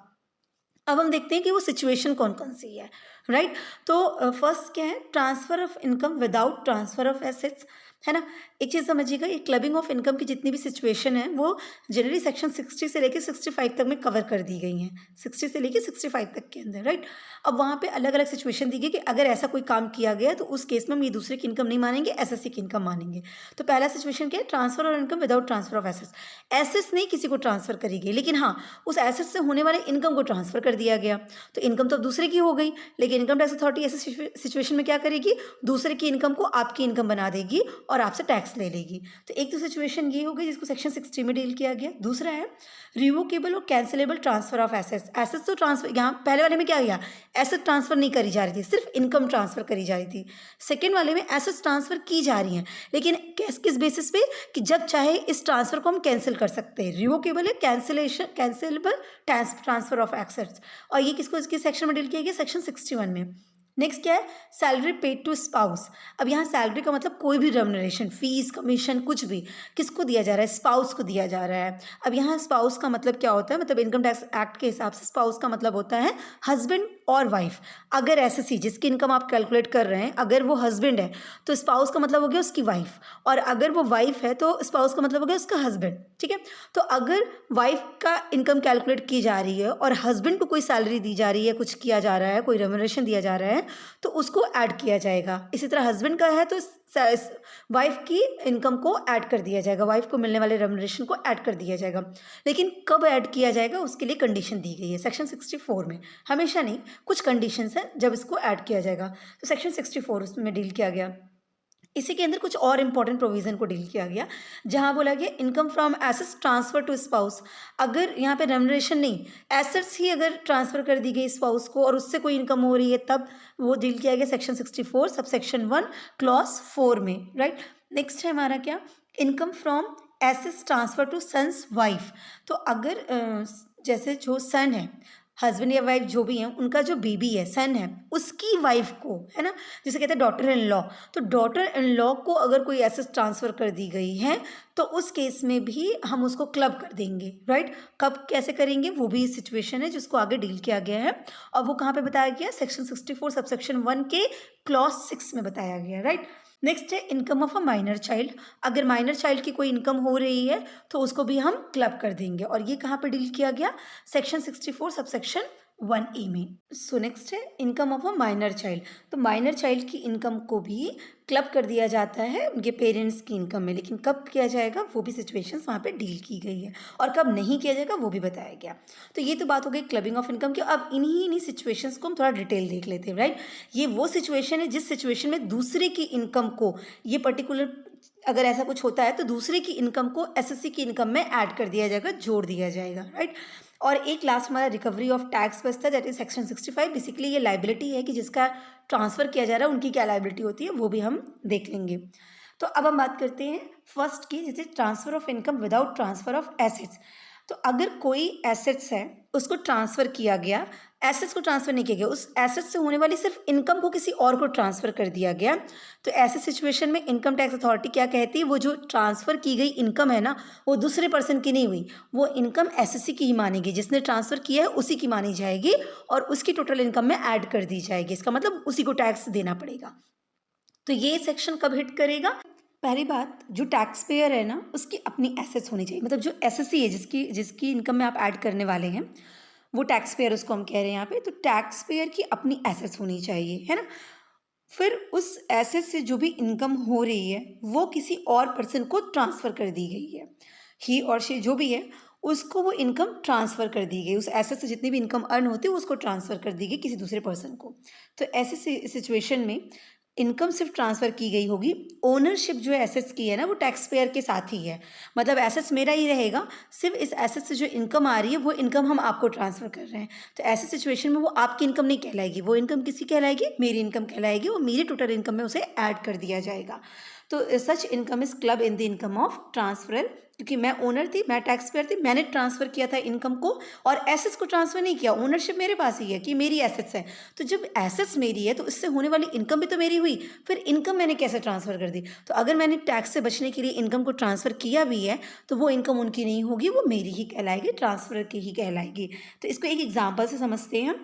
अब हम देखते हैं कि वो सिचुएशन कौन कौन सी है, राइट। तो फर्स्ट क्या है, transfer of income without transfer of assets. है ना। एक चीज़ समझिएगा, ये क्लबिंग ऑफ इनकम की जितनी भी सिचुएशन है वो जनरली सेक्शन 60 से लेके 65 तक में कवर कर दी गई हैं, 60 से लेके 65 तक के अंदर, राइट। अब वहाँ पे अलग अलग सिचुएशन दी गई कि अगर ऐसा कोई काम किया गया तो उस केस में हम ये दूसरे की इनकम नहीं मानेंगे, एसएससी की इनकम मानेंगे। तो पहला सिचुएशन क्या है, ट्रांसफर और income without transfer of assets. Assets नहीं किसी को ट्रांसफर करी गई, लेकिन हाँ उस एसेट से होने वाले इनकम को ट्रांसफर कर दिया गया। तो इनकम तो अब दूसरे की हो गई, लेकिन इनकम टैक्स अथॉरिटी ऐसे सिचुएशन में क्या करेगी, दूसरे की इनकम को आपकी इनकम बना देगी और आपसे टैक्स ले लेगी। तो एक तो सिचुएशन ये हो गई जिसको सेक्शन 60 में डील किया गया। दूसरा है रिवोकेबल और cancellable transfer of assets. Assets तो ट्रांसफर, यहाँ पहले वाले में क्या गया, एसेट ट्रांसफर नहीं करी जा रही थी, सिर्फ इनकम ट्रांसफर करी जा रही थी। सेकेंड वाले में एसेट्स ट्रांसफर की जा रही हैं, लेकिन किस किस बेसिस पे, कि जब चाहे इस ट्रांसफर को हम कैंसिल कर सकते हैं। रिवोकेबल है, कैंसिलेबल ट्रांसफर ऑफ एसेट्स, और ये किसको इसके सेक्शन में डील किया गया, सेक्शन 61 में। नेक्स्ट क्या है, सैलरी पेड टू स्पाउस। अब यहाँ सैलरी का मतलब कोई भी रेम्युनरेशन, फीस, कमीशन, कुछ भी किसको दिया जा रहा है, स्पाउस को दिया जा रहा है। अब यहाँ स्पाउस का मतलब क्या होता है, मतलब इनकम टैक्स एक्ट के हिसाब से स्पाउस का मतलब होता है हस्बैंड और वाइफ। अगर एसएससी जिसकी इनकम आप कैलकुलेट कर रहे हैं अगर वो हस्बैंड है तो स्पाउस का मतलब हो गया उसकी वाइफ, और अगर वो वाइफ है तो स्पाउस का मतलब हो गया उसका हस्बैंड, ठीक है। तो अगर वाइफ का इनकम कैलकुलेट की जा रही है और हस्बैंड को कोई सैलरी दी जा रही है, कुछ किया जा रहा है, कोई रेम्युनरेशन दिया जा रहा है, तो उसको ऐड किया जाएगा। इसी तरह हस्बैंड का है तो वाइफ की इनकम को ऐड कर दिया जाएगा, वाइफ को मिलने वाले रेम्युनरेशन को ऐड कर दिया जाएगा। लेकिन कब ऐड किया जाएगा उसके लिए कंडीशन दी गई है सेक्शन 64 में, हमेशा नहीं, कुछ कंडीशंस हैं जब इसको ऐड किया जाएगा। तो सेक्शन 64 उसमें डील किया गया। इसी के अंदर कुछ और इंपॉर्टेंट प्रोविजन को डील किया गया, जहां बोला गया income from assets transfer to spouse. अगर यहाँ पे रेम्युनरेशन नहीं, एसेट्स ही अगर ट्रांसफर कर दी गई स्पाउस को और उससे कोई इनकम हो रही है, तब वो डील किया गया सेक्शन 64 सब सेक्शन 1 क्लॉज 4 में, राइट। नेक्स्ट है हमारा क्या, income from assets transfer to sons wife. तो अगर जैसे जो सन है, हस्बैंड या वाइफ जो भी हैं, उनका जो बेबी है, सन है, उसकी वाइफ को, है ना, जिसे कहते हैं डॉटर इन लॉ। तो डॉटर इन लॉ को अगर कोई एसेट ट्रांसफर कर दी गई है तो उस केस में भी हम उसको क्लब कर देंगे, राइट। कब कैसे करेंगे वो भी सिचुएशन है जिसको आगे डील किया गया है, और वो कहाँ पे बताया गया, सेक्शन 64 सबसेक्शन 1 के क्लॉज 6 में बताया गया, राइट। नेक्स्ट है income of a minor child. अगर माइनर चाइल्ड की कोई इनकम हो रही है तो उसको भी हम क्लब कर देंगे, और ये कहाँ पे डील किया गया, सेक्शन 64 सबसेक्शन 1A में। सो नेक्स्ट है income of a minor child. तो माइनर चाइल्ड की इनकम को भी क्लब कर दिया जाता है उनके पेरेंट्स की इनकम में, लेकिन कब किया जाएगा वो भी सिचुएशंस वहाँ पे डील की गई है, और कब नहीं किया जाएगा वो भी बताया गया। तो ये तो बात हो गई क्लबिंग ऑफ इनकम की। अब इन्हीं सिचुएशंस को हम थोड़ा डिटेल देख लेते हैं, राइट। ये वो सिचुएशन है जिस सिचुएशन में दूसरे की इनकम को, ये पर्टिकुलर अगर ऐसा कुछ होता है तो दूसरे की इनकम को एसएससी की इनकम में ऐड कर दिया जाएगा, जोड़ दिया जाएगा, राइट। और एक लास्ट हमारा रिकवरी ऑफ टैक्स बचता है, दैट इज सेक्शन 65। बेसिकली ये लाइबिलिटी है कि जिसका ट्रांसफर किया जा रहा है उनकी क्या लाइबिलिटी होती है, वो भी हम देख लेंगे। तो अब हम बात करते हैं फर्स्ट की, जैसे transfer of income without transfer of assets. तो अगर कोई एसेट्स है उसको ट्रांसफर किया गया, एसेट्स को ट्रांसफर नहीं किया गया, उस एसेट्स से होने वाली सिर्फ इनकम को किसी और को ट्रांसफर कर दिया गया, तो ऐसे सिचुएशन में इनकम टैक्स अथॉरिटी क्या कहती है, वो जो ट्रांसफर की गई इनकम है ना, वो दूसरे पर्सन की नहीं हुई, वो इनकम एसएससी की ही मानेगी, जिसने ट्रांसफर किया है उसी की मानी जाएगी और उसकी टोटल इनकम में ऐड कर दी जाएगी। इसका मतलब उसी को टैक्स देना पड़ेगा। तो ये सेक्शन कब हिट करेगा, पहली बात, जो टैक्स पेयर है ना उसकी अपनी एसेट्स होनी चाहिए, मतलब जो एसएससी है जिसकी इनकम में आप ऐड करने वाले हैं, वो टैक्स पेयर उसको हम कह रहे हैं यहाँ पे। तो टैक्स पेयर की अपनी एसेट्स होनी चाहिए, है ना। फिर उस एसेट से जो भी इनकम हो रही है वो किसी और पर्सन को ट्रांसफ़र कर दी गई है, ही और शी जो भी है उसको वो इनकम ट्रांसफ़र कर दी गई, उस एसेट से जितनी भी इनकम अर्न होती है उसको ट्रांसफ़र कर दी गई किसी दूसरे पर्सन को। तो ऐसे सिचुएशन में इनकम सिर्फ ट्रांसफ़र की गई होगी, ओनरशिप जो एसेट्स की है ना वो टैक्स पेयर के साथ ही है, मतलब एसेट्स मेरा ही रहेगा, सिर्फ इस एसेट से जो इनकम आ रही है वो इनकम हम आपको ट्रांसफ़र कर रहे हैं। तो ऐसे सिचुएशन में वो आपकी इनकम नहीं कहलाएगी, वो इनकम किसी कहलाएगी, मेरी इनकम कहलाएगी, और मेरी टोटल इनकम में उसे ऐड कर दिया जाएगा। तो such income is club in the income of transfer, क्योंकि मैं ओनर थी, मैं टैक्स पेयर थी, मैंने ट्रांसफ़र किया था इनकम को, और एसेट्स को ट्रांसफ़र नहीं किया, ओनरशिप मेरे पास ही है कि मेरी एसेट्स है। तो जब एसेट्स मेरी है तो इससे होने वाली इनकम भी तो मेरी हुई, फिर इनकम मैंने कैसे ट्रांसफ़र कर दी। तो अगर मैंने टैक्स से बचने के लिए इनकम को ट्रांसफ़र किया भी है तो वो इनकम उनकी नहीं होगी, वो मेरी ही कहलाएगी, ट्रांसफ़र की ही कहलाएगी। तो इसको एक एग्जाम्पल से समझते हैं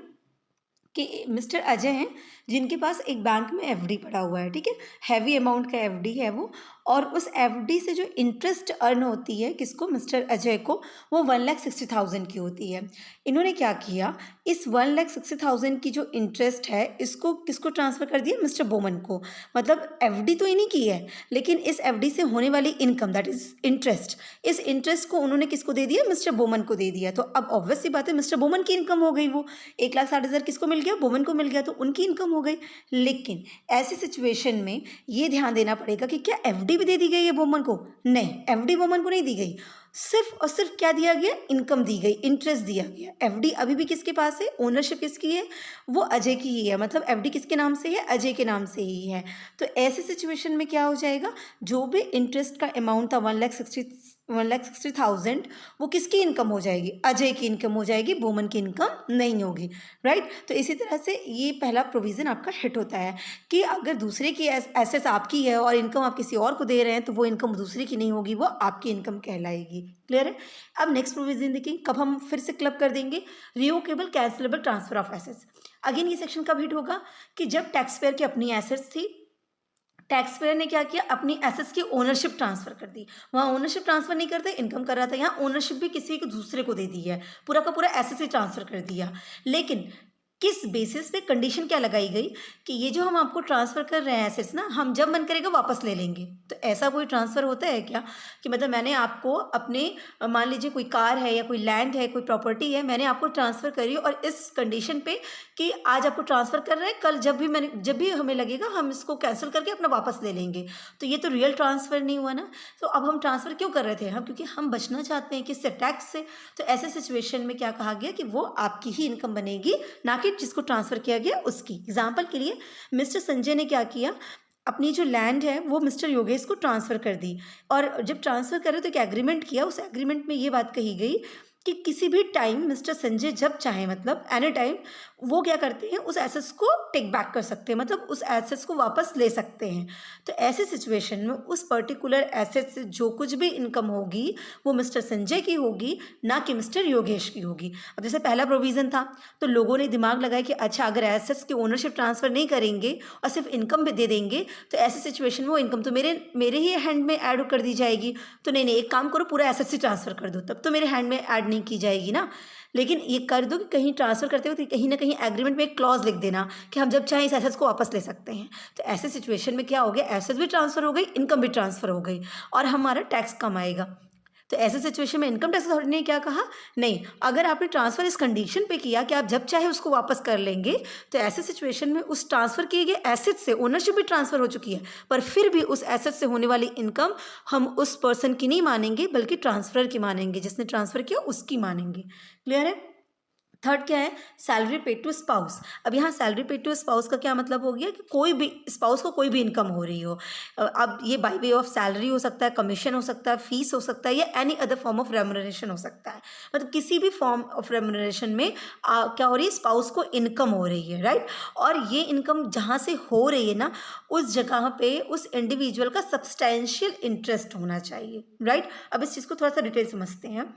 कि मिस्टर अजय हैं जिनके पास एक बैंक में एफडी पड़ा हुआ है, ठीक है, हैवी अमाउंट का एफडी है वो, और उस एफडी से जो इंटरेस्ट अर्न होती है किसको, मिस्टर अजय को, वो 1,60,000 की होती है। इन्होंने क्या किया, इस 1,60,000 की जो इंटरेस्ट है इसको किसको ट्रांसफ़र कर दिया, मिस्टर बोमन को। मतलब एफडी तो इन्हीं की है, लेकिन इस एफडी से होने वाली इनकम दैट इज़ इंटरेस्ट, इस इंटरेस्ट को उन्होंने किसको दे दिया, मिस्टर बोमन को दे दिया। तो अब ऑब्वियस सी बात है मिस्टर बोमन की इनकम हो गई, वो 1,60,000 किसको मिल गया, बोमन को मिल गया, तो उनकी इनकम हो गई। लेकिन ऐसी सिचुएशन में ये ध्यान देना पड़ेगा कि क्या एफडी भी दे दी गई है बोमन को, नहीं, एफडी बोमन को नहीं दी गई, सिर्फ और सिर्फ क्या दिया गया, इनकम दी गई, इंटरेस्ट दिया गया। एफडी अभी भी किसके पास है, ओनरशिप किसकी है, वो अजय की ही है, मतलब एफडी किसके नाम से है, अजय के नाम से ही है। तो ऐसी सिचुएशन में क्या हो जाएगा, जो भी इंटरेस्ट का अमाउंट था 1,60,000 वो किसकी इनकम हो जाएगी, अजय की इनकम हो जाएगी, बोमन की इनकम नहीं होगी, राइट। तो इसी तरह से ये पहला प्रोविज़न आपका हिट होता है कि अगर दूसरे की एसेट्स आपकी है और इनकम आप किसी और को दे रहे हैं तो वो इनकम दूसरे की नहीं होगी, वो आपकी इनकम कहलाएगी। क्लियर है। अब नेक्स्ट प्रोविज़न देखें, कब हम फिर से क्लब कर देंगे, revocable cancellable transfer of assets. Again ये सेक्शन कब हिट होगा कि जब टैक्स पेयर की अपनी एसेट्स थी, टैक्स पेयर ने क्या किया, अपनी एसेट्स की ओनरशिप ट्रांसफर कर दी। वहाँ ओनरशिप ट्रांसफर नहीं करते, इनकम कर रहा था, यहाँ ओनरशिप भी किसी को दूसरे को दे दी है, पूरा का पूरा एसेट्स ही ट्रांसफर कर दिया। लेकिन किस बेसिस पे, कंडीशन क्या लगाई गई कि ये जो हम आपको ट्रांसफ़र कर रहे हैं एसेट्स ना, हम जब मन करेगा वापस ले लेंगे। तो ऐसा कोई ट्रांसफ़र होता है क्या कि मतलब मैंने आपको अपने मान लीजिए कोई कार है या कोई लैंड है, कोई प्रॉपर्टी है, मैंने आपको ट्रांसफ़र करी और इस कंडीशन पे कि आज आपको ट्रांसफ़र कर रहे हैं, कल जब भी हमें लगेगा हम इसको कैंसिल करके अपना वापस ले लेंगे। तो ये तो रियल ट्रांसफ़र नहीं हुआ ना। तो अब हम ट्रांसफ़र क्यों कर रहे थे, हम क्योंकि हम बचना चाहते हैं किससे, टैक्स से। तो ऐसे सिचुएशन में क्या कहा गया कि वो आपकी ही इनकम बनेगी, ना कि जिसको ट्रांसफ़र किया गया उसकी। एग्जाम्पल के लिए मिस्टर संजय ने क्या किया, अपनी जो लैंड है वो मिस्टर योगेश को ट्रांसफ़र कर दी, और जब ट्रांसफ़र करे तो एक एग्रीमेंट किया, उस एग्रीमेंट में ये बात कही गई कि किसी भी टाइम मिस्टर संजय जब चाहे, मतलब एनी टाइम, वो क्या करते हैं, उस एसेट्स को टेक बैक कर सकते हैं, मतलब उस एसेट्स को वापस ले सकते हैं। तो ऐसे सिचुएशन में उस पर्टिकुलर एसेट से जो कुछ भी इनकम होगी वो मिस्टर संजय की होगी, ना कि मिस्टर योगेश की होगी। अब जैसे पहला प्रोविज़न था तो लोगों ने दिमाग लगाया कि अच्छा, अगर एसेट्स की ओनरशिप ट्रांसफ़र नहीं करेंगे और सिर्फ इनकम भी दे देंगे तो ऐसी सिचुएशन में वो इनकम तो मेरे ही हैंड में ऐड कर दी जाएगी। तो नहीं, एक काम करो, पूरा एसेट्स ही ट्रांसफ़र कर दो, तब तो मेरे हैंड में ऐड नहीं की जाएगी ना। लेकिन ये कर दो कि कहीं ट्रांसफ़र करते वक्त कहीं ना कहीं एग्रीमेंट में एक क्लॉज लिख देना कि हम जब चाहें इस एसेट्स को वापस ले सकते हैं। तो ऐसे सिचुएशन में क्या हो गया, एसेट्स भी ट्रांसफ़र हो गई, इनकम भी ट्रांसफ़र हो गई और हमारा टैक्स कम आएगा। तो ऐसे सिचुएशन में इनकम टैक्स अथॉरिटी ने क्या कहा, नहीं, अगर आपने ट्रांसफ़र इस कंडीशन पे किया कि आप जब चाहे उसको वापस कर लेंगे, तो ऐसे सिचुएशन में उस ट्रांसफ़र किए गए एसेट से ओनरशिप भी ट्रांसफ़र हो चुकी है, पर फिर भी उस एसेट से होने वाली इनकम हम उस पर्सन की नहीं मानेंगे बल्कि ट्रांसफ़र की मानेंगे, जिसने ट्रांसफ़र किया उसकी मानेंगे। क्लियर है। थर्ड क्या है, सैलरी पेड टू स्पाउस। अब यहाँ सैलरी पेड टू स्पाउस का क्या मतलब हो गया कि कोई भी स्पाउस को कोई भी इनकम हो रही हो, अब ये बाय वे ऑफ सैलरी हो सकता है, कमीशन हो सकता है, फीस हो सकता है, या any other form of remuneration हो सकता है। मतलब किसी भी फॉर्म ऑफ रेम्युनरेशन में क्या हो रही है, स्पाउस को इनकम हो रही है, राइट। और ये इनकम जहाँ से हो रही है ना, उस जगह पे उस इंडिविजुअल का सब्सटैंशियल इंटरेस्ट होना चाहिए, राइट। अब इस चीज़ को थोड़ा सा डिटेल समझते हैं।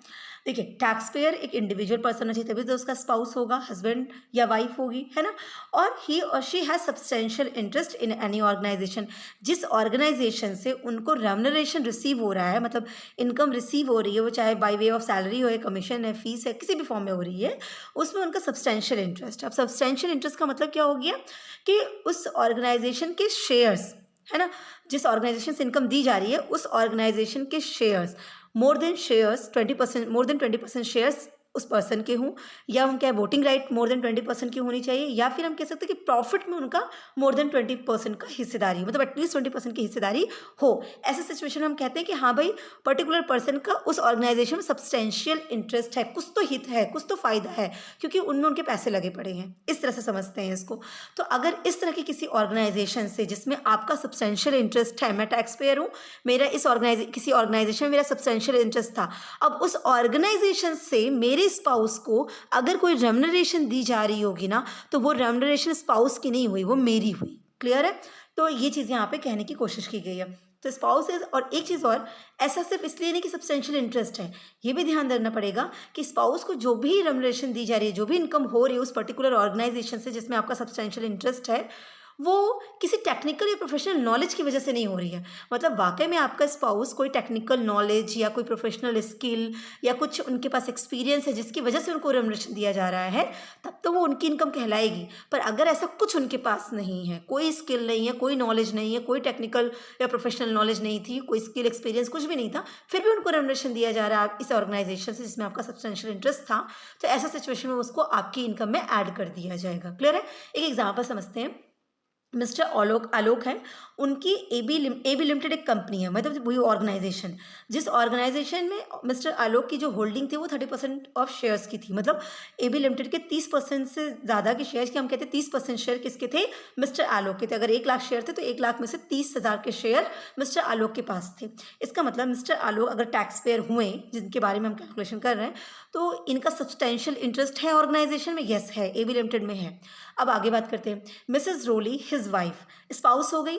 देखिए, टैक्स पेयर एक इंडिविजुअल पर्सन होना चाहिए, तभी तो उसका स्पाउस होगा, हस्बैंड या वाइफ होगी, है ना। और he or she has substantial interest in any organisation, जिस ऑर्गेनाइजेशन से उनको रेम्युनरेशन रिसीव हो रहा है, मतलब इनकम रिसीव हो रही है, वो चाहे बाय वे ऑफ सैलरी हो, या कमीशन है, फीस है, किसी भी फॉर्म में हो रही है, उसमें उनका सब्सटेंशियल इंटरेस्ट। अब सब्सटेंशियल इंटरेस्ट का मतलब क्या हो गया कि उस ऑर्गेनाइजेशन के शेयर्स, है ना, जिस ऑर्गेनाइजेशन से इनकम दी जा रही है उस ऑर्गेनाइजेशन के शेयर्स, मोर देन 20% शेयर्स उस पर्सन के हों, या उनका वोटिंग राइट मोर देन 20% की होनी चाहिए, या फिर हम कह सकते हैं कि प्रॉफिट में उनका मोर देन 20% का हिस्सेदारी, मतलब एटलीस्ट 20% की हिस्सेदारी हो। ऐसे सिचुएशन में हम कहते हैं कि हाँ भाई, पर्टिकुलर पर्सन का उस ऑर्गेनाइजेशन में सब्सटेंशियल इंटरेस्ट है, कुछ तो हित है, कुछ तो फायदा है, क्योंकि उनमें उनके पैसे लगे पड़े हैं। इस तरह से समझते हैं इसको। तो अगर इस तरह की किसी ऑर्गेनाइजेशन से जिसमें आपका सब्सटेंशियल इंटरेस्ट है, मैं टैक्स पेयर हूँ, मेरा इस किसी ऑर्गेनाइजेशन में मेरा सब्सटेंशियल इंटरेस्ट था, अब उस ऑर्गेनाइजेशन से मेरे स्पाउस को अगर कोई रेम्युनरेशन दी जा रही होगी ना, तो वो रेम्युनरेशन स्पाउस की नहीं हुई, वो मेरी हुई। क्लियर है। तो ये चीज़ यहाँ पे कहने की कोशिश की गई है। तो स्पाउस इज, और एक चीज़ और, ऐसा सिर्फ इसलिए नहीं कि सब्सटेंशियल इंटरेस्ट है, ये भी ध्यान रखना पड़ेगा कि स्पाउस को जो भी रेम्युनरेशन दी जा रही है, जो भी इनकम हो रही है उस पर्टिकुलर ऑर्गेनाइजेशन से जिसमें आपका सब्सटेंशियल इंटरेस्ट है, वो किसी टेक्निकल या प्रोफेशनल नॉलेज की वजह से नहीं हो रही है। मतलब वाक़ई में आपका स्पाउस कोई टेक्निकल नॉलेज या कोई प्रोफेशनल स्किल या कुछ उनके पास एक्सपीरियंस है जिसकी वजह से उनको रेम्युनरेशन दिया जा रहा है, तब तो वो उनकी इनकम कहलाएगी। पर अगर ऐसा कुछ उनके पास नहीं है, कोई स्किल नहीं है, कोई नॉलेज नहीं है, कोई टेक्निकल या प्रोफेशनल नॉलेज नहीं थी, कोई स्किल एक्सपीरियंस कुछ भी नहीं था, फिर भी उनको रेम्युनरेशन दिया जा रहा है इस ऑर्गेनाइजेशन से जिसमें आपका सब्सटेंशियल इंटरेस्ट था, तो ऐसा सिचुएशन में उसको आपकी इनकम में ऐड कर दिया जाएगा। क्लियर है? एक एग्जाम्पल समझते हैं। मिस्टर आलोक आलोक हैं, उनकी एबी लिमिटेड एक कंपनी है, मतलब वही ऑर्गेनाइजेशन, जिस ऑर्गेनाइजेशन में मिस्टर आलोक की जो होल्डिंग थी वो 30% ऑफ शेयर्स की थी। मतलब एबी लिमिटेड के 30% से ज़्यादा के शेयर्स की, हम कहते हैं 30% शेयर किसके थे? मिस्टर आलोक के थे। अगर 1 लाख शेयर थे तो 1 लाख में से 30,000 के शेयर मिस्टर आलोक के पास थे। इसका मतलब मिस्टर आलोक अगर टैक्स पेयर हुए, जिनके बारे में हम कैलकुलेशन कर रहे हैं, तो इनका सब्सटेंशियल इंटरेस्ट है ऑर्गेनाइजेशन में? यस है, एबी लिमिटेड में है। अब आगे बात करते हैं। Mrs Roli, his wife, spouse हो गई,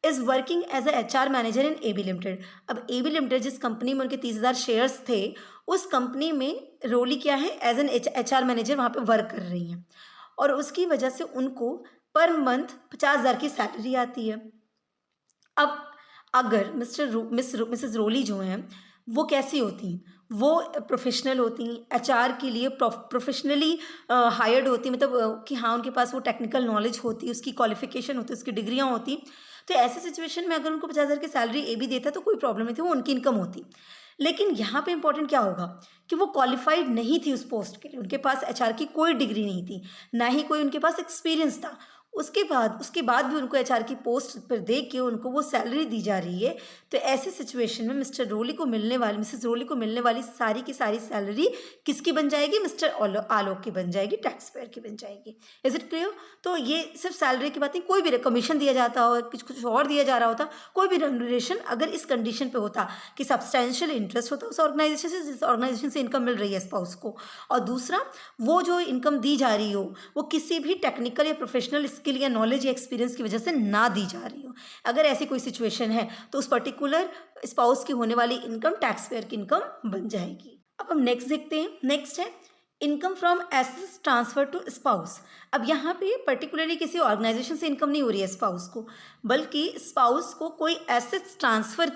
is working as a HR manager in AB limited. अब एबी लिमिटेड जिस कंपनी में उनके 30,000 शेयर्स थे, उस कंपनी में रोली क्या है? एज एन HR मैनेजर वहाँ पे वर्क कर रही हैं, और उसकी वजह से उनको पर मंथ 50,000 की सैलरी आती है। अब अगर मिसेस रोली जो हैं, वो कैसी होती हैं? वो प्रोफेशनल होती हैं, HR के लिए प्रोफेशनली हायर्ड होती, मतलब कि हाँ, उनके पास वो टेक्निकल नॉलेज होती है, उसकी क्वालिफिकेशन होती है, उसकी डिग्रियाँ होती। तो ऐसे सिचुएशन में अगर उनको 50,000 की सैलरी एबी देता तो कोई प्रॉब्लम नहीं थी, वो उनकी इनकम होती। लेकिन यहाँ पे इंपॉर्टेंट क्या होगा कि वो क्वालिफाइड नहीं थी उस पोस्ट के लिए, उनके पास HR की कोई डिग्री नहीं थी, ना ही कोई उनके पास एक्सपीरियंस था। उसके बाद भी उनको HR की पोस्ट पर दे के उनको वो सैलरी दी जा रही है। तो ऐसे सिचुएशन में मिसेस रोली को मिलने वाली सारी की सारी सैलरी किसकी बन जाएगी? मिस्टर आलोक की बन जाएगी, टैक्स पेयर की बन जाएगी। Is it clear? तो ये सिर्फ सैलरी की बात नहीं, कोई भी कमीशन दिया जाता हो, कुछ और दिया जा रहा होता, कोई भी रेमुनरेशन अगर इस कंडीशन पे होता कि सब्सटेंशियल इंटरेस्ट होता उस ऑर्गेनाइजेशन से, जिस ऑर्गेनाइजेशन से इनकम मिल रही है स्पाउस को, और दूसरा वो जो इनकम दी जा रही हो वो किसी भी टेक्निकल या प्रोफेशनल स्किल या नॉलेज या एक्सपीरियंस की वजह से ना दी जा रही हो, अगर ऐसी कोई सिचुएशन है तो उस पर्टिकुलर स्पाउस की होने वाली इनकम टैक्स पेयर की इनकम बन जाएगी। अब हम नेक्स्ट देखते हैं। नेक्स्ट है income from assets transfer to spouse. अब यहाँ पे पर्टिकुलरली किसी ऑर्गेनाइजेशन से इनकम नहीं हो रही है स्पाउस को, बल्कि स्पाउस को कोई एसेट्स ट्रांसफर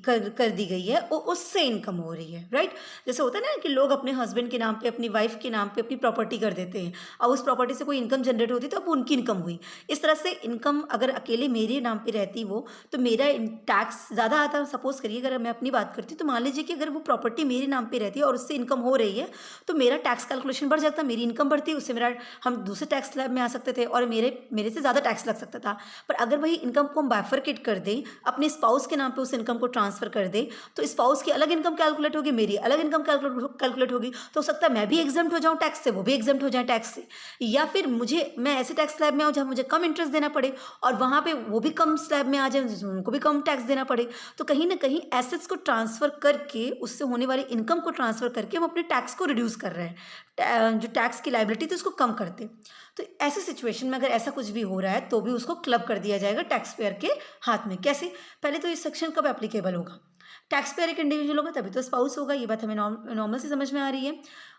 कर दी गई है, वो उससे इनकम हो रही है। राइट? जैसे होता है ना कि लोग अपने हस्बैंड के नाम पे, अपनी वाइफ के नाम पे अपनी प्रॉपर्टी कर देते हैं, अब उस प्रॉपर्टी से कोई इनकम जनरेट होती है तो अब उनकी इनकम हुई। इस तरह से इनकम अगर अकेले मेरे नाम पे रहती वो, तो मेरा टैक्स ज़्यादा आता। सपोज करिए अगर मैं अपनी बात करती हूँ, तो मान लीजिए कि अगर वो प्रॉपर्टी मेरे नाम पे रहती है और उससे इनकम हो रही है, तो मेरा टैक्स कैलकुलेशन बढ़ जाता, मेरी इनकम बढ़ती, उससे मेरा हम दूसरे टैक्स स्लैब में आ सकते थे और मेरे से ज़्यादा टैक्स लग सकता था। पर अगर वही इनकम को हम बाइफरकेट कर दें, अपने स्पाउस के नाम पे उस इनकम को ट्रांसफ़र कर दें, तो स्पाउस की अलग इनकम कैलकुलेट होगी, मेरी अलग इनकम कैलकुलेट होगी। तो हो सकता है मैं भी एग्जम्प्ट हो जाऊँ टैक्स से, वो भी एग्जम्प्ट हो जाए टैक्स से, या फिर मैं ऐसे टैक्स स्लैब में आऊँ जहाँ मुझे कम इंटरेस्ट देना पड़े और वहाँ पे वो भी कम स्लैब में आ जाए जिसमें उनको भी कम टैक्स देना पड़े। तो कहीं ना कहीं एसेट्स को ट्रांसफ़र करके, उससे होने वाली इनकम को ट्रांसफ़र करके हम अपने टैक्स को रिड्यूस कर रहे हैं, जो टैक्स की लायबिलिटी थी उसको कम करते। तो ऐसे सिचुएशन में अगर ऐसा कुछ भी हो रहा है तो भी उसको क्लब कर दिया जाएगा टैक्स पेयर के हाथ में। कैसे? पहले तो ये सेक्शन कब एप्लीकेबल होगा? टैक्स पेयर एक इंडिविजुअल होगा तभी तो स्पाउस होगा, ये बात हमें नॉर्मल से समझ में आ रही है।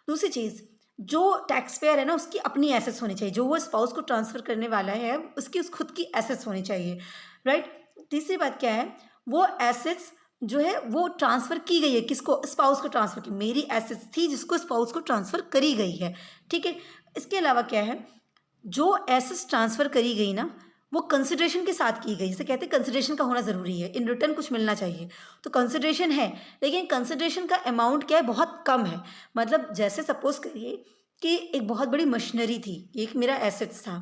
दूसरी चीज़, जो टैक्स पेयर है ना उसकी अपनी एसेट्स होनी चाहिए, जो वो स्पाउस को ट्रांसफ़र करने वाला है उसकी उस खुद की एसेट्स होनी चाहिए। राइट? तीसरी बात क्या है? वो एसेट्स जो है वो ट्रांसफ़र की गई है, किसको? स्पाउस को ट्रांसफ़र की, मेरी एसेट्स थी जिसको स्पाउस को ट्रांसफ़र करी गई है। ठीक है? इसके अलावा क्या है, जो एसेट्स ट्रांसफ़र करी गई ना वो कंसिडरेशन के साथ की गई। जैसे कहते हैं कंसिडरेशन का होना ज़रूरी है, इन रिटर्न कुछ मिलना चाहिए, तो कंसिडरेशन है, लेकिन कंसिडरेशन का अमाउंट क्या है? बहुत कम है। मतलब जैसे सपोज करिए कि एक बहुत बड़ी मशीनरी थी, एक मेरा एसेट्स था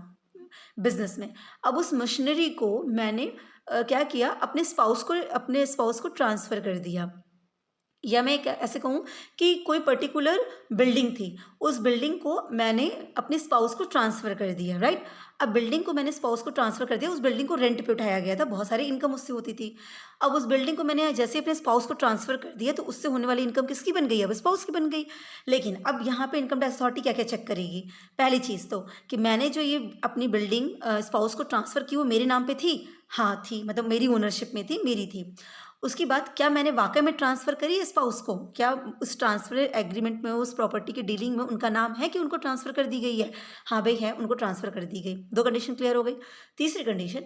बिजनेस में, अब उस मशीनरी को मैंने क्या किया, अपने स्पाउस को ट्रांसफ़र कर दिया। या मैं ऐसे कहूँ कि कोई पर्टिकुलर बिल्डिंग थी, उस बिल्डिंग को मैंने अपने स्पाउस को ट्रांसफ़र कर दिया। राइट? अब बिल्डिंग को मैंने स्पाउस को ट्रांसफ़र कर दिया, उस बिल्डिंग को रेंट पे उठाया गया था, बहुत सारी इनकम उससे होती थी। अब उस बिल्डिंग को मैंने जैसे अपने स्पाउस को ट्रांसफ़र कर दिया तो उससे होने वाली इनकम किसकी बन गई? अब स्पाउस की बन गई। लेकिन अब यहाँ पे इनकम टैक्स अथॉरिटी क्या क्या चेक करेगी? पहली चीज़ तो कि मैंने जो ये अपनी बिल्डिंग स्पाउस को ट्रांसफ़र की वो मेरे नाम पे थी? हाँ थी, मतलब मेरी ओनरशिप में थी, मेरी थी। उसके बाद क्या मैंने वाक़ई में ट्रांसफ़र करी है स्पाउस को? क्या उस ट्रांसफ़र एग्रीमेंट में, उस प्रॉपर्टी की डीलिंग में उनका नाम है कि उनको ट्रांसफ़र कर दी गई है? हाँ भई है, उनको ट्रांसफ़र कर दी गई। 2 कंडीशन क्लियर हो गई। तीसरी कंडीशन,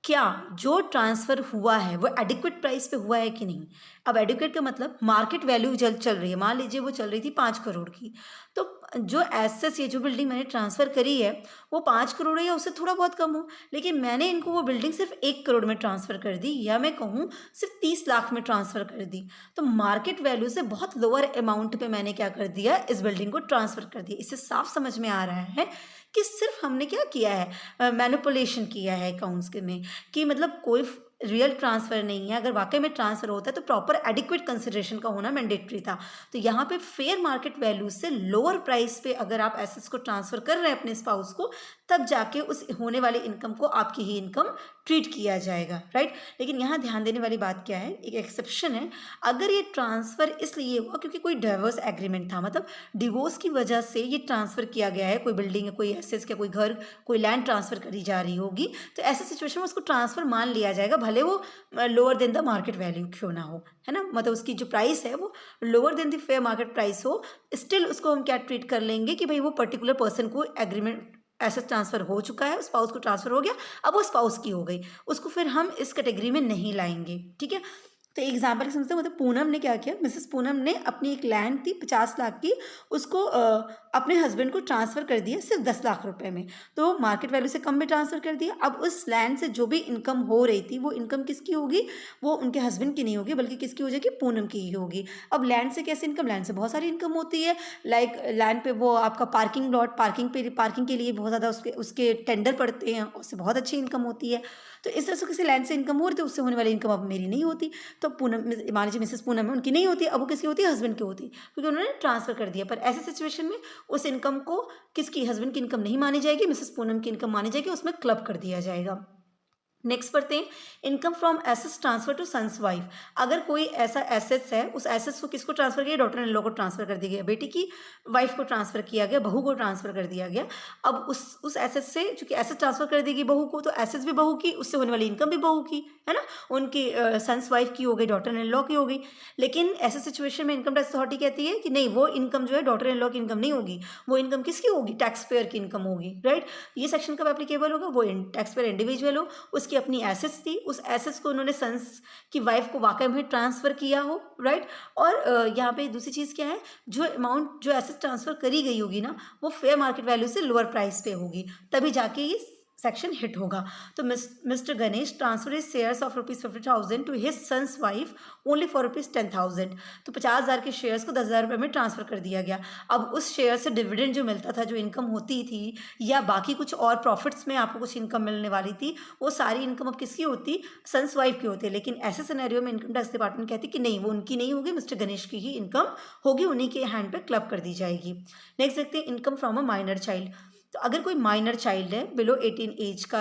क्या जो ट्रांसफ़र हुआ है वो एडिक्वेट प्राइस पे हुआ है कि नहीं? अब एडिक्वेट का मतलब मार्केट वैल्यू जल चल रही है, मान लीजिए वो चल रही थी 5 करोड़ की, तो जो एसेट्स ये जो बिल्डिंग मैंने ट्रांसफ़र करी है, वो 5 करोड़ है या उससे थोड़ा बहुत कम हो, लेकिन मैंने इनको वो बिल्डिंग सिर्फ़ 1 करोड़ में ट्रांसफ़र कर दी या मैं कहूँ सिर्फ़ 30 लाख में ट्रांसफ़र कर दी। तो मार्केट वैल्यू से बहुत लोअर अमाउंट पे मैंने क्या कर दिया, इस बिल्डिंग को ट्रांसफ़र कर दिया। इससे साफ समझ में आ रहा है कि सिर्फ़ हमने क्या किया है, मैनिपुलेशन किया है अकाउंट्स के में, कि मतलब कोई रियल ट्रांसफ़र नहीं है। अगर वाक़ई में ट्रांसफ़र होता है तो प्रॉपर एडिक्वेट कंसिडरेशन का होना मैंडेटरी था। तो यहाँ पे फेयर मार्केट वैल्यू से लोअर प्राइस पे अगर आप एसेट्स को ट्रांसफ़र कर रहे हैं अपने स्पाउस को, तब जाके उस होने वाले इनकम को आपकी ही इनकम ट्रीट किया जाएगा, राइट? लेकिन यहाँ ध्यान देने वाली बात क्या है, एक एक्सेप्शन है, अगर ये ट्रांसफ़र इसलिए हुआ क्योंकि कोई डाइवोर्स एग्रीमेंट था, मतलब डिवोर्स की वजह से ये ट्रांसफ़र किया गया है, कोई बिल्डिंग, कोई एसेट्स, या कोई घर, कोई लैंड ट्रांसफ़र करी जा रही होगी, तो ऐसे सिचुएशन में उसको ट्रांसफ़र मान लिया जाएगा, भले वो lower than the market value क्यों ना हो, है ना? मतलब उसकी जो प्राइस है वो lower than the fair market price हो, स्टिल उसको हम क्या ट्रीट कर लेंगे कि भाई वो पर्टिकुलर पर्सन को एग्रीमेंट एसेट ट्रांसफ़र हो चुका है, स्पाउस को ट्रांसफ़र हो गया, अब वो स्पाउस की हो गई, उसको फिर हम इस कैटेगरी में नहीं लाएँगे, ठीक है? तो एग्जाम्पल समझते हैं, मतलब पूनम ने क्या किया, मिसेस पूनम ने अपनी एक लैंड थी 50 लाख की, उसको अपने हस्बैंड को ट्रांसफ़र कर दिया सिर्फ 10 लाख रुपए में, तो मार्केट वैल्यू से कम में ट्रांसफ़र कर दिया। अब उस लैंड से जो भी इनकम हो रही थी वो इनकम किसकी होगी, वो उनके हस्बैंड की नहीं होगी बल्कि किसकी हो जाएगी, पूनम की ही होगी। अब लैंड से कैसे इनकम, लैंड से बहुत सारी इनकम होती है, लाइक लैंड पे वो आपका पार्किंग लॉट, पार्किंग के लिए बहुत ज़्यादा उसके उसके टेंडर पड़ते हैं, उससे बहुत अच्छी इनकम होती है। तो इस तरह से किसी लैंड से इनकम हो रही थी, उससे होने वाली इनकम अब मेरी नहीं होती, तो पूनम, मान लीजिए मिसेस पूनम है, उनकी नहीं होती, अब वो किसकी होती है, हस्बैंड की होती, क्योंकि उन्होंने ट्रांसफ़र कर दिया। पर ऐसे सिचुएशन में उस इनकम को किसकी, हस्बैंड की इनकम नहीं मानी जाएगी, मिसेस पूनम की इनकम मानी जाएगी, उसमें क्लब कर दिया जाएगा। नेक्स्ट पढ़ते हैं, income from assets transfer to sons wife. अगर कोई ऐसा एसेट्स है, उस एसेट्स को किसको ट्रांसफर किया, डॉटर इन लॉ को ट्रांसफर कर दिया गया, बेटी की वाइफ को ट्रांसफर किया गया, बहू को ट्रांसफर कर दिया गया। अब उस एसेट्स से, चूंकि एसेट ट्रांसफर कर देगी बहू को, तो एसेट्स भी बहू की, उससे होने वाली इनकम भी बहू की, है ना, उनकी सन्स वाइफ की हो गई, डॉटर इन लॉ की हो गई। लेकिन ऐसे सिचुएशन में इनकम टैक्स अथॉरिटी कहती है कि नहीं, वो इनकम जो है डॉटर इन लॉ की इनकम नहीं होगी, वो इनकम किसकी होगी, टैक्स पेयर की इनकम होगी, राइट। ये सेक्शन कब एप्लीकेबल होगा, वो टैक्स पेयर इंडिविजुअल हो, उसकी अपनी एसेट्स थी, उस एसेट्स को उन्होंने सन्स की वाइफ को वाकई में ट्रांसफर किया हो, राइट। और यहाँ पे दूसरी चीज़ क्या है, जो अमाउंट, जो एसेट्स ट्रांसफर करी गई होगी ना, वो फेयर मार्केट वैल्यू से लोअर प्राइस पे होगी, तभी जाके ये सेक्शन हिट होगा। तो Mr Ganesh transfer his shares of ₹50,000 to his son's wife only for ₹10,000। तो 50,000 के शेयर्स को 10,000 रुपये में ट्रांसफर कर दिया गया। अब उस शेयर से डिविडेंड जो मिलता था, जो इनकम होती थी, या बाकी कुछ और प्रॉफिट्स में आपको कुछ इनकम मिलने वाली थी, वो सारी इनकम अब किसकी होती, सन्स वाइफ की होती है। लेकिन ऐसे सिनेरियो में इनकम टैक्स डिपार्टमेंट कहती कि नहीं, वो उनकी नहीं होगी, मिस्टर गणेश की ही इनकम होगी, उन्हीं के हैंड पे क्लब कर दी जाएगी। नेक्स्ट देखते हैं, income from a minor child. तो अगर कोई माइनर चाइल्ड है, बिलो 18 एज का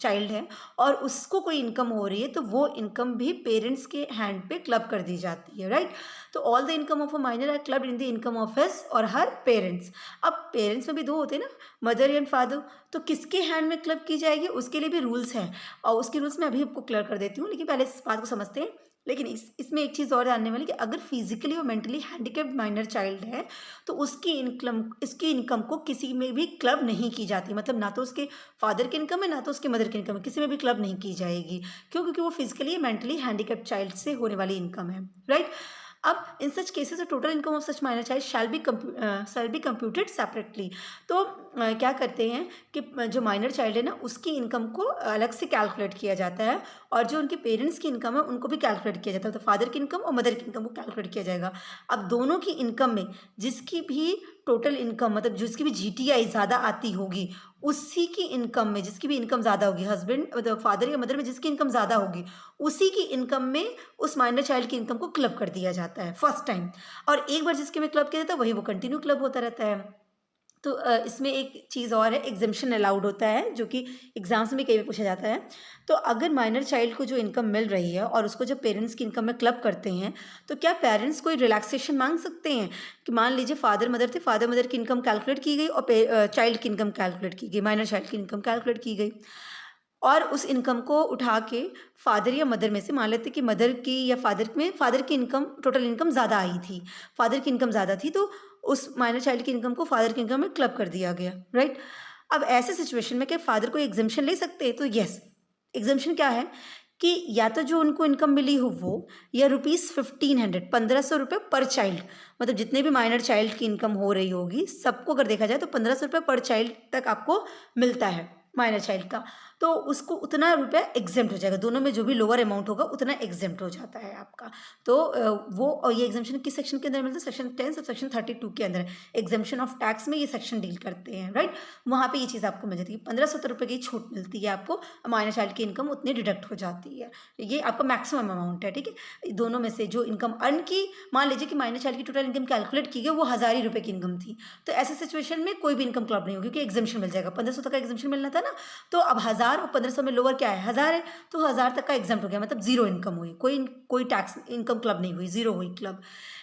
चाइल्ड है, और उसको कोई इनकम हो रही है, तो वो इनकम भी पेरेंट्स के हैंड पे क्लब कर दी जाती है, राइट। तो all the income of a minor are clubbed in the income of his or her parents. अब पेरेंट्स में भी दो होते हैं ना, मदर एंड फादर, तो किसके हैंड में क्लब की जाएगी, उसके लिए भी रूल्स हैं, और उसके रूल्स मैं अभी आपको क्लियर कर देती हूँ, लेकिन पहले इस बात को समझते हैं। लेकिन इसमें एक चीज़ और जानने वाली, कि अगर फिजिकली और मेंटली हैंडीकेप्ड माइनर चाइल्ड है, तो इसकी इनकम को किसी में भी क्लब नहीं की जाती, मतलब ना तो उसके फादर की इनकम है, ना तो उसके मदर की इनकम है, किसी में भी क्लब नहीं की जाएगी। क्यों? क्योंकि वो फिजिकली या मेंटली हैंडीकेप्ड चाइल्ड से होने वाली इनकम है, राइट। अब in such cases total income of such minor child shall be computed separately. तो क्या करते हैं कि जो माइनर चाइल्ड है ना, उसकी इनकम को अलग से कैलकुलेट किया जाता है, और जो उनके पेरेंट्स की इनकम है उनको भी कैलकुलेट किया जाता है। तो फादर की इनकम और मदर की इनकम को कैलकुलेट किया जाएगा। अब दोनों की इनकम में जिसकी भी टोटल इनकम, मतलब जिसकी भी जीटीआई ज़्यादा आती होगी, उसी की इनकम में, जिसकी भी इनकम ज़्यादा होगी, हस्बैंड मतलब फादर या मदर में जिसकी इनकम ज़्यादा होगी, उसी की इनकम में उस माइनर चाइल्ड की इनकम को क्लब कर दिया जाता है फर्स्ट टाइम। और एक बार जिसके में क्लब किया जाता है, वही वो कंटिन्यू क्लब होता रहता है। तो इसमें एक चीज़ और है, एग्ज़म्पशन अलाउड होता है, जो कि एग्ज़ाम्स में कई बार पूछा जाता है। तो अगर माइनर चाइल्ड को जो इनकम मिल रही है, और उसको जब पेरेंट्स की इनकम में क्लब करते हैं, तो क्या पेरेंट्स कोई रिलैक्सेशन मांग सकते हैं, कि मान लीजिए फादर मदर थे, फादर मदर की इनकम कैलकुलेट की गई, और चाइल्ड की इनकम कैलकुलेट की गई, माइनर चाइल्ड की इनकम कैलकुलेट की गई। और उस इनकम को उठा के फादर या मदर में से, मान लेते कि मदर की या फादर की इनकम, टोटल इनकम ज़्यादा आई थी, फादर की इनकम ज़्यादा थी, तो उस माइनर चाइल्ड की इनकम को फादर की इनकम में क्लब कर दिया गया, राइट। अब ऐसे सिचुएशन में क्या फादर को एग्जम्पशन ले सकते हैं? तो यस, एग्जम्पशन क्या है कि या तो जो उनको इनकम मिली हो वो, या ₹1500 ₹1500 पर चाइल्ड, मतलब जितने भी माइनर चाइल्ड की इनकम हो रही होगी सबको अगर देखा जाए तो ₹1500 पर चाइल्ड तक आपको मिलता है माइनर चाइल्ड का, तो उसको उतना रुपया एग्जेम्प्ट हो जाएगा, दोनों में जो भी लोअर अमाउंट होगा उतना एग्जेम्प्ट हो जाता है आपका। तो वो, और ये एग्जाम्पशन किस सेक्शन के अंदर मिलता है? सेक्शन 10 सब सेक्शन 32 के अंदर एग्जाम्पशन ऑफ टैक्स में ये सेक्शन डील करते हैं, राइट। वहाँ पे ये चीज़ आपको मिल जाती है, 1570 रुपये की छूट मिलती है आपको, माइनर चाइल्ड की इनकम उतनी डिडक्ट हो जाती है, ये आपका मैक्सिमम अमाउंट है, ठीक है। दोनों में से जो इनकम अर्न की, मान लीजिए कि माइनर चाइल्ड की टोटल इनकम कैलकुलेट की गई वो 1000 ही रुपये की इनकम थी, तो ऐसे सिचुएशन में कोई भी इनकम क्लब नहीं होगी, क्योंकि एग्जाम्पशन मिल जाएगा, 1500 तक का एग्जाम्पशन मिलना था ना, तो अब 1000 और 1500 में लोअर क्या है? 1000 है, तो 1000 तक का एग्जाम्प्ट हो गया, मतलब जीरो इनकम हुई, कोई टैक्स इनकम क्लब नहीं हुई, जीरो हुई क्लब।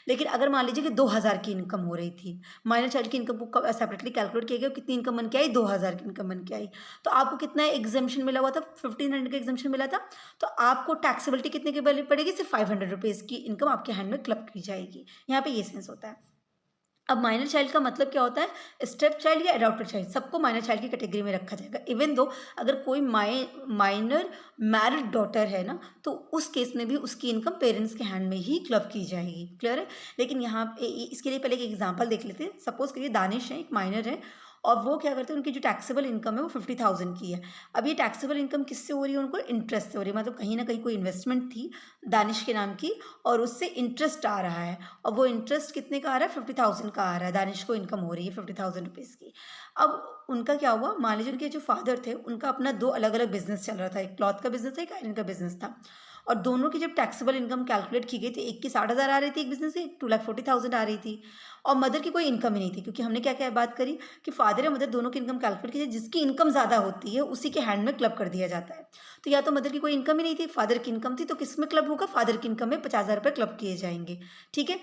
लेकिन अगर मान लीजिए कि 2000 की इनकम हो रही थी, माइनर चाइल्ड की इनकम को सेपरेटली कैलकुलेट किया गया, कितनी इनकम बन के आई? 2000 की इनकम बन के आई, तो आपको कितना एग्जाम्पशन मिला हुआ था? 1500 का एग्जाम्पशन मिला था, तो आपको टैक्सेबिलिटी कितने की पड़ेगी? सिर्फ 500 रुपीज़ की इनकम आपके हैंड में क्लब की जाएगी, यहाँ पे ये सेंस होता है। अब माइनर चाइल्ड का मतलब क्या होता है? स्टेप चाइल्ड या अडॉप्टेड चाइल्ड, सबको माइनर चाइल्ड की कैटेगरी में रखा जाएगा, इवन दो अगर कोई माइनर मैरिड डॉटर है ना, तो उस केस में भी उसकी इनकम पेरेंट्स के हैंड में ही क्लब की जाएगी, क्लियर है। लेकिन यहाँ पे इसके लिए पहले एक एग्जांपल देख लेते हैं। सपोज करिए दानिश है, एक माइनर है, और वो क्या करते हैं, उनकी जो टैक्सेबल इनकम है वो 50,000 की है। अब ये टैक्सेबल इनकम किससे हो रही है? उनको इंटरेस्ट से हो रही है, मतलब कहीं ना कहीं कोई इन्वेस्टमेंट थी दानिश के नाम की, और उससे इंटरेस्ट आ रहा है, और वो इंटरेस्ट कितने का आ रहा है? 50,000 का आ रहा है, दानिश को इनकम हो रही है 50,000 रुपीज़ की। अब उनका क्या हुआ, मान लीजिए उनके जो फादर थे उनका अपना दो अलग अलग बिजनेस चल रहा था, एक क्लॉथ का बिजनेस था, एक आयरन का बिजनेस था, और दोनों की जब टैक्सेबल इनकम कैलकुलेट की गई थी, एक की 60,000 आ रही थी एक बिजनेस से, 2,40,000 आ रही थी, और मदर की कोई इनकम ही नहीं थी, क्योंकि हमने क्या क्या बात करी कि फादर या मदर दोनों की इनकम कैलकुलेट की, जिसकी इनकम ज़्यादा होती है उसी के हैंड में क्लब कर दिया जाता है। तो या तो मदर की कोई इनकम ही नहीं थी, फादर की इनकम थी, तो किस में क्लब होगा? फादर की इनकम में 50,000 रुपये क्लब किए जाएंगे, ठीक है।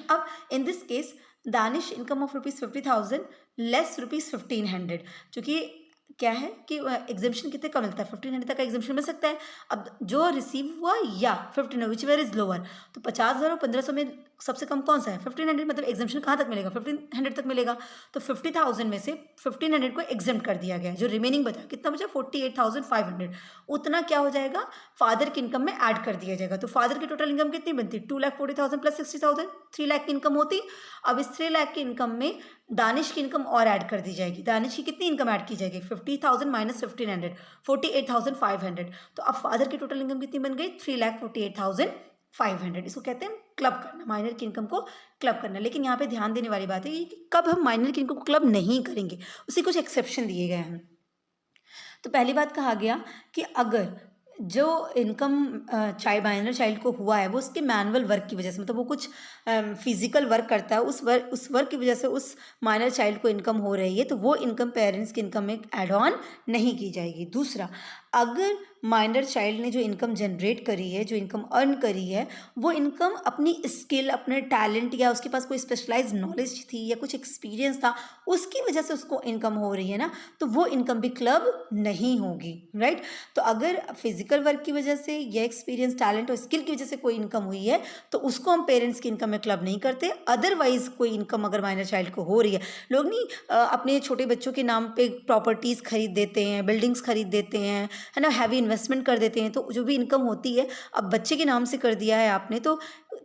अब in this case Danish income of ₹50,000 less ₹1500, चूँकि क्या है कि एग्जाम्पशन कितने का मिलता है? 1500 तक का एग्जाम्पशन मिल सकता है। अब जो रिसीव हुआ या 1500 व्हिच वेयर इज लोअर, तो 50,000 और 1500 में सबसे कम कौन सा है? 1500, मतलब एग्जाम्पशन कहाँ तक मिलेगा? 1500 तक मिलेगा, तो 50,000 में से 1500 को एग्जाम्प्ट कर दिया गया है, जो रिमेनिंग बचा कितना बचा? 48,500, उतना क्या हो जाएगा? फादर की इनकम में ऐड कर दिया जाएगा। तो फादर की टोटल इनकम कितनी बनती? 2,40,000 प्लस 60,000, 3 लाख की इनकम होती। अब इस 3 लाख की इनकम में दानिश की इनकम और ऐड कर दी जाएगी। दानिश की कितनी इनकम ऐड की जाएगी? 50,000 माइनस 1500, 48,500। तो अब फादर की टोटल इनकम कितनी बन गई? 3,48,500। इसको कहते हैं क्लब करना, माइनर की इनकम को क्लब करना। लेकिन यहाँ पे ध्यान देने वाली बात है कि कब हम माइनर की इनकम को क्लब नहीं करेंगे, उसी कुछ एक्सेप्शन दिए गए हैं। तो पहली बात कहा गया कि अगर जो इनकम माइनर चाइल्ड को हुआ है वो उसके मैनुअल वर्क की वजह से, मतलब वो कुछ फिजिकल वर्क करता है, उस वर्क की वजह से उस माइनर चाइल्ड को इनकम हो रही है, तो वो इनकम पेरेंट्स की इनकम में एड ऑन नहीं की जाएगी। दूसरा, अगर माइनर चाइल्ड ने जो इनकम जनरेट करी है, जो इनकम अर्न करी है, वो इनकम अपनी स्किल, अपने टैलेंट, या उसके पास कोई स्पेशलाइज नॉलेज थी या कुछ एक्सपीरियंस था, उसकी वजह से उसको इनकम हो रही है ना, तो वो इनकम भी क्लब नहीं होगी, राइट। तो अगर फिजिकल वर्क की वजह से या एक्सपीरियंस, टैलेंट और स्किल की वजह से कोई इनकम हुई है, तो उसको हम पेरेंट्स की इनकम में क्लब नहीं करते। अदरवाइज कोई इनकम अगर माइनर चाइल्ड को हो रही है, लोग नहीं अपने छोटे बच्चों के नाम पे प्रॉपर्टीज़ खरीद देते हैं, बिल्डिंग्स खरीद देते हैं, है ना, हैवी इन्वेस्टमेंट कर देते हैं, तो जो भी इनकम होती है, अब बच्चे के नाम से कर दिया है आपने, तो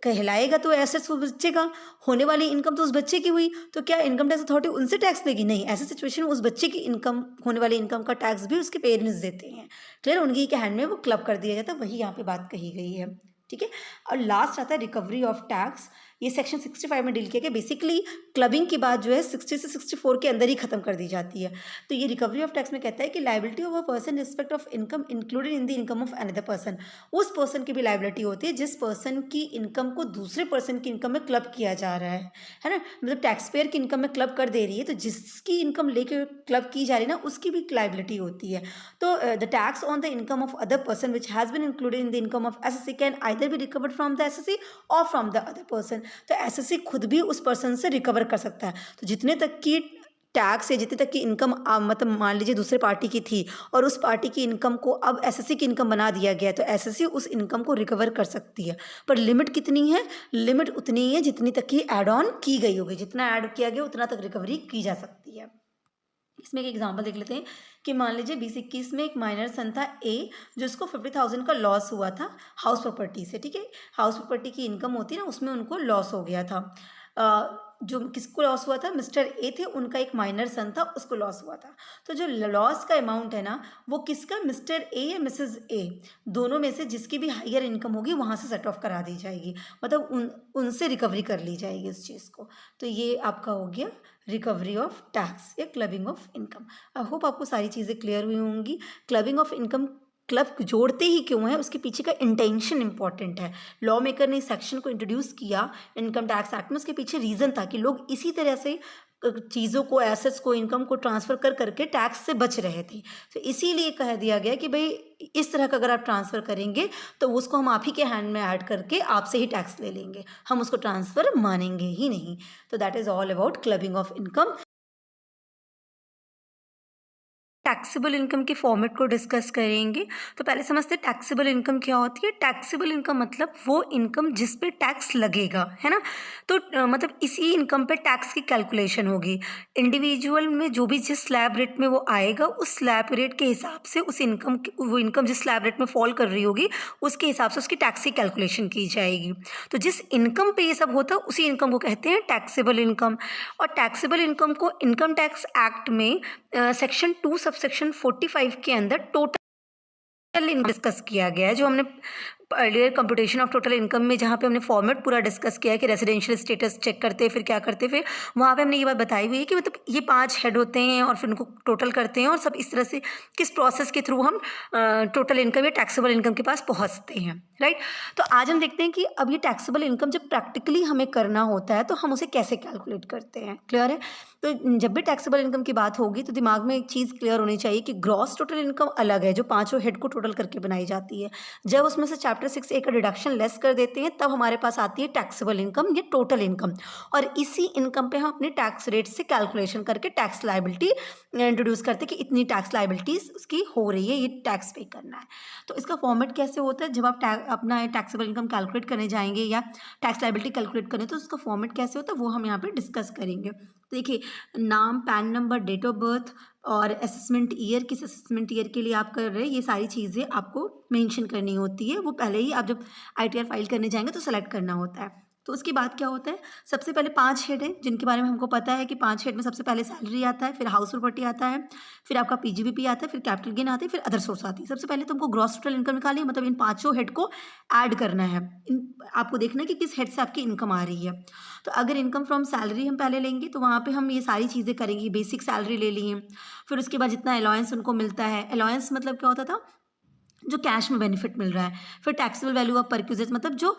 कहलाएगा तो एसेट्स उस बच्चे का, होने वाली इनकम तो उस बच्चे की हुई, तो क्या इनकम टैक्स अथॉरिटी उनसे टैक्स देगी? नहीं। ऐसे सिचुएशन में उस बच्चे की इनकम, होने वाली इनकम का टैक्स भी उसके पेरेंट्स देते हैं, क्लियर। उनकी के हैंड में वो क्लब कर दिया जाता है, वही यहाँ पे बात कही गई है, ठीक है। और लास्ट आता है रिकवरी ऑफ टैक्स। ये सेक्शन 65 में डील किया गया। बेसिकली क्लबिंग की बात जो है 60 से 64 के अंदर ही खत्म कर दी जाती है। तो ये रिकवरी ऑफ टैक्स में कहता है कि liability of a person respect of income included in the income of another person, उस पर्सन की भी लाइबिलिटी होती है जिस पर्सन की इनकम को दूसरे पर्सन की इनकम में क्लब किया जा रहा है ना, मतलब टैक्स पेयर की इनकम में क्लब कर दे रही है, तो जिसकी इनकम लेके क्लब की जा रही है ना, उसकी भी लाइबिलिटी होती है। तो the tax on the income of other person which has been included in the income of SSC can either be recovered from the SSC or from the other person. तो एसएससी खुद भी उस person से recover कर सकता है। तो जितने तक की टैक्स या जितने तक की इनकम मतलब मान लीजिए दूसरे पार्टी की थी और उस पार्टी की इनकम को अब एसएससी की इनकम बना दिया गया है, तो एसएससी उस इनकम को रिकवर कर सकती है। पर लिमिट कितनी है? लिमिट उतनी ही है जितनी तक की ऐड ऑन की गई होगी, जितना ऐड किया गया उतना तक रिकवरी की जा सकती है। इसमें एक एग्जांपल देख लेते हैं कि मान लीजिए 2021 में एक माइनर सन था ए, जो उसको 50,000 का लॉस हुआ था हाउस प्रॉपर्टी से, ठीक है। हाउस प्रॉपर्टी की इनकम होती है ना, उसमें उनको लॉस हो गया था। जो किसको लॉस हुआ था? मिस्टर ए थे, उनका एक माइनर सन था, उसको लॉस हुआ था। तो जो लॉस का अमाउंट है ना, वो किसका? मिस्टर ए या मिसेज ए, दोनों में से जिसकी भी हायर इनकम होगी वहाँ से सेट ऑफ करा दी जाएगी, मतलब उनसे रिकवरी कर ली जाएगी उस चीज़ को। तो ये आपका हो गया रिकवरी ऑफ टैक्स या clubbing of income. I hope आपको सारी चीज़ें क्लियर हुई होंगी। क्लबिंग ऑफ इनकम, क्लब जोड़ते ही क्यों है, उसके पीछे का इंटेंशन इंपॉर्टेंट है। लॉ मेकर ने इस सेक्शन को इंट्रोड्यूस किया इनकम टैक्स एक्ट में, उसके पीछे रीज़न था कि लोग इसी तरह से चीज़ों को, एसेट्स को, इनकम को ट्रांसफ़र कर करके टैक्स से बच रहे थे। तो इसीलिए कह दिया गया कि भाई इस तरह का अगर आप ट्रांसफ़र करेंगे तो उसको हम आप ही के हैंड में ऐड करके आपसे ही टैक्स ले लेंगे, हम उसको ट्रांसफ़र मानेंगे ही नहीं। तो that is all about clubbing of income. Taxable income के फॉर्मेट को डिस्कस करेंगे। तो पहले समझते हैं टैक्सेबल इनकम क्या होती है। टैक्सेबल इनकम मतलब वो इनकम जिस पे टैक्स लगेगा, है ना। तो मतलब इसी इनकम पे टैक्स की कैलकुलेशन होगी। इंडिविजुअल में जो भी जिस स्लैब रेट में वो आएगा, उस स्लैब रेट के हिसाब से उस इनकम, वो इनकम जिस स्लैब रेट में फॉल कर रही होगी उसके हिसाब से उसकी टैक्स की कैलकुलेशन की जाएगी। तो जिस इनकम पे ये सब होता है उसी इनकम को कहते हैं टैक्सेबल इनकम। और टैक्सेबल इनकम को इनकम टैक्स एक्ट में सेक्शन 2 सबसेक्शन 45 के अंदर टोटल इनकम डिस्कस किया गया है, जो हमने earlier computation of total income में जहाँ पे हमने फॉर्मेट पूरा डिस्कस किया है कि रेजिडेंशियल स्टेटस चेक करते हैं, फिर क्या करते हैं, फिर वहाँ पे हमने ये बात बताई हुई है कि मतलब ये 5 हेड होते हैं और फिर उनको टोटल करते हैं और सब इस तरह से किस प्रोसेस के थ्रू हम टोटल इनकम या टैक्सेबल इनकम के पास पहुँचते हैं, राइट। तो आज हम देखते हैं कि अब ये टैक्सेबल इनकम जब प्रैक्टिकली हमें करना होता है तो हम उसे कैसे कैलकुलेट करते हैं। क्लियर है? तो जब भी टैक्सेबल इनकम की बात होगी तो दिमाग में एक चीज़ क्लियर होनी चाहिए कि ग्रॉस टोटल इनकम अलग है, जो पाँचों हेड को टोटल करके बनाई जाती है। जब उसमें से चैप्टर 6A का डिडक्शन लेस कर देते हैं तब हमारे पास आती है टैक्सेबल इनकम या टोटल इनकम, और इसी इनकम पे हम अपने टैक्स रेट से कैलकुलेशन करके टैक्स लायबिलिटी इंट्रोड्यूस करते हैं कि इतनी टैक्स लायबिलिटीज उसकी हो रही है, ये टैक्स पे करना है। तो इसका फॉर्मेट कैसे होता है, जब आप अपना टैक्सेबल इनकम कैलकुलेट करने जाएंगे या टैक्स लायबिलिटी कैलकुलेट करें तो उसका फॉर्मेट कैसे होता है वो हम यहाँ पे डिस्कस करेंगे। तो देखिए, नाम, PAN number, date of birth और असेसमेंट ईयर, किस असेसमेंट ईयर के लिए आप कर रहे हैं, ये सारी चीज़ें आपको मेंशन करनी होती है। वो पहले ही आप जब आईटीआर फाइल करने जाएंगे तो सेलेक्ट करना होता है। तो उसके बाद क्या होता है, सबसे पहले 5 हेड हैं जिनके बारे में हमको पता है कि 5 हेड में सबसे पहले सैलरी आता है, फिर हाउस प्रॉपर्टी आता है, फिर आपका पीजीबीपी आता है, फिर कैपिटल गेन आता है, फिर अदर सोर्स आती है। सबसे पहले तुमको ग्रॉस टोटल इनकम निकालनी है, मतलब इन पाँचों हेड को ऐड करना है। आपको देखना है कि किस हेड से आपकी इनकम आ रही है। तो अगर इनकम फ्रॉम सैलरी हम पहले लेंगे तो वहाँ पे हम ये सारी चीज़ें करेंगे। बेसिक सैलरी ले लिए, फिर उसके बाद जितना अलाउंस उनको मिलता है, अलाउंस मतलब क्या होता था, जो कैश में बेनिफिट मिल रहा है। फिर टैक्सेबल वैल्यू ऑफ परक्यूजेस, मतलब जो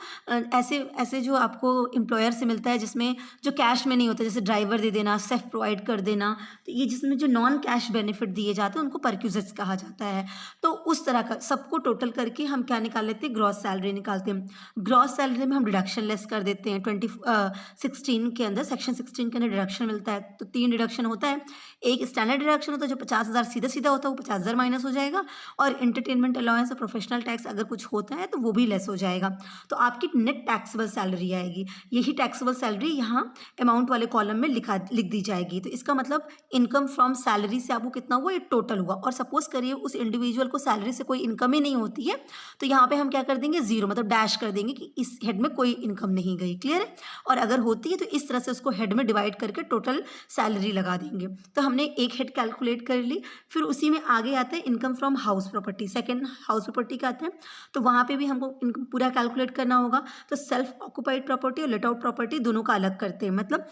ऐसे ऐसे जो आपको एम्प्लॉयर से मिलता है जिसमें जो कैश में नहीं होता, जैसे ड्राइवर दे देना, सेफ प्रोवाइड कर देना, तो ये जिसमें जो नॉन कैश बेनिफिट दिए जाते हैं उनको परक्यूजेस कहा जाता है। तो उस तरह का सबको टोटल करके हम क्या निकाल लेते हैं, ग्रॉस सैलरी निकालते हैं। ग्रॉस सैलरी में हम डिडक्शन लेस कर देते हैं। 16 के अंदर, सेक्शन 16 के अंदर डिडक्शन मिलता है, तो 3 डिडक्शन होता है। एक स्टैंडर्ड डिडक्शन होता है जो 50,000 सीधा सीधा होता है, वो 50,000 माइनस हो जाएगा, और इंटरटेनमेंट अलाउंस और प्रोफेशनल टैक्स अगर कुछ होता है तो वो भी लेस हो जाएगा। तो आपकी नेट टैक्सेबल सैलरी आएगी। यही टैक्सेबल सैलरी यहाँ अमाउंट वाले कॉलम में लिख दी जाएगी। तो इसका मतलब इनकम फ्रॉम सैलरी से आपको कितना हुआ, ये टोटल हुआ। और सपोज करिए उस इंडिविजुअल को सैलरी से कोई इनकम ही नहीं होती है, तो यहाँ पे हम क्या कर देंगे, जीरो, मतलब डैश कर देंगे कि इस हेड में कोई इनकम नहीं गई। क्लियर है? और अगर होती है तो इस तरह से उसको हेड में डिवाइड करके टोटल सैलरी लगा देंगे। तो हमने एक हेड कैलकुलेट कर ली। फिर उसी में आगे आता है income from house property, second house property का आता है, तो वहाँ पे भी हमको इनकम पूरा कैलकुलेट करना होगा। तो सेल्फ ऑक्यूपाइड प्रॉपर्टी और लेट आउट प्रॉपर्टी दोनों का अलग करते हैं। मतलब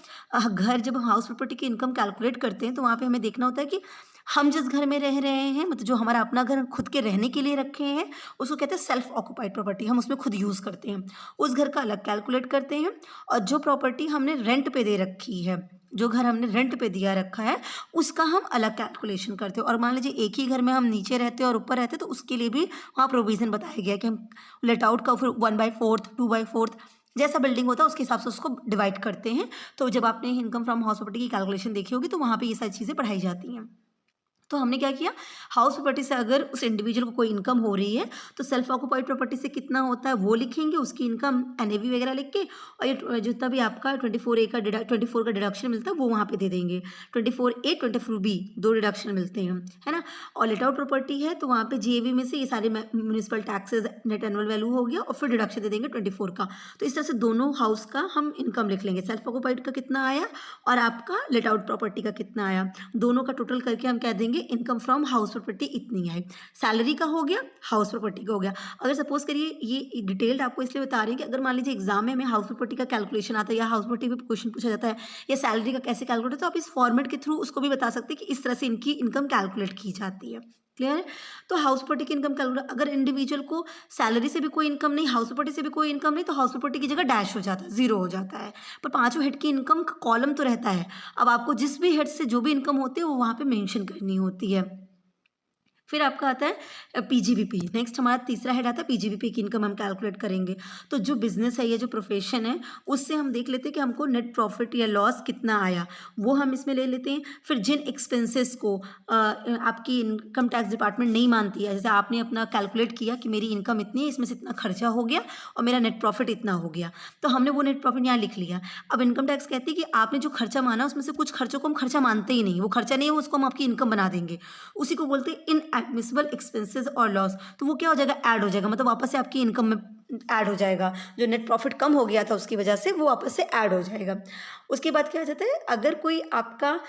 घर, जब हम हाउस प्रॉपर्टी की इनकम कैलकुलेट करते हैं तो वहाँ पे हमें देखना होता है कि हम जिस घर में रह रहे हैं, मतलब जो हमारा अपना घर खुद के रहने के लिए रखे हैं, उसको कहते हैं सेल्फ ऑक्यूपाइड प्रॉपर्टी, हम उसमें खुद यूज़ करते हैं, उस घर का अलग कैलकुलेट करते हैं। और जो प्रॉपर्टी हमने रेंट पे दे रखी है, जो घर हमने रेंट पे दिया रखा है, उसका हम अलग कैलकुलेशन करते हैं। और मान लीजिए एक ही घर में हम नीचे रहते हैं और ऊपर रहते हैं, तो उसके लिए भी वहाँ प्रोविज़न बताया गया है कि हम लेट आउट का फिर 1/4, 2/4, जैसा बिल्डिंग होता है उसके हिसाब से उसको डिवाइड करते हैं। तो जब आपने इनकम फ्रॉम हाउस प्रॉपर्टी की कैलकुलेशन देखी होगी तो वहाँ पे ये सारी चीज़ें पढ़ाई जाती हैं। तो हमने क्या किया, हाउस प्रॉपर्टी से अगर उस इंडिविजुअल को कोई इनकम हो रही है तो सेल्फ ऑक्यूपाइड प्रॉपर्टी से कितना होता है वो लिखेंगे, उसकी इनकम एनएवी वगैरह लिख के, और ये जितना भी आपका 24A का 24 का डिडक्शन मिलता है वो वहाँ पे दे देंगे। 24A 24B 2 डिडक्शन मिलते हैं, है ना। और लेट आउट प्रॉपर्टी है तो वहाँ पे जीएवी में से ये सारे municipal taxes net annual value हो गया और फिर डिडक्शन दे देंगे 24 का। तो इस तरह से दोनों हाउस का हम इनकम लिख लेंगे, सेल्फ ऑक्यूपाइड का कितना आया और आपका लेट आउट प्रॉपर्टी का कितना आया, दोनों का टोटल करके हम कह देंगे इनकम फ्रॉम हाउस प्रॉपर्टी इतनी है। सैलरी का हो गया, हाउस प्रॉपर्टी का हो गया। अगर सपोज करिए, ये डिटेल्ड आपको इसलिए बता रही है कि अगर मान लीजिए एग्जाम में हमें हाउस प्रॉपर्टी का कैलकुलेशन आता है या हाउस प्रॉपर्टी पे क्वेश्चन पूछा जाता है या सैलरी का कैसे कैलकुलेट होता है, तो आप इस फॉर्मेट के थ्रू उसको भी बता सकते हैं कि इस तरह से इनकी इनकम कैलकुलेट की जाती है। क्लियर है। तो हाउस प्रॉपर्टी की इनकम कैलकुलेट, अगर इंडिविजुअल को सैलरी से भी कोई इनकम नहीं, हाउस प्रॉपर्टी से भी कोई इनकम नहीं, तो हाउस प्रॉपर्टी की जगह डैश हो जाता है, जीरो हो जाता है। पर पांचों हेड की इनकम का कॉलम तो रहता है। अब आपको जिस भी हेड से जो भी इनकम होती है वो वहाँ पे मेंशन करनी होती है। फिर आपका आता है पीजीबीपी। नेक्स्ट हमारा तीसरा हेड आता है पीजीबीपी की इनकम हम कैलकुलेट करेंगे। तो जो बिजनेस है या जो प्रोफेशन है उससे हम देख लेते हैं कि हमको नेट प्रॉफिट या लॉस कितना आया, वो हम इसमें ले लेते हैं। फिर जिन एक्सपेंसेस को आपकी इनकम टैक्स डिपार्टमेंट नहीं मानती है, जैसे आपने अपना कैलकुलेट किया कि मेरी इनकम इतनी है, इसमें से इतना खर्चा हो गया और मेरा नेट प्रॉफिट इतना हो गया, तो हमने वो नेट प्रॉफिट यहाँ लिख लिया। अब इनकम टैक्स कहती है कि आपने जो खर्चा माना उसमें से कुछ खर्चों को हम खर्चा मानते ही नहीं, वो खर्चा नहीं है, उसको हम आपकी इनकम बना देंगे। उसी को बोलते हैं इनएडमिसिबल एक्सपेंसेस और लॉस। तो वो क्या हो जाएगा, ऐड हो जाएगा, मतलब वापस से आपकी इनकम में ऐड हो जाएगा। जो नेट प्रॉफिट कम हो गया था उसकी वजह से वो वापस से ऐड हो जाएगा। उसके बाद क्या आ जाता है, अगर कोई आपका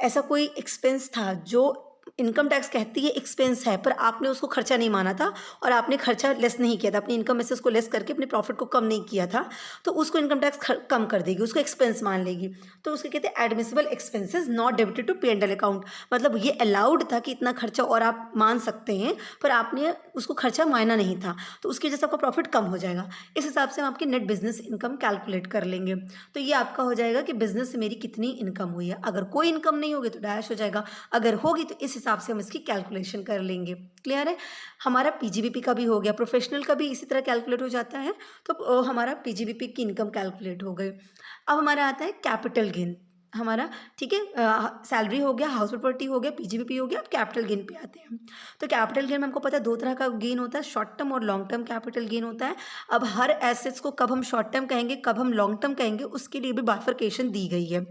ऐसा कोई एक्सपेंस था जो इनकम टैक्स कहती है एक्सपेंस है पर आपने उसको खर्चा नहीं माना था और आपने खर्चा लेस नहीं किया था, अपनी इनकम में से उसको लेस करके अपने प्रॉफिट को कम नहीं किया था, तो उसको इनकम टैक्स कम कर देगी, उसको एक्सपेंस मान लेगी। तो उसके कहते हैं admissible expenses not debited to P&L account. मतलब ये अलाउड था कि इतना खर्चा और आप मान सकते हैं पर आपने उसको खर्चा माना नहीं था, तो उसकी वजह से आपका प्रॉफिट कम हो जाएगा। इस हिसाब से हम आपकी नेट बिजनेस इनकम कैलकुलेट कर लेंगे। तो ये आपका हो जाएगा कि बिजनेस से मेरी कितनी इनकम हुई है। अगर कोई इनकम नहीं होगी तो डैश हो जाएगा, अगर होगी तो इस हिसाब से हम इसकी कैलकुलेशन कर लेंगे। क्लियर है। हमारा पीजीबीपी का भी हो गया, प्रोफेशनल का भी इसी तरह कैलकुलेट हो जाता है। तो हमारा पीजीबीपी की इनकम कैलकुलेट हो गई। अब हमारा आता है कैपिटल गेन हमारा, ठीक है। सैलरी हो गया, हाउस प्रॉपर्टी हो गया, पीजीबीपी हो गया। अब कैपिटल गेन पे आते हैं। तो कैपिटल गेन में हमको पता है दो तरह का गेन होता है, शॉर्ट टर्म और लॉन्ग टर्म कैपिटल गेन होता है। अब हर एसेट्स को कब हम शॉर्ट टर्म कहेंगे कब हम लॉन्ग टर्म कहेंगे उसके लिए भी बाइफरकेशन दी गई है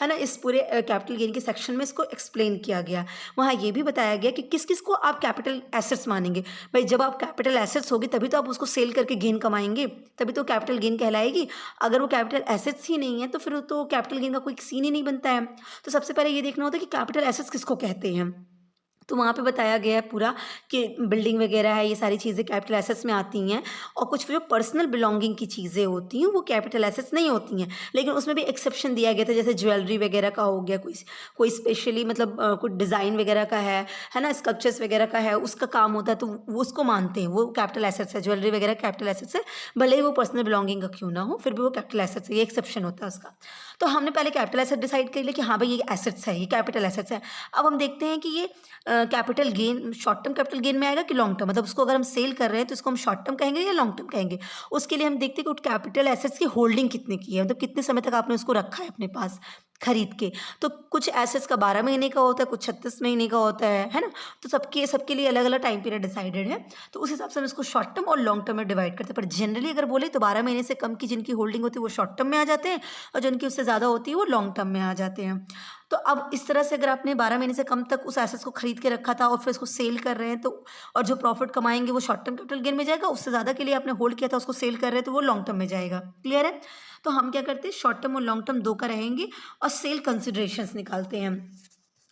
ना। इस पूरे कैपिटल गेन के सेक्शन में इसको एक्सप्लेन किया गया। वहाँ ये भी बताया गया कि किस किस को आप कैपिटल एसेट्स मानेंगे। भाई जब आप कैपिटल एसेट्स होगी तभी तो आप उसको सेल करके गेन कमाएंगे, तभी तो कैपिटल गेन कहलाएगी। अगर वो कैपिटल एसेट्स ही नहीं है तो फिर तो कैपिटल गेन का कोई सीन ही नहीं बनता है। तो सबसे पहले ये देखना होता है कि कैपिटल एसेट्स किसको कहते हैं। तो वहाँ पे बताया गया है पूरा कि बिल्डिंग वगैरह है, ये सारी चीज़ें कैपिटल एसेट्स में आती हैं। और कुछ जो पर्सनल बिलोंगिंग की चीज़ें होती हैं वो कैपिटल एसेट्स नहीं होती हैं, लेकिन उसमें भी एक्सेप्शन दिया गया था। जैसे ज्वेलरी वगैरह का हो गया, कोई कोई स्पेशली मतलब कुछ डिज़ाइन वगैरह का है ना, स्कल्पचर्स वगैरह का है, उसका काम होता है तो वो उसको मानते हैं, वो कैपिटल एसेट्स है। ज्वेलरी वगैरह कैपिटल एसेट्स है, भले ही वो पर्सनल बिलोंगिंग का क्यों ना हो, फिर भी वो कैपिटल एसेट्स है, ये एक्सेप्शन होता है उसका। तो हमने पहले कैपिटल एसेट डिसाइड कर लिया कि हाँ भाई ये एसेट्स है, ये कैपिटल एसेट्स है। अब हम देखते हैं कि ये capital gain short term capital gain में आएगा कि लॉन्ग टर्म, मतलब उसको अगर हम सेल कर रहे हैं तो इसको हम शॉर्ट टर्म कहेंगे या लॉन्ग टर्म कहेंगे। उसके लिए हम देखते हैं कि उस कैपिटल एसेट्स की होल्डिंग कितने की है, मतलब कितने समय तक आपने उसको रखा है अपने पास खरीद के। तो कुछ एसेट्स का 12 महीने का होता है, कुछ 36 महीने का होता है ना। तो सबके लिए अलग अलग टाइम पीरियड डिसाइडेड है। तो उस हिसाब से हम इसको शॉर्ट टर्म और लॉन्ग टर्म में डिवाइड करते हैं। पर जनरली अगर बोले तो 12 महीने से कम की जिनकी होल्डिंग होती है वो शॉर्ट टर्म में आ जाते हैं और जिनकी उससे ज़्यादा होती है वो लॉन्ग टर्म में आ जाते हैं। तो अब इस तरह से अगर आपने 12 महीने से कम तक उस एसेट्स को खरीद के रखा था और फिर इसको सेल कर रहे हैं तो, और जो प्रॉफिट कमाएंगे वो शॉर्ट टर्म कैपिटल गेन में जाएगा, उससे ज़्यादा के लिए आपने होल्ड किया था उसको सेल कर रहे हैं तो वो लॉन्ग टर्म में जाएगा। क्लियर है। तो हम क्या करते हैं, शॉर्ट टर्म और लॉन्ग टर्म दो का रहेंगे और सेल कंसिडरेशंस निकालते हैं,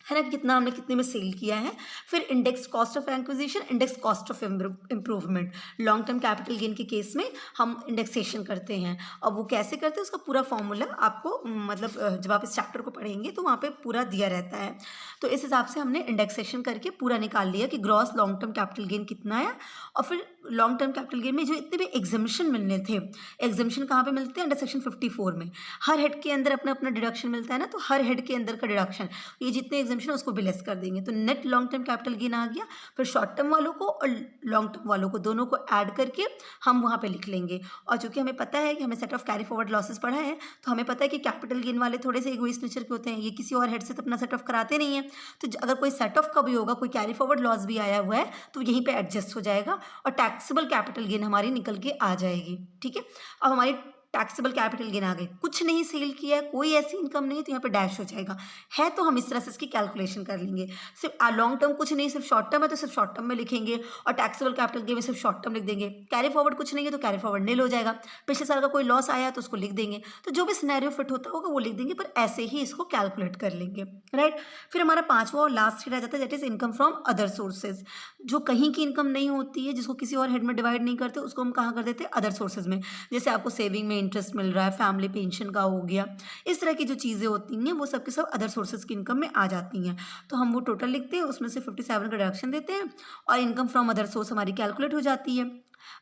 है ना, कितना हमने कितने में सेल किया है। फिर index cost of acquisition, index cost of improvement. Long term capital gain के केस में हम इंडेक्सेशन करते हैं। अब वो कैसे करते हैं उसका पूरा फॉर्मूला आपको मतलब जब आप इस चैप्टर को पढ़ेंगे तो वहाँ पे पूरा दिया रहता है। तो इस हिसाब से हमने इंडेक्सेशन करके पूरा निकाल लिया कि gross long term capital gain कितना है और फिर लॉन्ग टर्म कैपिटल गेन में जो इतने भी एग्जम्पशन मिलने थे, एग्जम्पशन कहाँ पे मिलते हैं? अंडर सेक्शन 54 में। हर हेड के अंदर अपना अपना डिडक्शन मिलता है ना, तो हर हेड के अंदर का डिडक्शन, ये जितने एग्जम्पशन है उसको भी लेस कर देंगे, तो net long term capital gain आ गया। फिर शॉर्ट टर्म वालों को और लॉन्ग टर्म वालों को दोनों को ऐड करके हम वहाँ पे लिख लेंगे। और चूंकि हमें पता है कि हमें set of carry forward losses पढ़ा है, तो हमें पता है कि कैपिटल गेन वाले थोड़े से इगोइस्ट नेचर के होते हैं, ये किसी और हेड से तो अपना सेट ऑफ कराते नहीं है। तो अगर कोई सेट ऑफ का भी होगा, कोई कैरी फॉरवर्ड लॉस भी आया हुआ है, तो यहीं पे एडजस्ट हो जाएगा और टैक्सेबल कैपिटल गेन हमारी निकल के आ जाएगी। ठीक है, अब हमारी टैक्सेबल कैपिटल गेन आ गई, कुछ नहीं सेल किया है, कोई ऐसी इनकम नहीं, तो यहाँ पे डैश हो जाएगा। है तो हम इस तरह से इसकी कैलकुलेशन कर लेंगे। सिर्फ लॉन्ग टर्म कुछ नहीं, सिर्फ शॉर्ट टर्म है तो सिर्फ शॉर्ट टर्म में लिखेंगे, और टैक्सेबल कैपिटल गेन में सिर्फ शॉर्ट टर्म लिख देंगे। कैरी फॉरवर्ड कुछ नहीं है तो कैरी फॉरवर्ड नील हो जाएगा। पिछले साल का कोई लॉस आया तो उसको लिख देंगे, तो जो भी सिनेरियो फिट होता होगा वो लिख देंगे, पर ऐसे ही इसको कैलकुलेट कर लेंगे। राइट, फिर हमारा पांचवा और लास्ट रह जाता है, that is income from other sources. जो कहीं की इनकम नहीं होती है, जिसको किसी और हेड में डिवाइड नहीं करते, उसको हम कहाँ कर देते हैं? अदर सोर्सेज में। जैसे आपको सेविंग में इंटरेस्ट मिल रहा है, फैमिली पेंशन का हो गया, इस तरह की जो चीज़ें होती हैं वो सब के सब अदर सोर्सेज की इनकम में आ जाती हैं। तो हम वो टोटल लिखते हैं, उसमें से 57 का डिडक्शन देते हैं और इनकम फ्रॉम अदर सोर्स हमारी कैलकुलेट हो जाती है।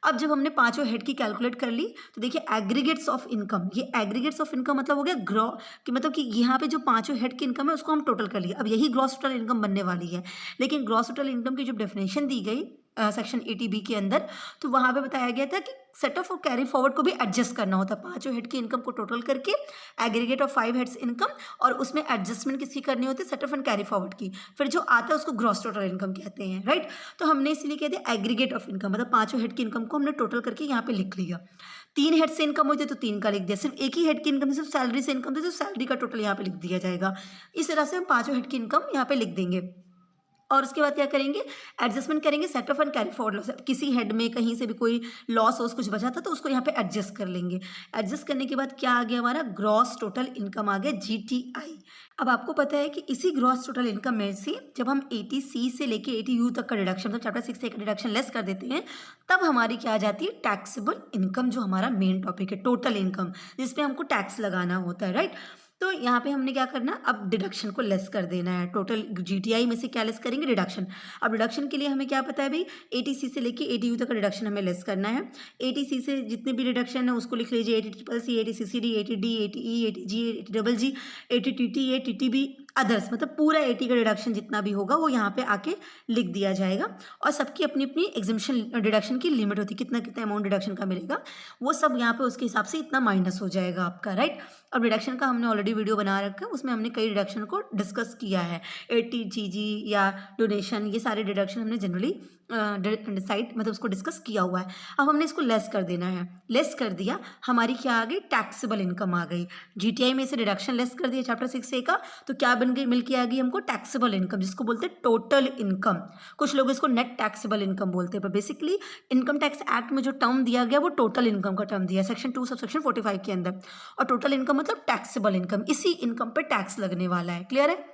अब जब हमने पांचों हेड की कैलकुलेट कर ली, तो देखिए एग्रीगेट्स ऑफ इनकम, ये एग्रीगेट्स ऑफ इनकम मतलब हो गया ग्रॉ कि मतलब कि यहाँ पे जो पांचों हेड की इनकम है उसको हम टोटल कर लिया। अब यही ग्रॉस टोटल इनकम बनने वाली है, लेकिन ग्रॉस टोटल इनकम की जो डेफिनेशन दी गई सेक्शन 80B के अंदर, तो वहाँ पे बताया गया था कि सेट ऑफ और कैरी फॉरवर्ड को भी एडजस्ट करना होता है। पांचों हेड की इनकम को टोटल करके एग्रीगेट ऑफ 5 हेड्स इनकम, और उसमें एडजस्टमेंट किसकी करनी होती है? Set of and carry forward की। फिर जो आता है उसको ग्रॉस टोटल इनकम कहते हैं। राइट, तो हमने इसलिए कह दिया एग्रीगेट ऑफ इनकम, मतलब पांचों हेड की इनकम को हमने टोटल करके यहाँ पे लिख लिया। 3 हेड से इनकम होती है तो 3 का लिख दिया, सिर्फ एक ही हेड की इनकम, सिर्फ सैलरी से इनकम थी तो सैलरी का टोटल यहाँ पे लिख दिया जाएगा। इस तरह से हम पांचों हेड की इनकम यहाँ पे लिख देंगे। और उसके बाद क्या करेंगे? एडजस्टमेंट करेंगे set of and carry forward loss. किसी हेड में कहीं से भी कोई लॉस हो, कुछ बचा था तो उसको यहाँ पे एडजस्ट कर लेंगे। एडजस्ट करने के बाद क्या आ गया? हमारा ग्रॉस टोटल इनकम आ गया, GTI। अब आपको पता है कि इसी ग्रॉस टोटल इनकम में से जब हम 80C से लेके 80U तक का डिडक्शन, मतलब चैप्टर 6 से का डिडक्शन लेस कर देते हैं, तब हमारी क्या आ जाती है? टैक्सेबल इनकम, जो हमारा मेन टॉपिक है, टोटल इनकम, जिसपे हमको टैक्स लगाना होता है। राइट, तो यहाँ पे हमने क्या करना? अब डिडक्शन को लेस कर देना है। टोटल GTI में से क्या लेस करेंगे? डिडक्शन। अब डिडक्शन के लिए हमें क्या पता है भाई? 80C से लेके 80U तक का डिडक्शन हमें लेस करना है। 80C से जितने भी डिडक्शन है उसको लिख लीजिए, 80CCC, 80CCD, 80D, 80E, 80G, 80GG, 80TT, 80TB, others, मतलब पूरा 80 का डिडक्शन जितना भी होगा वो यहाँ पे आके लिख दिया जाएगा। और सबकी अपनी अपनी एग्जम्पशन डिडक्शन की लिमिट होती है, कितना कितना अमाउंट डिडक्शन का मिलेगा वो सब यहाँ पे उसके हिसाब से इतना माइनस हो जाएगा आपका। राइट, अब डिडक्शन का हमने ऑलरेडी वीडियो बना रखा है, उसमें हमने कई डिडक्शन को डिस्कस किया है। 80GG या डोनेशन, ये सारे डिडक्शन हमने जनरली डिसाइड, मतलब उसको डिस्कस किया हुआ है। अब हमने इसको लेस कर देना है। लेस कर दिया, हमारी क्या आ गई? टैक्सेबल इनकम आ गई। GTI में से डिडक्शन लेस कर दिया चैप्टर 6A का, तो क्या बन गई? मिल के आ गई हमको टैक्सेबल इनकम, जिसको बोलते हैं टोटल इनकम। कुछ लोग इसको नेट टैक्सेबल इनकम बोलते हैं, पर बेसिकली इनकम टैक्स एक्ट में जो टर्म दिया गया वो टोटल इनकम का टर्म दिया है, सेक्शन 2 सबसेक्शन 45 के अंदर। और टोटल इनकम मतलब टैक्सेबल इनकम, इसी इनकम पे टैक्स लगने वाला है। क्लियर है?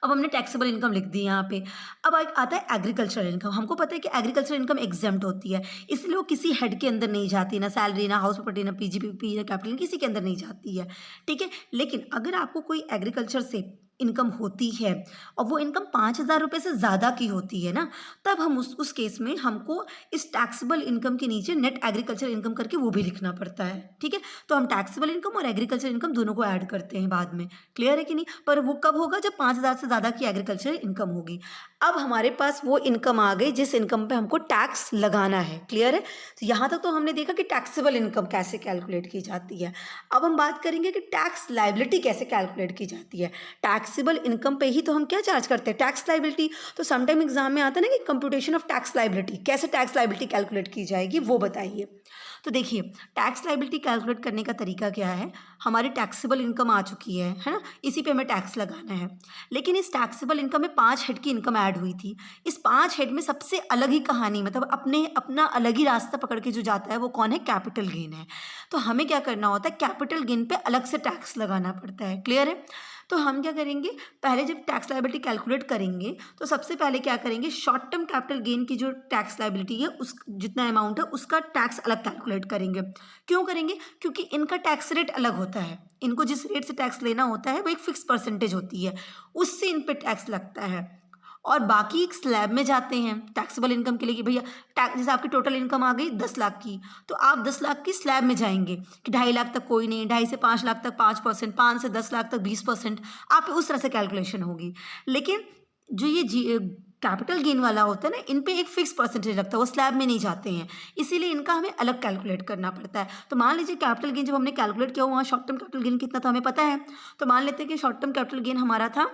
अब हमने टैक्सेबल इनकम लिख दी यहाँ पे। अब आता है एग्रीकल्चरल इनकम। हमको पता है कि एग्रीकल्चरल इनकम एग्जेम्प्ट होती है, इसलिए वो किसी हेड के अंदर नहीं जाती, ना सैलरी, ना हाउस प्रॉपर्टी, ना PGPP, ना कैपिटल, किसी के अंदर नहीं जाती है। ठीक है, लेकिन अगर आपको कोई एग्रीकल्चर से इनकम होती है और वो इनकम 5,000 रुपये से ज़्यादा की होती है ना, तब हम उस केस में हमको इस टैक्सेबल इनकम के नीचे नेट एग्रीकल्चर इनकम करके वो भी लिखना पड़ता है। ठीक है, तो हम टैक्सेबल इनकम और एग्रीकल्चर इनकम दोनों को ऐड करते हैं बाद में। क्लियर है कि नहीं? पर वो कब होगा? जब 5,000 से ज़्यादा की एग्रीकल्चर इनकम होगी। अब हमारे पास वो इनकम आ गई जिस इनकम पे हमको टैक्स लगाना है। क्लियर है? तो यहाँ तक तो हमने देखा कि टैक्सेबल इनकम कैसे कैलकुलेट की जाती है। अब हम बात करेंगे कि टैक्स लायबिलिटी कैसे कैलकुलेट की जाती है। टैक्सेबल इनकम पे ही तो हम क्या चार्ज करते हैं? Tax liability. तो समटाइम एग्जाम में आता है ना कि कंप्यूटेशन ऑफ टैक्स लायबिलिटी, कैसे टैक्स लायबिलिटी कैलकुलेट की जाएगी वो बताइए। तो देखिए, टैक्स लायबिलिटी कैलकुलेट करने का तरीका क्या है? हमारी टैक्सेबल इनकम आ चुकी है ना, इसी पे हमें टैक्स लगाना है। लेकिन इस टैक्सेबल इनकम में 5 हेड की इनकम ऐड हुई थी। इस 5 हेड में सबसे अलग ही कहानी, मतलब अपना अलग ही रास्ता पकड़ के जो जाता है वो कौन है? कैपिटल गेन है। तो हमें क्या करना होता है? कैपिटल गेन पे अलग से टैक्स लगाना पड़ता है। क्लियर है? तो हम क्या करेंगे? पहले जब टैक्स लायबिलिटी कैलकुलेट करेंगे तो सबसे पहले क्या करेंगे? शॉर्ट टर्म कैपिटल गेन की जो टैक्स लायबिलिटी है उस जितना अमाउंट है उसका टैक्स अलग कैलकुलेट करेंगे। क्यों करेंगे? क्योंकि इनका टैक्स रेट अलग होता है। इनको जिस रेट से टैक्स लेना होता है वो एक फिक्स परसेंटेज होती है, उससे इन पे टैक्स लगता है। और बाकी एक स्लैब में जाते हैं टैक्सेबल इनकम के लिए कि भैया टैक्स, जैसे आपकी टोटल इनकम आ गई 10 लाख की, तो आप 10 लाख की स्लैब में जाएंगे कि 2.5 लाख तक कोई नहीं, 2.5 से 5 लाख तक 5%, 5 से 10 लाख तक 20%, आप उस तरह से कैलकुलेशन होगी। लेकिन जो ये कैपिटल गेन वाला होता है ना, इन पे एक फिक्स परसेंटेज लगता है, वो स्लैब में नहीं जाते हैं, इसीलिए इनका हमें अलग कैलकुलेट करना पड़ता है। तो मान लीजिए कैपिटल गेन जब हमने कैलकुलेट किया, वहाँ शॉर्ट टर्म कैपिटल गेन कितना था हमें पता है, तो मान लेते हैं कि शॉर्ट टर्म कैपिटल गेन हमारा था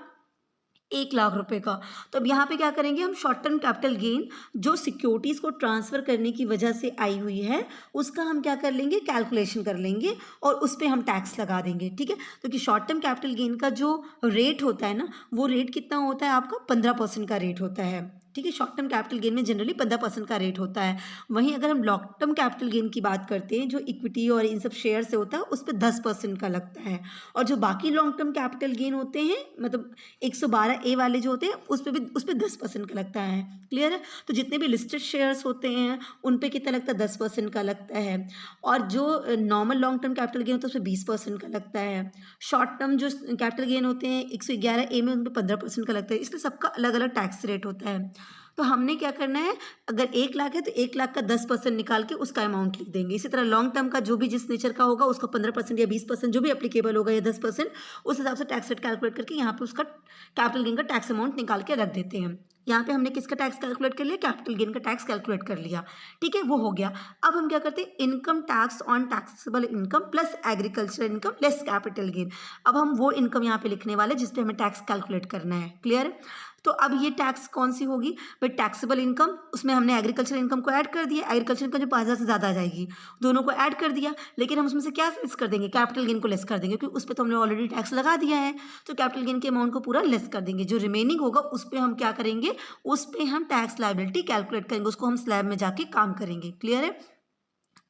1 लाख रुपए का। तो अब यहाँ पे क्या करेंगे हम, शॉर्ट टर्म कैपिटल गेन जो सिक्योरिटीज़ को ट्रांसफ़र करने की वजह से आई हुई है, उसका हम क्या कर लेंगे, कैलकुलेशन कर लेंगे और उस पे हम टैक्स लगा देंगे। ठीक है, तो कि शॉर्ट टर्म कैपिटल गेन का जो रेट होता है ना, वो रेट कितना होता है आपका, 15% का रेट होता है। ठीक है, शॉर्ट टर्म कैपिटल गेन में जनरली 15% का रेट होता है। वहीं अगर हम लॉन्ग टर्म कैपिटल गेन की बात करते हैं, जो इक्विटी और इन सब शेयर से होता है, उस पर 10% का लगता है। और जो बाकी लॉन्ग टर्म कैपिटल गेन होते हैं, मतलब 112A वाले जो होते हैं, उस पर 10% का लगता है। क्लियर है, तो जितने भी लिस्टेड शेयर्स होते हैं उन पे कितना लगता है, 10% का लगता है। और जो normal long term capital gain होता है, उस पर 20% का लगता है। शॉर्ट टर्म जो कैपिटल गेन होते हैं 111A में, उन पर 15% का लगता है। इसलिए सबका अलग अलग टैक्स रेट होता है। तो हमने क्या करना है, अगर 1 लाख है तो 1 लाख का 10% निकाल के उसका अमाउंट लिख देंगे। इसी तरह लॉन्ग टर्म का जो भी जिस नेचर का होगा, उसका 15% या 20% जो भी एप्लीकेबल होगा, या 10%, उस हिसाब से टैक्स रेट कैलकुलेट करके यहाँ पे उसका कैपिटल गेन का टैक्स अमाउंट निकाल के रख देते हैं। यहाँ पे हमने किसका टैक्स कैलकुलेट कर लिया, कैपिटल गेन का टैक्स कैलकुलेट कर लिया। ठीक है, वो हो गया। अब हम क्या करते हैं, income tax on taxable income plus agriculture income less capital gain. अब हम वो इनकम यहाँ पे लिखने वाले जिस पे हमें टैक्स कैलकुलेट करना है। क्लियर है, तो अब ये टैक्स कौन सी होगी भाई, टैक्सेबल इनकम, उसमें हमने एग्रीकल्चर इनकम को ऐड कर दिया, एग्रीकल्चर इनकम जो 5,000 से ज़्यादा आ जाएगी, दोनों को ऐड कर दिया। लेकिन हम उसमें से क्या लेस कर देंगे, कैपिटल गेन को लेस कर देंगे, क्योंकि उस पर तो हमने ऑलरेडी टैक्स लगा दिया है। तो कैपिटल गेन के अमाउंट को पूरा लेस कर देंगे। जो रिमेनिंग होगा उस पर हम क्या करेंगे, उस पर हम टैक्स लायबिलिटी कैलकुलेट करेंगे, उसको हम स्लैब में जाके काम करेंगे। क्लियर है,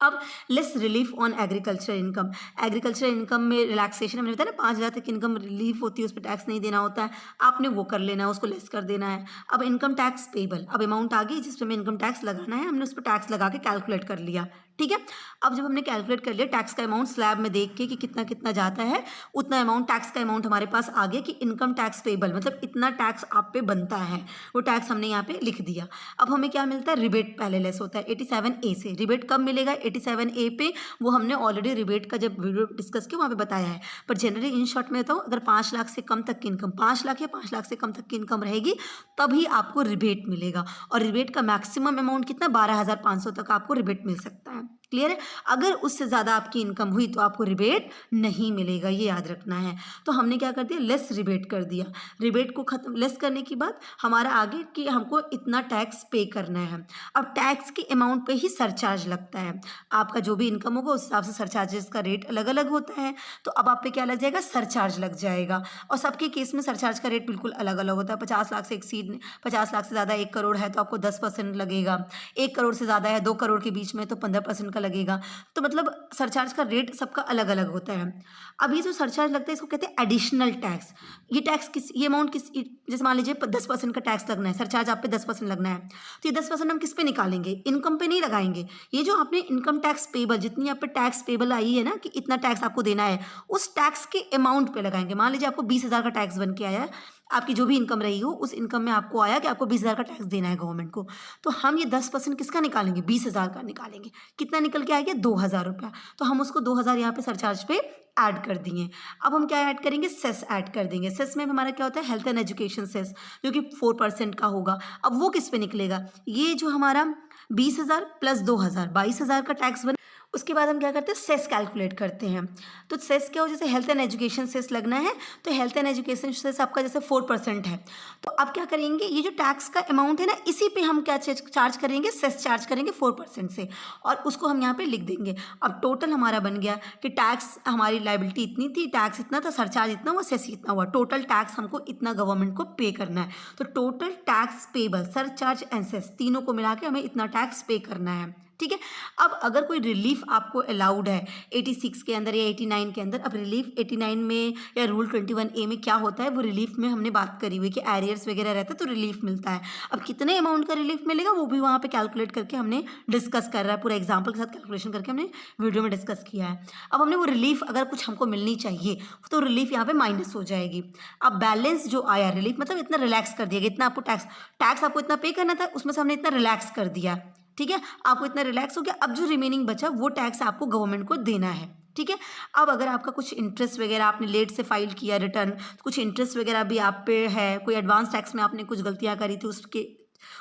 अब less relief on agriculture income. Agriculture income में रिलैक्सेशन हमने बताया ना, 5,000 तक इनकम रिलीफ होती है, उस पर टैक्स नहीं देना होता है, आपने वो कर लेना है, उसको लेस कर देना है। अब इनकम टैक्स पेबल, अब अमाउंट आ गई जिस पर हमें इनकम टैक्स लगाना है, हमने उस पर टैक्स लगा के कैलकुलेट कर लिया। ठीक है, अब जब हमने कैलकुलेट कर लिया टैक्स का अमाउंट स्लैब में देख के कि कितना कितना जाता है, उतना अमाउंट टैक्स का अमाउंट हमारे पास आ गया कि इनकम टैक्स पेबल, मतलब इतना टैक्स आप पे बनता है, वो टैक्स हमने यहाँ पे लिख दिया। अब हमें क्या मिलता है, रिबेट पहले लेस होता है 87A से। रिबेट कब मिलेगा, 87A पे, वो हमने ऑलरेडी रिबेट का जब वीडियो डिस्कस किया वहाँ पे बताया है। पर जनरली इन शॉर्ट में बताऊँ, अगर 5 लाख से कम तक की इनकम, 5 लाख या 5 लाख से कम तक की इनकम रहेगी, तभी आपको रिबेट मिलेगा। और रिबेट का मैक्सिमम अमाउंट कितना, 12,500 तक आपको रिबेट मिल सकता है। क्लियर है, अगर उससे ज़्यादा आपकी इनकम हुई तो आपको रिबेट नहीं मिलेगा, ये याद रखना है। तो हमने क्या कर दिया, लेस रिबेट कर दिया। रिबेट को खत्म, लेस करने के बाद हमारा आगे कि हमको इतना टैक्स पे करना है। अब टैक्स के अमाउंट पे ही सरचार्ज लगता है। आपका जो भी इनकम होगा उस हिसाब से सरचार्जेस का रेट अलग अलग होता है। तो अब आप पे क्या लग जाएगा, सरचार्ज लग जाएगा। और सबके केस में सरचार्ज का रेट बिल्कुल अलग अलग होता है। 50 लाख से एक्सीड, 50 लाख से ज़्यादा 1 करोड़ है तो आपको 10% लगेगा, 1 करोड़ से ज़्यादा है 2 करोड़ के बीच में तो 15% का लगेगा। तो मतलब सरचार्ज का रेट सबका अलग अलग होता है। अब ये जो सरचार्ज लगता है इसको कहते हैं एडिशनल टैक्स। ये टैक्स किस, ये अमाउंट किस, जैसे मान लीजिए 10% का टैक्स लगना है, सरचार्ज आप पे 10% लगना है, तो ये 10% हम किस पे निकालेंगे, इनकम पे नहीं लगाएंगे। ये जो आपने इनकम टैक्स पेबल, जितनी आप पे टैक्स पेबल आई है ना कि इतना टैक्स आपको देना है, उस टैक्स के अमाउंट पे लगाएंगे। मान लीजिए आपको 20,000 का टैक्स बन के आया है, आपकी जो भी इनकम रही हो उस इनकम में आपको आया कि आपको 20,000 का टैक्स देना है गवर्नमेंट को, तो हम ये 10% किसका निकालेंगे, 20,000 का निकालेंगे। कितना निकल के आएगा, 2,000 रुपया। तो हम उसको 2,000 यहाँ पे सरचार्ज पे ऐड कर दिए। अब हम क्या ऐड करेंगे, सेस ऐड कर देंगे। सेस में हमारा क्या होता है, हेल्थ एंड एजुकेशन सेस, जो कि 4% का होगा। अब वो किस पे निकलेगा, ये जो हमारा 20,000 प्लस 2,000, 22,000 का टैक्स बना। उसके बाद हम क्या करते हैं, सेस कैलकुलेट करते हैं। तो सेस क्या हो, जैसे हेल्थ एंड एजुकेशन सेस लगना है, तो हेल्थ एंड एजुकेशन सेस आपका जैसे 4% है, तो अब क्या करेंगे, ये जो टैक्स का अमाउंट है ना, इसी पे हम क्या चार्ज करेंगे, सेस चार्ज करेंगे 4% से, और उसको हम यहाँ पे लिख देंगे। अब टोटल हमारा बन गया कि टैक्स, हमारी लायबिलिटी इतनी थी, टैक्स इतना था, सरचार्ज इतना हुआ, सेस इतना हुआ, टोटल टैक्स हमको इतना गवर्नमेंट को पे करना है। तो total tax payable, surcharge and cess, तीनों को मिला के हमें इतना टैक्स पे करना है। ठीक है। अब अगर कोई रिलीफ आपको अलाउड है 86 के अंदर या 89 के अंदर, अब रिलीफ 89 में या रूल 21A में क्या होता है, वो रिलीफ में हमने बात करी हुई कि एरियर्स वगैरह रहता है तो रिलीफ मिलता है। अब कितने अमाउंट का रिलीफ मिलेगा वो भी वहाँ पे कैलकुलेट करके हमने डिस्कस कर रहा है, पूरा एग्जाम्पल के साथ कैलकुलेशन करके हमने वीडियो में डिस्कस किया है। अब हमने वो रिलीफ अगर कुछ हमको मिलनी चाहिए तो रिलीफ यहाँ पे माइनस हो जाएगी। अब बैलेंस जो आया रिलीफ मतलब इतना रिलैक्स कर दिया गया, इतना आपको टैक्स आपको इतना पे करना था, उसमें से हमने इतना रिलैक्स कर दिया, ठीक है। आपको इतना रिलैक्स हो गया, अब जो रिमेनिंग बचा वो टैक्स आपको गवर्नमेंट को देना है, ठीक है। अब अगर आपका कुछ इंटरेस्ट वगैरह आपने लेट से फाइल किया रिटर्न, कुछ इंटरेस्ट वगैरह भी आप पे है, कोई एडवांस टैक्स में आपने कुछ गलतियां करी थी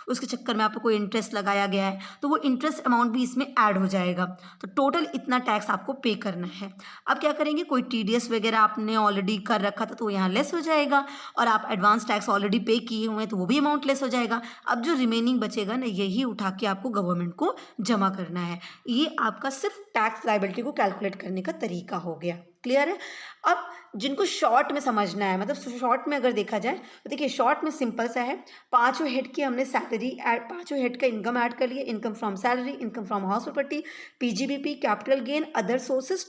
उसके चक्कर में आपको कोई इंटरेस्ट लगाया गया है, तो वो इंटरेस्ट अमाउंट भी इसमें ऐड हो जाएगा। तो टोटल इतना टैक्स आपको पे करना है। अब क्या करेंगे, कोई टीडीएस वगैरह आपने ऑलरेडी कर रखा था तो यहाँ लेस हो जाएगा, और आप एडवांस टैक्स ऑलरेडी पे किए हुए हैं तो वो भी अमाउंट लेस हो जाएगा। अब जो रिमेनिंग बचेगा ना, यही उठा के आपको गवर्नमेंट को जमा करना है। ये आपका सिर्फ टैक्स लायबिलिटी को कैलकुलेट करने का तरीका हो गया। क्लियर है। अब जिनको शॉर्ट में समझना है, मतलब शॉर्ट में अगर देखा जाए तो देखिए शॉर्ट में सिंपल सा है, पांचों हेड की हमने सैलरी ऐड, पांचों हेड का इनकम ऐड कर लिए, income from salary, income from house property, PGBP, capital gain, other sources,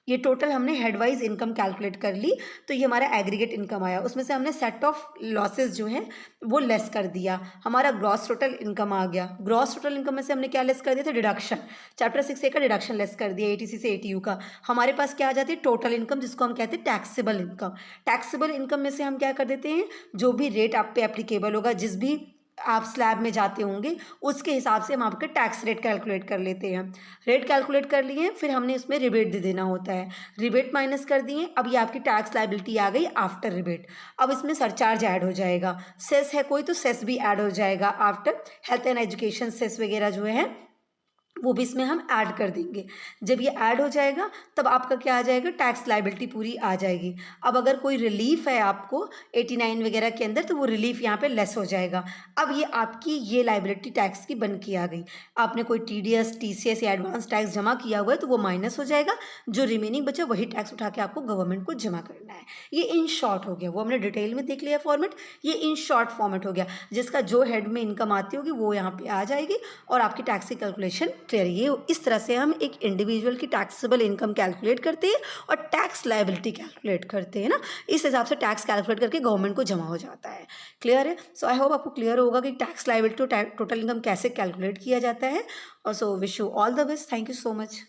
ये टोटल हमने हेड वाइज इनकम कैलकुलेट कर ली। तो ये हमारा एग्रीगेट इनकम आया, उसमें से हमने सेट ऑफ लॉसेस जो है वो लेस कर दिया, हमारा ग्रॉस टोटल इनकम आ गया। ग्रॉस टोटल इनकम में से हमने क्या लेस कर दिया था, डिडक्शन, चैप्टर 6A का डिडक्शन लेस कर दिया, ATC से ATU का। हमारे पास क्या आ जाती है, टोटल इनकम, जिसको हम कहते हैं टैक्सेबल इनकम। टैक्सेबल इनकम में से हम क्या कर देते हैं, जो भी रेट आप पे एप्लीकेबल होगा, जिस भी आप स्लैब में जाते होंगे उसके हिसाब से हम आपके टैक्स रेट कैलकुलेट कर लेते हैं। रेट कैलकुलेट कर लिए, फिर हमने इसमें रिबेट दे देना होता है, रिबेट माइनस कर दिए। अब ये आपकी टैक्स लायबिलिटी आ गई आफ्टर रिबेट। अब इसमें सरचार्ज ऐड हो जाएगा, सेस है कोई तो सेस भी ऐड हो जाएगा after, health and education cess वगैरह जो है वो भी इसमें हम ऐड कर देंगे। जब ये ऐड हो जाएगा तब आपका क्या आ जाएगा, टैक्स लायबिलिटी पूरी आ जाएगी। अब अगर कोई रिलीफ है आपको 89 वगैरह के अंदर तो वो रिलीफ यहाँ पे लेस हो जाएगा। अब ये आपकी ये लायबिलिटी टैक्स की बन के आ गई। आपने कोई TDS TCS या एडवांस टैक्स जमा किया हुआ है तो वो माइनस हो जाएगा, जो रिमेनिंग बचा वही टैक्स उठा के आपको गवर्नमेंट को जमा करना है। ये इन शॉर्ट हो गया, वो हमने डिटेल में देख लिया फॉर्मेट, ये इन शॉर्ट फॉर्मेट हो गया, जिसका जो हेड में इनकम आती होगी वो यहाँ पे आ जाएगी और आपकी टैक्स की कैलकुलेशन क्लियर। ये इस तरह से हम एक इंडिविजुअल की टैक्सेबल इनकम कैलकुलेट करते हैं और टैक्स लायबिलिटी कैलकुलेट करते हैं ना, इस हिसाब से टैक्स कैलकुलेट करके गवर्नमेंट को जमा हो जाता है। क्लियर है। सो आई होप आपको क्लियर होगा कि टैक्स लायबिलिटी टोटल इनकम कैसे कैलकुलेट किया जाता है। और so wish you all the best. Thank you so much.